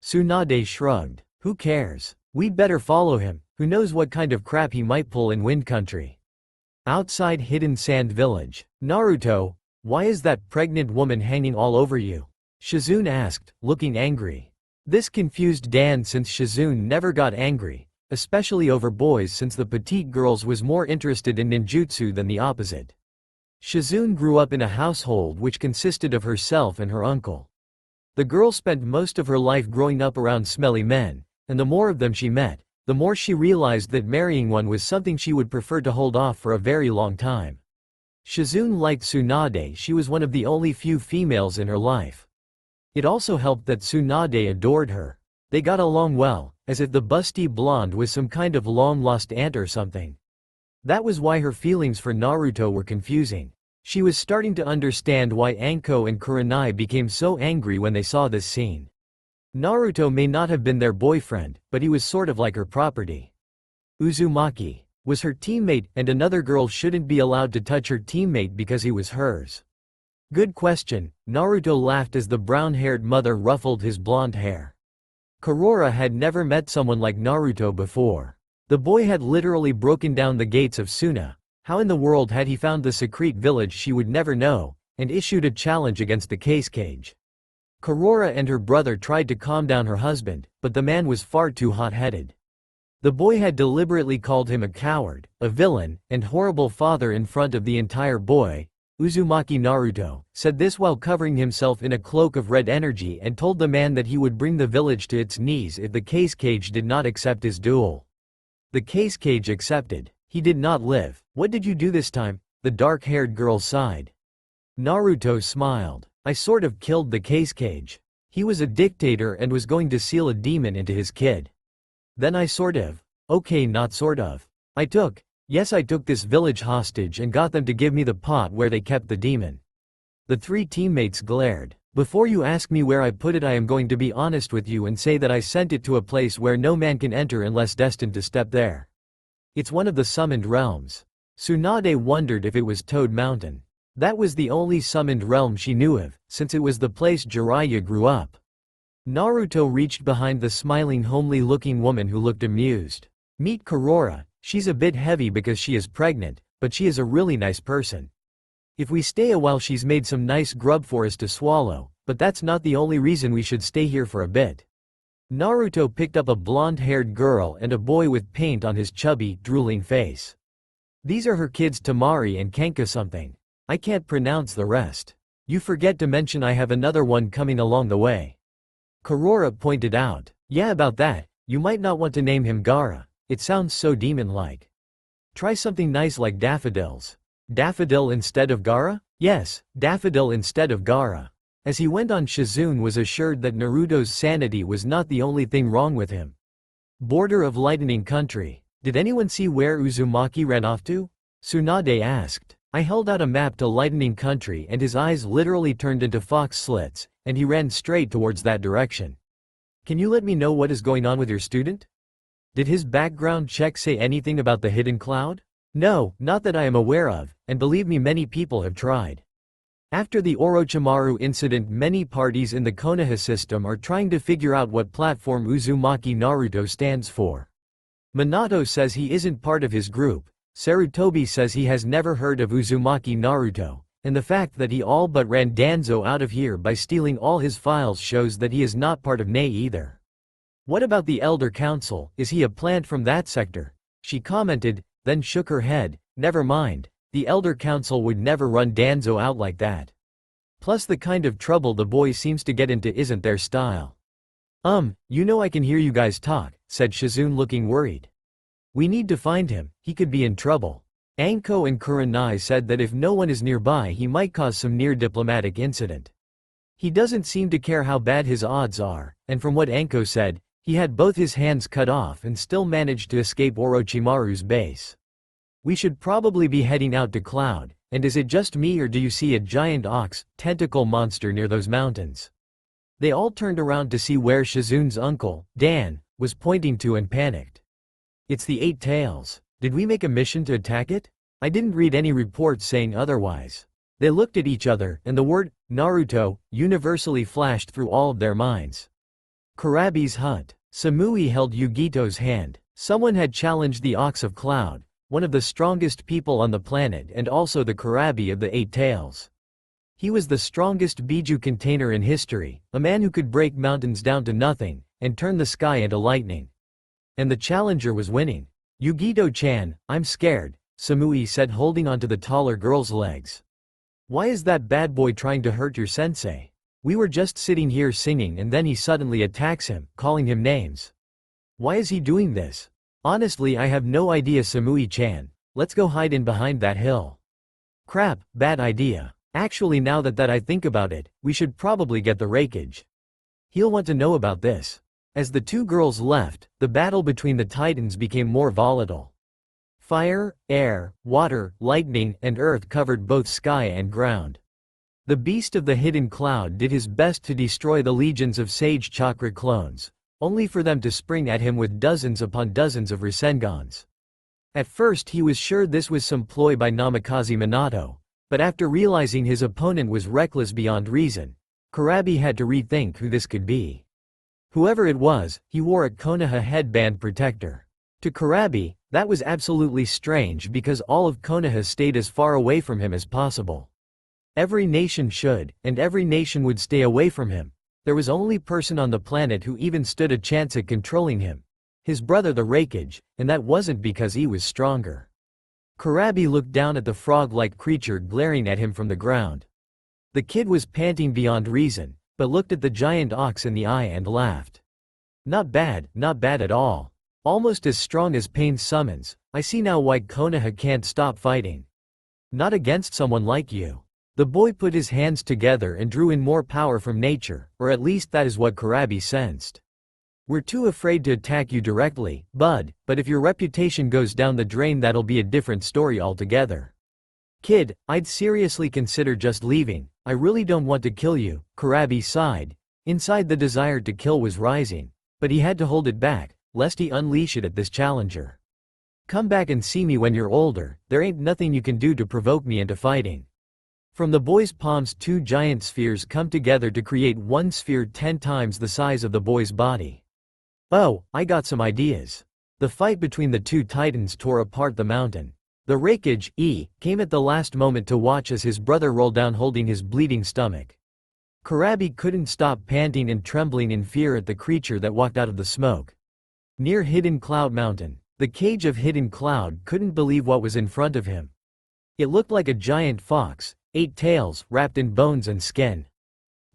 Tsunade shrugged. "Who cares? We'd better follow him, who knows what kind of crap he might pull in Wind Country." Outside Hidden Sand Village. "Naruto, why is that pregnant woman hanging all over you?" Shizune asked, looking angry. This confused Dan since Shizune never got angry, especially over boys since the petite girls was more interested in ninjutsu than the opposite. Shizune grew up in a household which consisted of herself and her uncle. The girl spent most of her life growing up around smelly men, and the more of them she met, the more she realized that marrying one was something she would prefer to hold off for a very long time. Shizune liked Tsunade. She was one of the only few females in her life. It also helped that Tsunade adored her. They got along well, as if the busty blonde was some kind of long-lost aunt or something. That was why her feelings for Naruto were confusing. She was starting to understand why Anko and Kurenai became so angry when they saw this scene. Naruto may not have been their boyfriend, but he was sort of like her property. Uzumaki was her teammate, and another girl shouldn't be allowed to touch her teammate because he was hers. Good question. Naruto laughed as the brown-haired mother ruffled his blonde hair. Kurora had never met someone like Naruto before. The boy had literally broken down the gates of Suna. How in the world had he found the secret village she would never know, and issued a challenge against the cage? Kurora and her brother tried to calm down her husband, but the man was far too hot-headed. The boy had deliberately called him a coward, a villain, and horrible father in front of the entire boy. Uzumaki Naruto said this while covering himself in a cloak of red energy and told the man that he would bring the village to its knees if the cage did not accept his duel. The cage accepted. He did not live. What did you do this time? The dark-haired girl sighed. Naruto smiled. I sort of killed the cage. He was a dictator and was going to seal a demon into his kid. Then I sort of. Okay, not sort of. I took this village hostage and got them to give me the pot where they kept the demon. The three teammates glared. Before you ask me where I put it, I am going to be honest with you and say that I sent it to a place where no man can enter unless destined to step there. It's one of the summoned realms. Tsunade wondered if it was Toad Mountain. That was the only summoned realm she knew of, since it was the place Jiraiya grew up. Naruto reached behind the smiling homely-looking woman who looked amused. Meet Kurora. She's a bit heavy because she is pregnant, but she is a really nice person. If we stay a while, she's made some nice grub for us to swallow, but that's not the only reason we should stay here for a bit. Naruto picked up a blonde-haired girl and a boy with paint on his chubby, drooling face. These are her kids Tamari and Kenka something. I can't pronounce the rest. You forget to mention I have another one coming along the way. Kurora pointed out. Yeah, about that, you might not want to name him Gaara. It sounds so demon-like. Try something nice like daffodils. Daffodil instead of Gaara? Yes, daffodil instead of Gaara. As he went on, Shizune was assured that Naruto's sanity was not the only thing wrong with him. Border of Lightning Country. Did anyone see where Uzumaki ran off to? Tsunade asked. I held out a map to Lightning Country and his eyes literally turned into fox slits, and he ran straight towards that direction. Can you let me know what is going on with your student? Did his background check say anything about the hidden cloud? No, not that I am aware of, and believe me, many people have tried. After the Orochimaru incident, many parties in the Konoha system are trying to figure out what platform Uzumaki Naruto stands for. Minato says he isn't part of his group, Sarutobi says he has never heard of Uzumaki Naruto, and the fact that he all but ran Danzo out of here by stealing all his files shows that he is not part of NEI either. What about the Elder Council, is he a plant from that sector? She commented, then shook her head. Never mind, the Elder Council would never run Danzo out like that. Plus the kind of trouble the boy seems to get into isn't their style. You know I can hear you guys talk, said Shizune looking worried. We need to find him, he could be in trouble. Anko and Kurenai said that if no one is nearby he might cause some near-diplomatic incident. He doesn't seem to care how bad his odds are, and from what Anko said, he had both his hands cut off and still managed to escape Orochimaru's base. We should probably be heading out to Cloud, and is it just me or do you see a giant ox, tentacle monster near those mountains? They all turned around to see where Shizune's uncle, Dan, was pointing to and panicked. It's the Eight Tails. Did we make a mission to attack it? I didn't read any reports saying otherwise. They looked at each other, and the word, Naruto, universally flashed through all of their minds. Kurabi's hut. Samui held Yugito's hand. Someone had challenged the Ox of Cloud, one of the strongest people on the planet and also the Kurabi of the Eight Tails. He was the strongest Biju container in history, a man who could break mountains down to nothing, and turn the sky into lightning. And the challenger was winning. Yugito-chan, I'm scared, Samui said, holding onto the taller girl's legs. Why is that bad boy trying to hurt your sensei? We were just sitting here singing and then he suddenly attacks him, calling him names. Why is he doing this? Honestly, I have no idea, Samui-chan. Let's go hide in behind that hill. Crap, bad idea. Actually, now that I think about it, we should probably get the Raikage. He'll want to know about this. As the two girls left, the battle between the titans became more volatile. Fire, air, water, lightning, and earth covered both sky and ground. The beast of the hidden cloud did his best to destroy the legions of Sage Chakra clones, only for them to spring at him with dozens upon dozens of Rasengans. At first he was sure this was some ploy by Namikaze Minato, but after realizing his opponent was reckless beyond reason, Kurabi had to rethink who this could be. Whoever it was, he wore a Konoha headband protector. To Kurabi, that was absolutely strange because all of Konoha stayed as far away from him as possible. Every nation should, and every nation would stay away from him. There was only person on the planet who even stood a chance at controlling him. His brother the Raikage, and that wasn't because he was stronger. Kurabi looked down at the frog-like creature glaring at him from the ground. The kid was panting beyond reason, but looked at the giant ox in the eye and laughed. Not bad at all. Almost as strong as Pain summons. I see now why Konoha can't stop fighting. Not against someone like you. The boy put his hands together and drew in more power from nature, or at least that is what Kurabi sensed. We're too afraid to attack you directly, bud, but if your reputation goes down the drain that'll be a different story altogether. Kid, I'd seriously consider just leaving. I really don't want to kill you, Kurabi sighed. Inside the desire to kill was rising, but he had to hold it back, lest he unleash it at this challenger. Come back and see me when you're older, there ain't nothing you can do to provoke me into fighting. From the boy's palms 2 giant spheres come together to create one sphere 10 times the size of the boy's body. Oh, I got some ideas. The fight between the 2 titans tore apart the mountain. The Raikage, came at the last moment to watch as his brother rolled down holding his bleeding stomach. Kurabi couldn't stop panting and trembling in fear at the creature that walked out of the smoke. Near Hidden Cloud Mountain, the cage of Hidden Cloud couldn't believe what was in front of him. It looked like a giant fox, 8 tails, wrapped in bones and skin.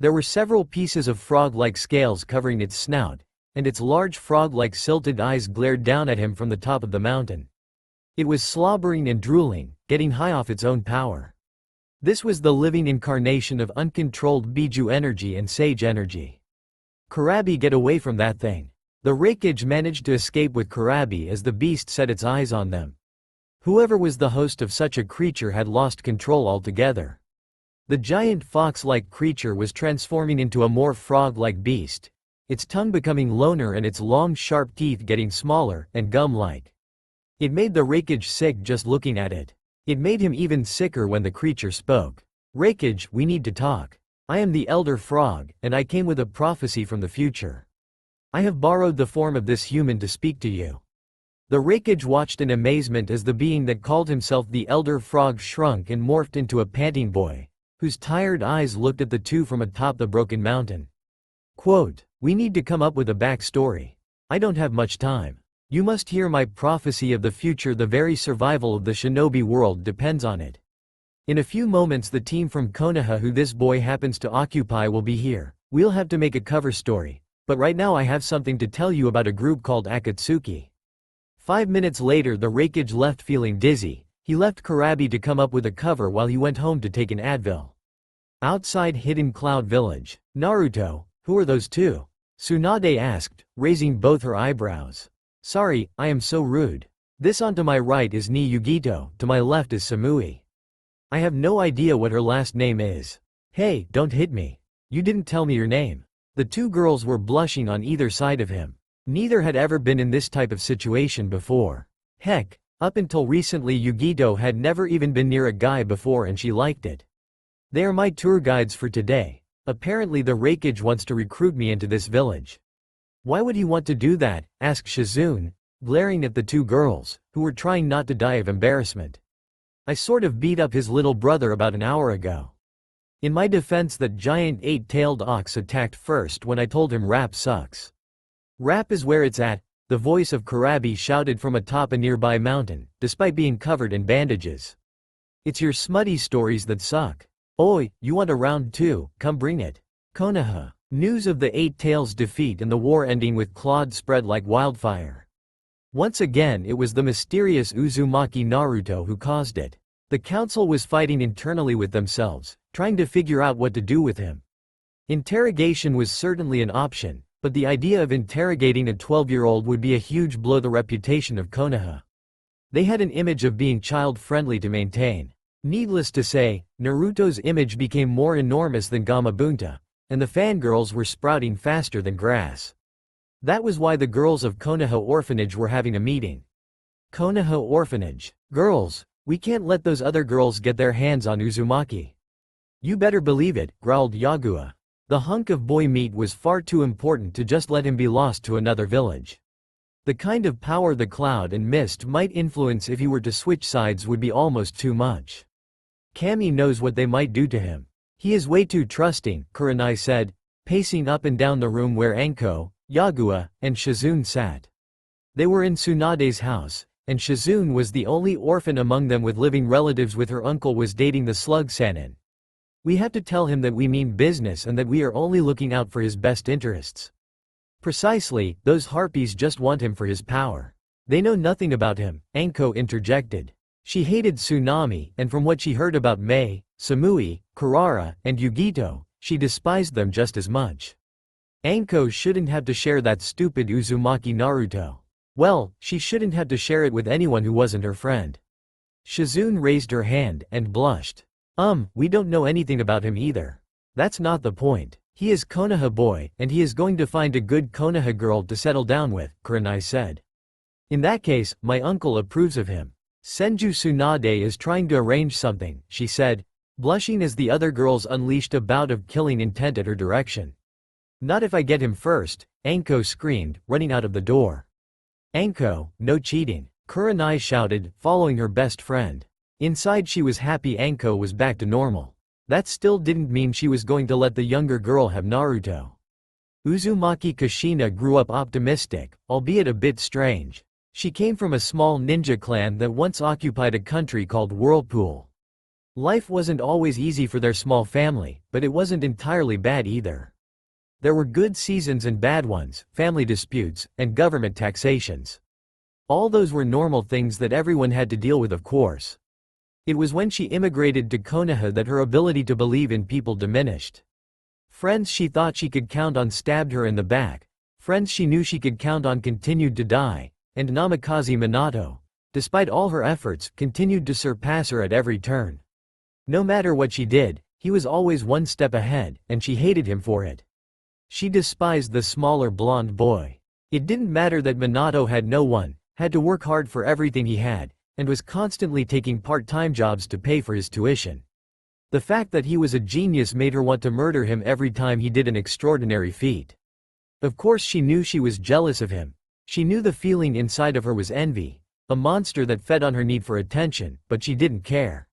There were several pieces of frog-like scales covering its snout, and its large frog-like silted eyes glared down at him from the top of the mountain. It was slobbering and drooling, getting high off its own power. This was the living incarnation of uncontrolled Biju energy and Sage energy. Kurabi, get away from that thing. The Raikage managed to escape with Kurabi as the beast set its eyes on them. Whoever was the host of such a creature had lost control altogether. The giant fox-like creature was transforming into a more frog-like beast, its tongue becoming loner and its long sharp teeth getting smaller and gum-like. It made the Raikage sick just looking at it. It made him even sicker when the creature spoke. Raikage, we need to talk. I am the Elder Frog, and I came with a prophecy from the future. I have borrowed the form of this human to speak to you. The Raikage watched in amazement as the being that called himself the Elder Frog shrunk and morphed into a panting boy, whose tired eyes looked at the two from atop the broken mountain. Quote, we need to come up with a backstory. I don't have much time. You must hear my prophecy of the future. The very survival of the shinobi world depends on it. In a few moments the team from Konoha who this boy happens to occupy will be here. We'll have to make a cover story. But right now I have something to tell you about a group called Akatsuki. 5 minutes later the Raikage left feeling dizzy. He left Kurabi to come up with a cover while he went home to take an Advil. Outside Hidden Cloud Village, Naruto, who are those two? Tsunade asked, raising both her eyebrows. Sorry, I am so rude. This on to my right is Ni Yugito, to my left is Samui. I have no idea what her last name is. Hey, don't hit me. You didn't tell me your name. The two girls were blushing on either side of him. Neither had ever been in this type of situation before. Heck, up until recently Yugito had never even been near a guy before and she liked it. They are my tour guides for today. Apparently the Raikage wants to recruit me into this village. Why would he want to do that? Asked Shizune, glaring at the two girls, who were trying not to die of embarrassment. I sort of beat up his little brother about an hour ago. In my defense, that giant 8-tailed ox attacked first when I told him rap sucks. Rap is where it's at, the voice of Kurabi shouted from atop a nearby mountain, despite being covered in bandages. It's your smutty stories that suck. Oi, you want a round 2, come bring it. Konoha. News of the 8-Tails' defeat and the war ending with Claude spread like wildfire. Once again it was the mysterious Uzumaki Naruto who caused it. The council was fighting internally with themselves, trying to figure out what to do with him. Interrogation was certainly an option, but the idea of interrogating a 12-year-old would be a huge blow to the reputation of Konoha. They had an image of being child-friendly to maintain. Needless to say, Naruto's image became more enormous than Gamabunta, and the fangirls were sprouting faster than grass. That was why the girls of Konoha Orphanage were having a meeting. Konoha Orphanage. Girls, we can't let those other girls get their hands on Uzumaki. You better believe it, growled Yagua. The hunk of boy meat was far too important to just let him be lost to another village. The kind of power the cloud and mist might influence if he were to switch sides would be almost too much. Kami knows what they might do to him. He is way too trusting, Kurenai said, pacing up and down the room where Anko, Yagua, and Shizune sat. They were in Tsunade's house, and Shizune was the only orphan among them with living relatives, with her uncle was dating the slug Sanin. We have to tell him that we mean business and that we are only looking out for his best interests. Precisely, those harpies just want him for his power. They know nothing about him, Anko interjected. She hated Tsunami, and from what she heard about Mei, Samui, Kurara, and Yugito, she despised them just as much. Anko shouldn't have to share that stupid Uzumaki Naruto. Well, she shouldn't have to share it with anyone who wasn't her friend. Shizune raised her hand and blushed. We don't know anything about him either. That's not the point. He is Konoha boy, and he is going to find a good Konoha girl to settle down with, Kurenai said. In that case, my uncle approves of him. Senju Tsunade is trying to arrange something, she said, blushing as the other girls unleashed a bout of killing intent at her direction. Not if I get him first, Anko screamed, running out of the door. Anko, no cheating, Kurenai shouted, following her best friend. Inside she was happy Anko was back to normal. That still didn't mean she was going to let the younger girl have Naruto. Uzumaki Kushina grew up optimistic, albeit a bit strange. She came from a small ninja clan that once occupied a country called Whirlpool. Life wasn't always easy for their small family, but it wasn't entirely bad either. There were good seasons and bad ones, family disputes, and government taxations. All those were normal things that everyone had to deal with, of course. It was when she immigrated to Konoha that her ability to believe in people diminished. Friends she thought she could count on stabbed her in the back. Friends she knew she could count on continued to die, and Namikaze Minato, despite all her efforts, continued to surpass her at every turn. No matter what she did, he was always one step ahead, and she hated him for it. She despised the smaller blonde boy. It didn't matter that Minato had no one, had to work hard for everything he had, and was constantly taking part-time jobs to pay for his tuition. The fact that he was a genius made her want to murder him every time he did an extraordinary feat. Of course she knew she was jealous of him. She knew the feeling inside of her was envy, a monster that fed on her need for attention, but she didn't care.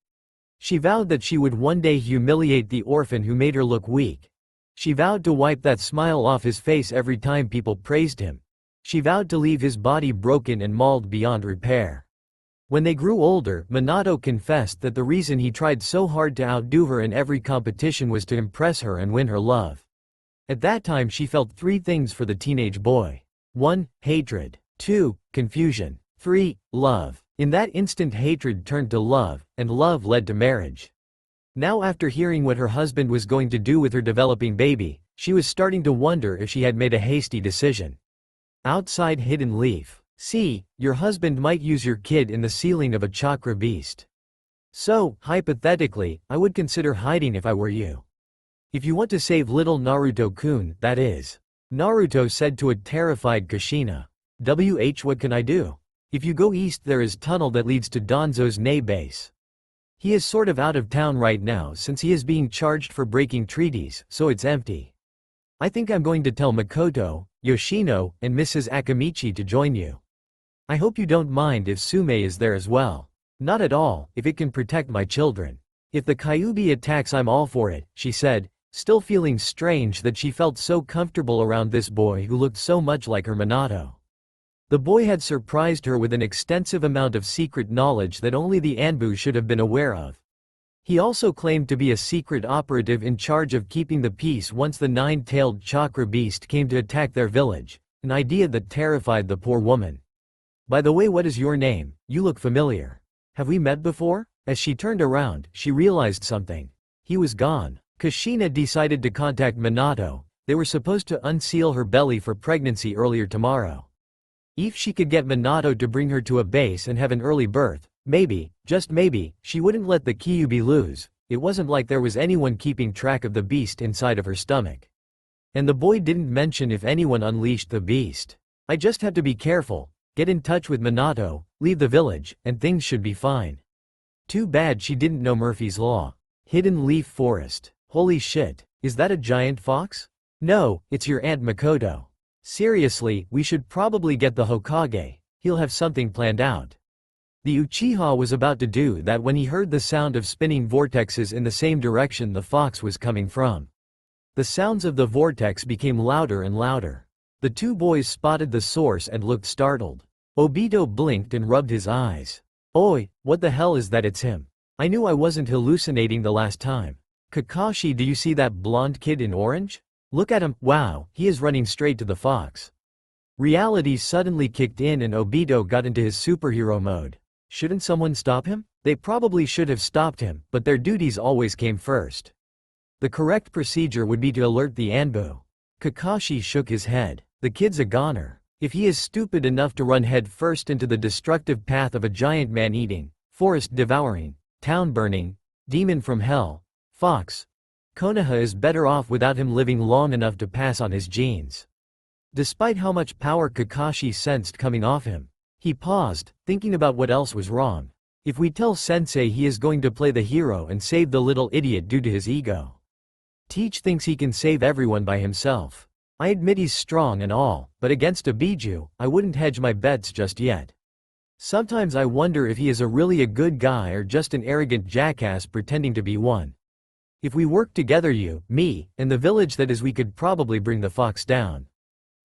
She vowed that she would one day humiliate the orphan who made her look weak. She vowed to wipe that smile off his face every time people praised him. She vowed to leave his body broken and mauled beyond repair. When they grew older, Minato confessed that the reason he tried so hard to outdo her in every competition was to impress her and win her love. At that time she felt three things for the teenage boy. 1. Hatred. 2. Confusion. 3. Love. In that instant hatred turned to love, and love led to marriage. Now after hearing what her husband was going to do with her developing baby, she was starting to wonder if she had made a hasty decision. Outside Hidden Leaf. See, your husband might use your kid in the sealing of a chakra beast. So, hypothetically, I would consider hiding if I were you. If you want to save little Naruto-kun, that is. Naruto said to a terrified Kushina. What can I do? If you go east there is tunnel that leads to Danzo's Nei base. He is sort of out of town right now since he is being charged for breaking treaties, so it's empty. I think I'm going to tell Makoto, Yoshino, and Mrs. Akamichi to join you. I hope you don't mind if Sume is there as well. Not at all, if it can protect my children. If the Kyuubi attacks I'm all for it, she said, still feeling strange that she felt so comfortable around this boy who looked so much like her Minato. The boy had surprised her with an extensive amount of secret knowledge that only the Anbu should have been aware of. He also claimed to be a secret operative in charge of keeping the peace once the nine-tailed chakra beast came to attack their village, an idea that terrified the poor woman. By the way, what is your name? You look familiar. Have we met before? As she turned around, she realized something. He was gone. Kushina decided to contact Minato. They were supposed to unseal her belly for pregnancy earlier tomorrow. If she could get Minato to bring her to a base and have an early birth, maybe, just maybe, she wouldn't let the Kyuubi lose. It wasn't like there was anyone keeping track of the beast inside of her stomach. And the boy didn't mention if anyone unleashed the beast. I just have to be careful, get in touch with Minato, leave the village, and things should be fine. Too bad she didn't know Murphy's Law. Hidden leaf forest. Holy shit, is that a giant fox? No, it's your Aunt Makoto. Seriously, we should probably get the Hokage. He'll have something planned out. The Uchiha was about to do that when he heard the sound of spinning vortexes in the same direction the fox was coming from. The sounds of the vortex became louder and louder. The two boys spotted the source and looked startled. Obito blinked and rubbed his eyes. Oi, what the hell is that? It's him. I knew I wasn't hallucinating the last time. Kakashi, do you see that blonde kid in orange? Look at him, wow, he is running straight to the fox. Reality suddenly kicked in and Obito got into his superhero mode. Shouldn't someone stop him? They probably should have stopped him, but their duties always came first. The correct procedure would be to alert the Anbu. Kakashi shook his head. The kid's a goner. If he is stupid enough to run head first into the destructive path of a giant man-eating, forest-devouring, town-burning, demon from hell, fox, Konoha is better off without him living long enough to pass on his genes. Despite how much power Kakashi sensed coming off him, he paused, thinking about what else was wrong. If we tell Sensei he is going to play the hero and save the little idiot due to his ego. Teach thinks he can save everyone by himself. I admit he's strong and all, but against a Biju, I wouldn't hedge my bets just yet. Sometimes I wonder if he is really a good guy or just an arrogant jackass pretending to be one. If we work together, you, me, and the village, that is, we could probably bring the fox down.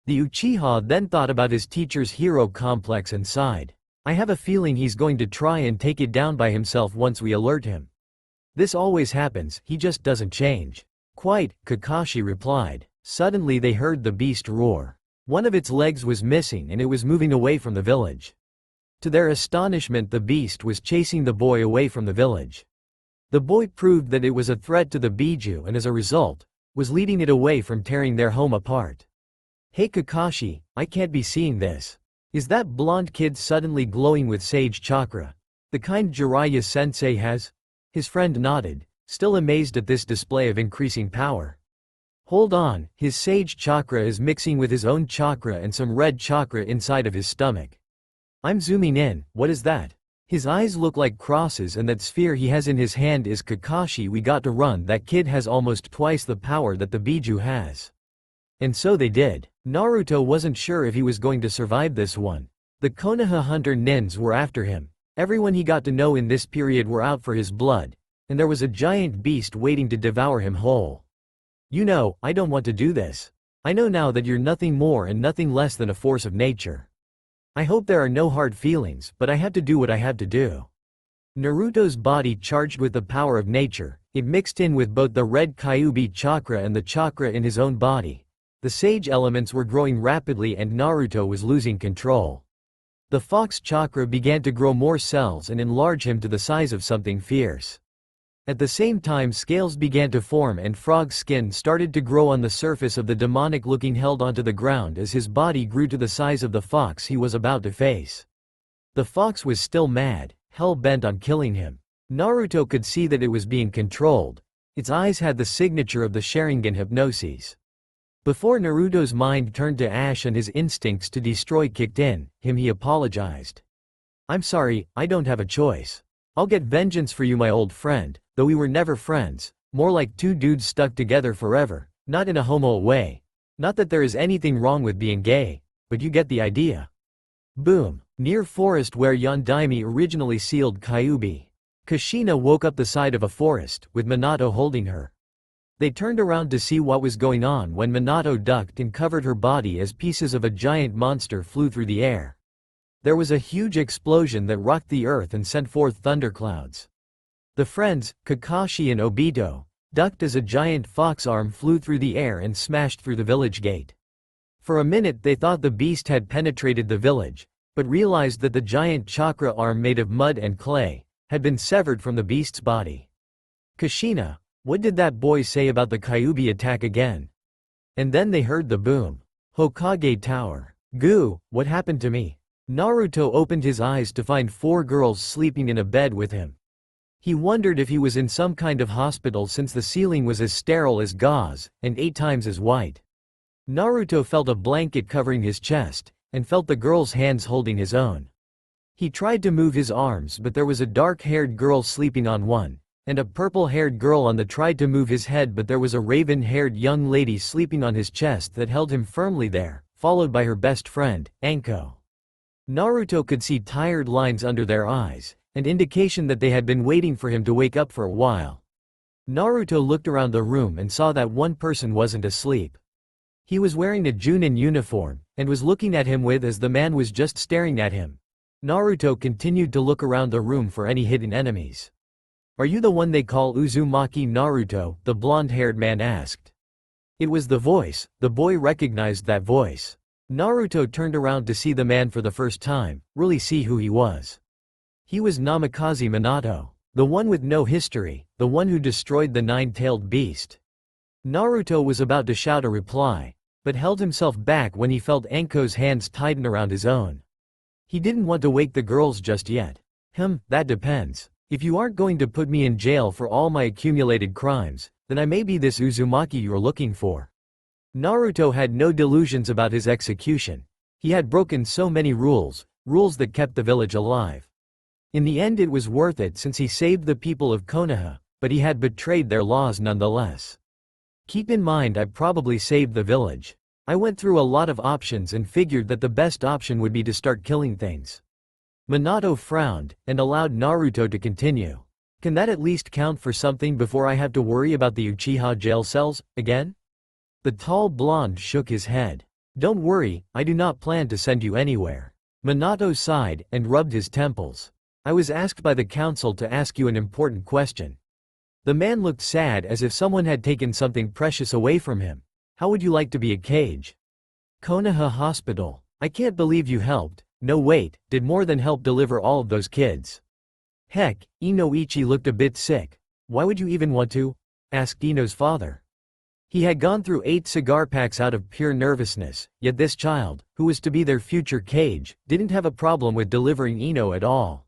The Uchiha then thought about his teacher's hero complex and sighed. I have a feeling he's going to try and take it down by himself once we alert him. This always happens, he just doesn't change. Quite, Kakashi replied. Suddenly they heard the beast roar. One of its legs was missing and it was moving away from the village. To their astonishment, the beast was chasing the boy away from the village. The boy proved that it was a threat to the Biju and as a result, was leading it away from tearing their home apart. Hey Kakashi, I can't be seeing this. Is that blonde kid suddenly glowing with sage chakra? The kind Jiraiya sensei has? His friend nodded, still amazed at this display of increasing power. Hold on, his sage chakra is mixing with his own chakra and some red chakra inside of his stomach. I'm zooming in, what is that? His eyes look like crosses and that sphere he has in his hand is Kakashi. We got to run, that kid has almost twice the power that the Biju has. And so they did. Naruto wasn't sure if he was going to survive this one. The Konoha hunter nins were after him. Everyone he got to know in this period were out for his blood. And there was a giant beast waiting to devour him whole. You know, I don't want to do this. I know now that you're nothing more and nothing less than a force of nature. I hope there are no hard feelings, but I have to do what I have to do. Naruto's body charged with the power of nature, it mixed in with both the red Kyuubi chakra and the chakra in his own body. The sage elements were growing rapidly and Naruto was losing control. The fox chakra began to grow more cells and enlarge him to the size of something fierce. At the same time, scales began to form and frog skin started to grow on the surface of the demonic-looking held onto the ground as his body grew to the size of the fox he was about to face. The fox was still mad, hell-bent on killing him. Naruto could see that it was being controlled. Its eyes had the signature of the Sharingan hypnosis. Before Naruto's mind turned to ash and his instincts to destroy kicked in, he apologized. I'm sorry, I don't have a choice. I'll get vengeance for you, my old friend, though we were never friends, more like two dudes stuck together forever, not in a homo way. Not that there is anything wrong with being gay, but you get the idea. Boom. Near forest where Yondaime originally sealed Kyuubi. Kushina woke up the side of a forest, with Minato holding her. They turned around to see what was going on when Minato ducked and covered her body as pieces of a giant monster flew through the air. There was a huge explosion that rocked the earth and sent forth thunderclouds. The friends, Kakashi and Obito, ducked as a giant fox arm flew through the air and smashed through the village gate. For a minute they thought the beast had penetrated the village, but realized that the giant chakra arm made of mud and clay had been severed from the beast's body. Kushina, what did that boy say about the Kyuubi attack again? And then they heard the boom. Hokage Tower. Goo, what happened to me? Naruto opened his eyes to find 4 girls sleeping in a bed with him. He wondered if he was in some kind of hospital since the ceiling was as sterile as gauze, and 8 times as white. Naruto felt a blanket covering his chest, and felt the girl's hands holding his own. He tried to move his arms but there was a dark-haired girl sleeping on one, and a purple-haired girl on the tried to move his head but there was a raven-haired young lady sleeping on his chest that held him firmly there, followed by her best friend, Anko. Naruto could see tired lines under their eyes, an indication that they had been waiting for him to wake up for a while. Naruto looked around the room and saw that one person wasn't asleep. He was wearing a Junin uniform, and was looking at him with as the man was just staring at him. Naruto continued to look around the room for any hidden enemies. "Are you the one they call Uzumaki Naruto?" the blonde-haired man asked. It was the voice. The boy recognized that voice. Naruto turned around to see the man for the first time, really see who he was. He was Namikaze Minato, the one with no history, the one who destroyed the 9-tailed beast. Naruto was about to shout a reply, but held himself back when he felt Anko's hands tighten around his own. He didn't want to wake the girls just yet. That depends. If you aren't going to put me in jail for all my accumulated crimes, then I may be this Uzumaki you're looking for. Naruto had no delusions about his execution. He had broken so many rules that kept the village alive. In the end it was worth it since he saved the people of Konoha, but he had betrayed their laws nonetheless. Keep in mind I probably saved the village. I went through a lot of options and figured that the best option would be to start killing things. Minato frowned, and allowed Naruto to continue. Can that at least count for something before I have to worry about the Uchiha jail cells, again? The tall blonde shook his head. Don't worry, I do not plan to send you anywhere. Minato sighed, and rubbed his temples. I was asked by the council to ask you an important question. The man looked sad as if someone had taken something precious away from him. How would you like to be a cage? Konoha Hospital. I can't believe you helped. No wait, did more than help deliver all of those kids. Heck, Inoichi looked a bit sick. Why would you even want to? Asked Ino's father. He had gone through 8 cigar packs out of pure nervousness, yet this child, who was to be their future cage, didn't have a problem with delivering Ino at all.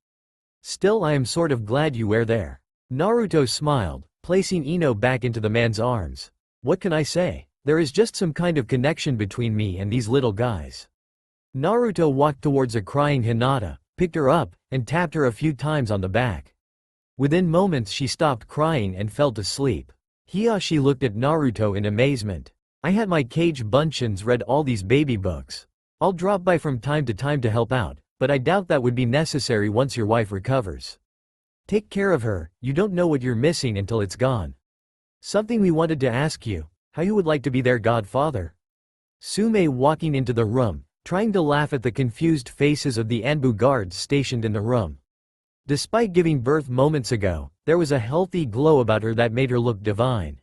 Still I am sort of glad you were there. Naruto smiled, placing Ino back into the man's arms. What can I say? There is just some kind of connection between me and these little guys. Naruto walked towards a crying Hinata, picked her up, and tapped her a few times on the back. Within moments she stopped crying and fell to sleep. Hiyashi looked at Naruto in amazement. I had my cage Bunchins read all these baby books. I'll drop by from time to time to help out, but I doubt that would be necessary once your wife recovers. Take care of her, you don't know what you're missing until it's gone. Something we wanted to ask you, how you would like to be their godfather? Sume walking into the room, trying to laugh at the confused faces of the Anbu guards stationed in the room. Despite giving birth moments ago, there was a healthy glow about her that made her look divine.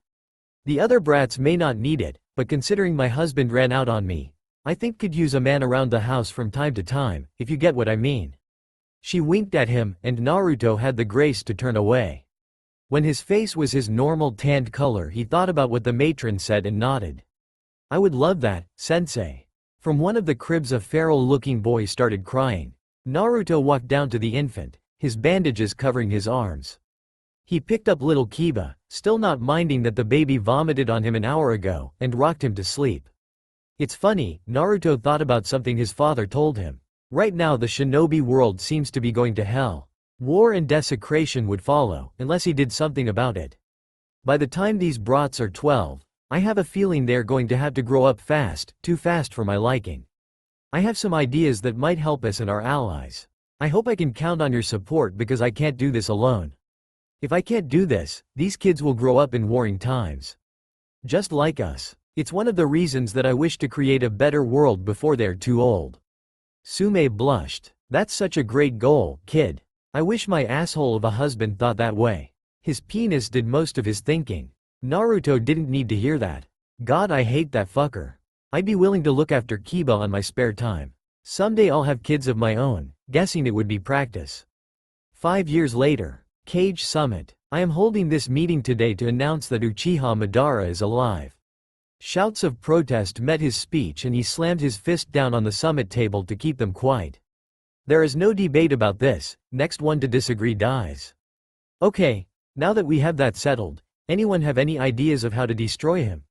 The other brats may not need it, but considering my husband ran out on me, I think could use a man around the house from time to time, if you get what I mean. She winked at him, and Naruto had the grace to turn away. When his face was his normal tanned color he thought about what the matron said and nodded. I would love that, sensei. From one of the cribs a feral-looking boy started crying. Naruto walked down to the infant, his bandages covering his arms. He picked up little Kiba, still not minding that the baby vomited on him an hour ago, and rocked him to sleep. It's funny, Naruto thought about something his father told him. Right now the shinobi world seems to be going to hell. War and desecration would follow, unless he did something about it. By the time these brats are 12, I have a feeling they're going to have to grow up fast, too fast for my liking. I have some ideas that might help us and our allies. I hope I can count on your support because I can't do this alone. If I can't do this, these kids will grow up in warring times. Just like us. It's one of the reasons that I wish to create a better world before they're too old. Sume blushed. That's such a great goal, kid. I wish my asshole of a husband thought that way. His penis did most of his thinking. Naruto didn't need to hear that. God, I hate that fucker. I'd be willing to look after Kiba on my spare time. Someday I'll have kids of my own, guessing it would be practice. 5 years later. Cage Summit. I am holding this meeting today to announce that Uchiha Madara is alive. Shouts of protest met his speech and he slammed his fist down on the summit table to keep them quiet. There is no debate about this, next one to disagree dies. Okay, now that we have that settled, anyone have any ideas of how to destroy him?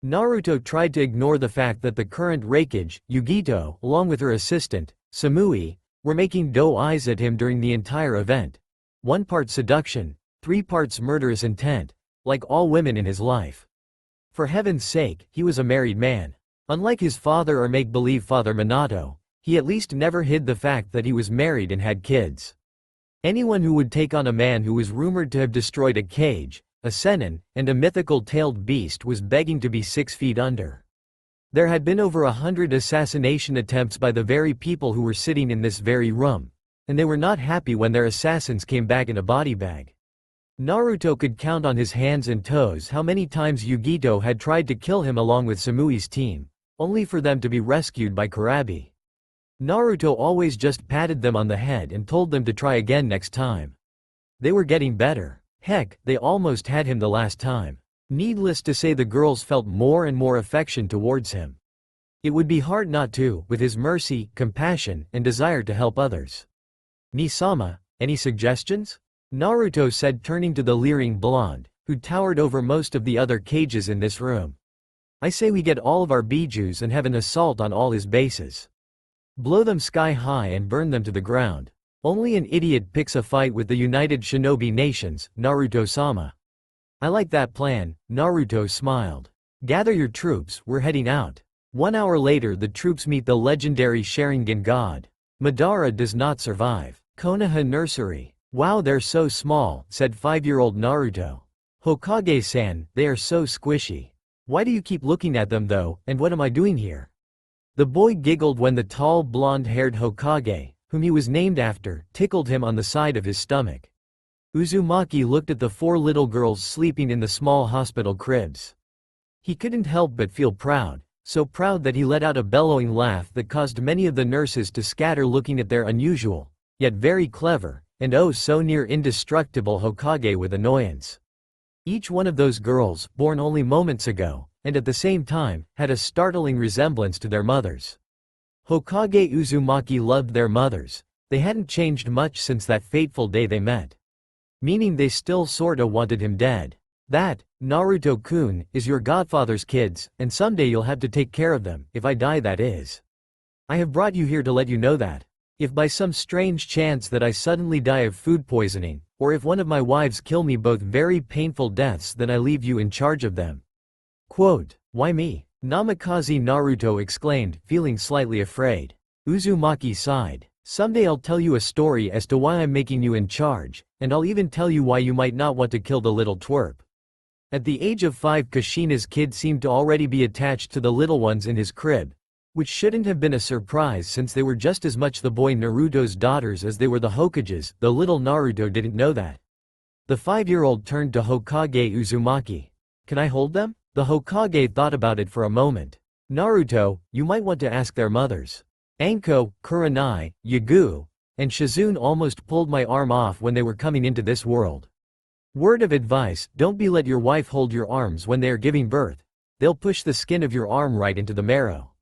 Naruto tried to ignore the fact that the current Raikage, Yugito, along with her assistant, Samui, were making doe eyes at him during the entire event. 1 part seduction, 3 parts murderous intent, like all women in his life. For heaven's sake, he was a married man. Unlike his father or make-believe father Minato, he at least never hid the fact that he was married and had kids. Anyone who would take on a man who was rumored to have destroyed a cage, a Sennin, and a mythical tailed beast was begging to be 6 feet under. There had been over 100 assassination attempts by the very people who were sitting in this very room, and they were not happy when their assassins came back in a body bag. Naruto could count on his hands and toes how many times Yugito had tried to kill him along with Samui's team, only for them to be rescued by Kurabi. Naruto always just patted them on the head and told them to try again next time. They were getting better. Heck, they almost had him the last time. Needless to say, the girls felt more and more affection towards him. It would be hard not to, with his mercy, compassion, and desire to help others. Nisama, any suggestions? Naruto said, turning to the leering blonde, who towered over most of the other cages in this room. I say we get all of our bijus and have an assault on all his bases. Blow them sky high and burn them to the ground. Only an idiot picks a fight with the United Shinobi Nations, Naruto-sama. I like that plan, Naruto smiled. Gather your troops, we're heading out. 1 hour later the troops meet the legendary Sharingan god. Madara does not survive. Konoha Nursery. Wow, they're so small, said 5-year-old Naruto. Hokage-san, they are so squishy. Why do you keep looking at them though, and what am I doing here? The boy giggled when the tall blonde-haired Hokage, whom he was named after, tickled him on the side of his stomach. Uzumaki looked at the 4 little girls sleeping in the small hospital cribs. He couldn't help but feel proud, so proud that he let out a bellowing laugh that caused many of the nurses to scatter, looking at their unusual, yet very clever, and oh so near indestructible Hokage with annoyance. Each one of those girls, born only moments ago, and at the same time, had a startling resemblance to their mothers. Hokage Uzumaki loved their mothers. They hadn't changed much since that fateful day they met. Meaning they still sorta wanted him dead. That, Naruto-kun, is your godfather's kids, and someday you'll have to take care of them, if I die that is. I have brought you here to let you know that. If by some strange chance that I suddenly die of food poisoning, or if one of my wives kill me, both very painful deaths, then I leave you in charge of them. Quote, why me? Namikaze, Naruto exclaimed, feeling slightly afraid. Uzumaki sighed. Someday I'll tell you a story as to why I'm making you in charge, and I'll even tell you why you might not want to kill the little twerp. At the age of 5, Kushina's kid seemed to already be attached to the little ones in his crib, which shouldn't have been a surprise since they were just as much the boy Naruto's daughters as they were the Hokages, though little Naruto didn't know that. The 5-year-old turned to Hokage Uzumaki. Can I hold them? The Hokage thought about it for a moment. Naruto, you might want to ask their mothers. Anko, Kurenai, Yagu, and Shizune almost pulled my arm off when they were coming into this world. Word of advice, don't let your wife hold your arms when they are giving birth. They'll push the skin of your arm right into the marrow.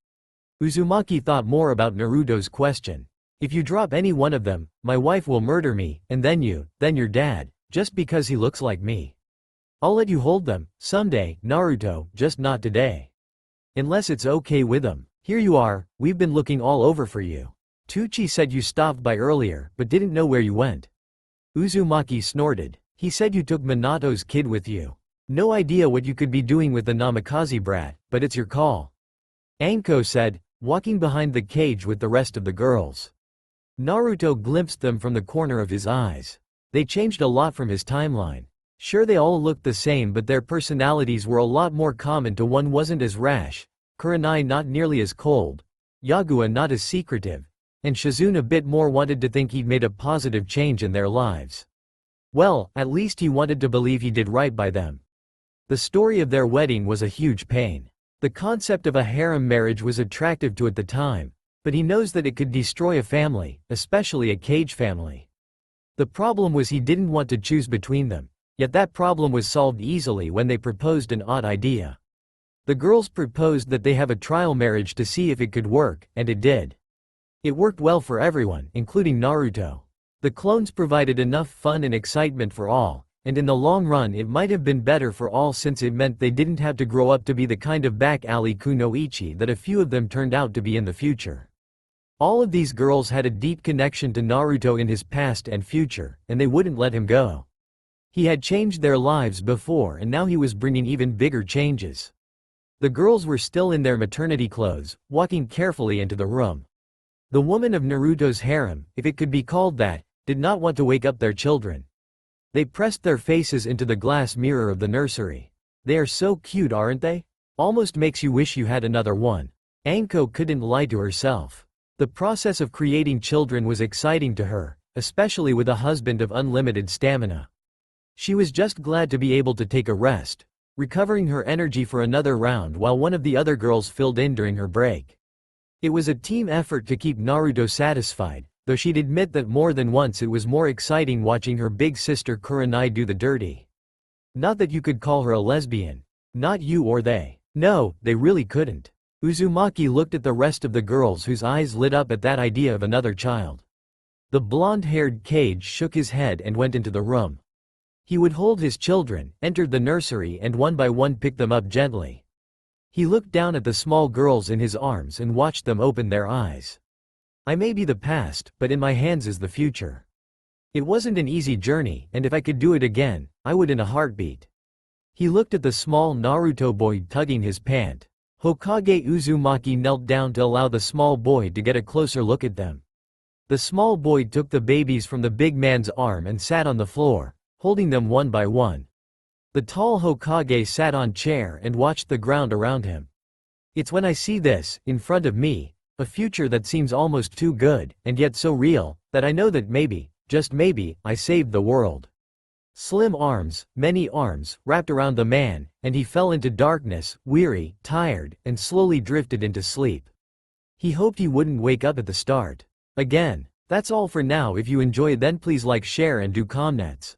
Uzumaki thought more about Naruto's question. If you drop any one of them, my wife will murder me, and then your dad, just because he looks like me. I'll let you hold them, someday, Naruto, just not today. Unless it's okay with them. Here you are, we've been looking all over for you. Tucci said you stopped by earlier, but didn't know where you went. Uzumaki snorted. He said you took Minato's kid with you. No idea what you could be doing with the Namikaze brat, but it's your call. Anko said, walking behind the cage with the rest of the girls. Naruto glimpsed them from the corner of his eyes. They changed a lot from his timeline. Sure, they all looked the same, but their personalities were a lot more common to one. Wasn't as rash, Kurenai not nearly as cold, Yagua not as secretive, and Shizune a bit more wanted to think he'd made a positive change in their lives. Well, at least he wanted to believe he did right by them. The story of their wedding was a huge pain. The concept of a harem marriage was attractive to at the time, but he knows that it could destroy a family, especially a cage family. The problem was he didn't want to choose between them. Yet that problem was solved easily when they proposed an odd idea. The girls proposed that they have a trial marriage to see if it could work, and it did. It worked well for everyone, including Naruto. The clones provided enough fun and excitement for all, and in the long run it might have been better for all since it meant they didn't have to grow up to be the kind of back-alley kunoichi that a few of them turned out to be in the future. All of these girls had a deep connection to Naruto in his past and future, and they wouldn't let him go. He had changed their lives before and now he was bringing even bigger changes. The girls were still in their maternity clothes, walking carefully into the room. The woman of Naruto's harem, if it could be called that, did not want to wake up their children. They pressed their faces into the glass mirror of the nursery. They are so cute, aren't they? Almost makes you wish you had another one. Anko couldn't lie to herself. The process of creating children was exciting to her, especially with a husband of unlimited stamina. She was just glad to be able to take a rest, recovering her energy for another round while one of the other girls filled in during her break. It was a team effort to keep Naruto satisfied, though she'd admit that more than once it was more exciting watching her big sister Kurenai do the dirty. Not that you could call her a lesbian. Not you or they. No, they really couldn't. Uzumaki looked at the rest of the girls whose eyes lit up at that idea of another child. The blonde-haired Kage shook his head and went into the room. He would hold his children, entered the nursery and one by one picked them up gently. He looked down at the small girls in his arms and watched them open their eyes. I may be the past, but in my hands is the future. It wasn't an easy journey, and if I could do it again, I would in a heartbeat. He looked at the small Naruto boy tugging his pant. Hokage Uzumaki knelt down to allow the small boy to get a closer look at them. The small boy took the babies from the big man's arm and sat on the floor, holding them one by one. The tall Hokage sat on chair and watched the ground around him. It's when I see this, in front of me, a future that seems almost too good, and yet so real, that I know that maybe, just maybe, I saved the world. Slim arms, many arms, wrapped around the man, and he fell into darkness, weary, tired, and slowly drifted into sleep. He hoped he wouldn't wake up at the start. Again. That's all for now. If you enjoy, then please like, share and do comments.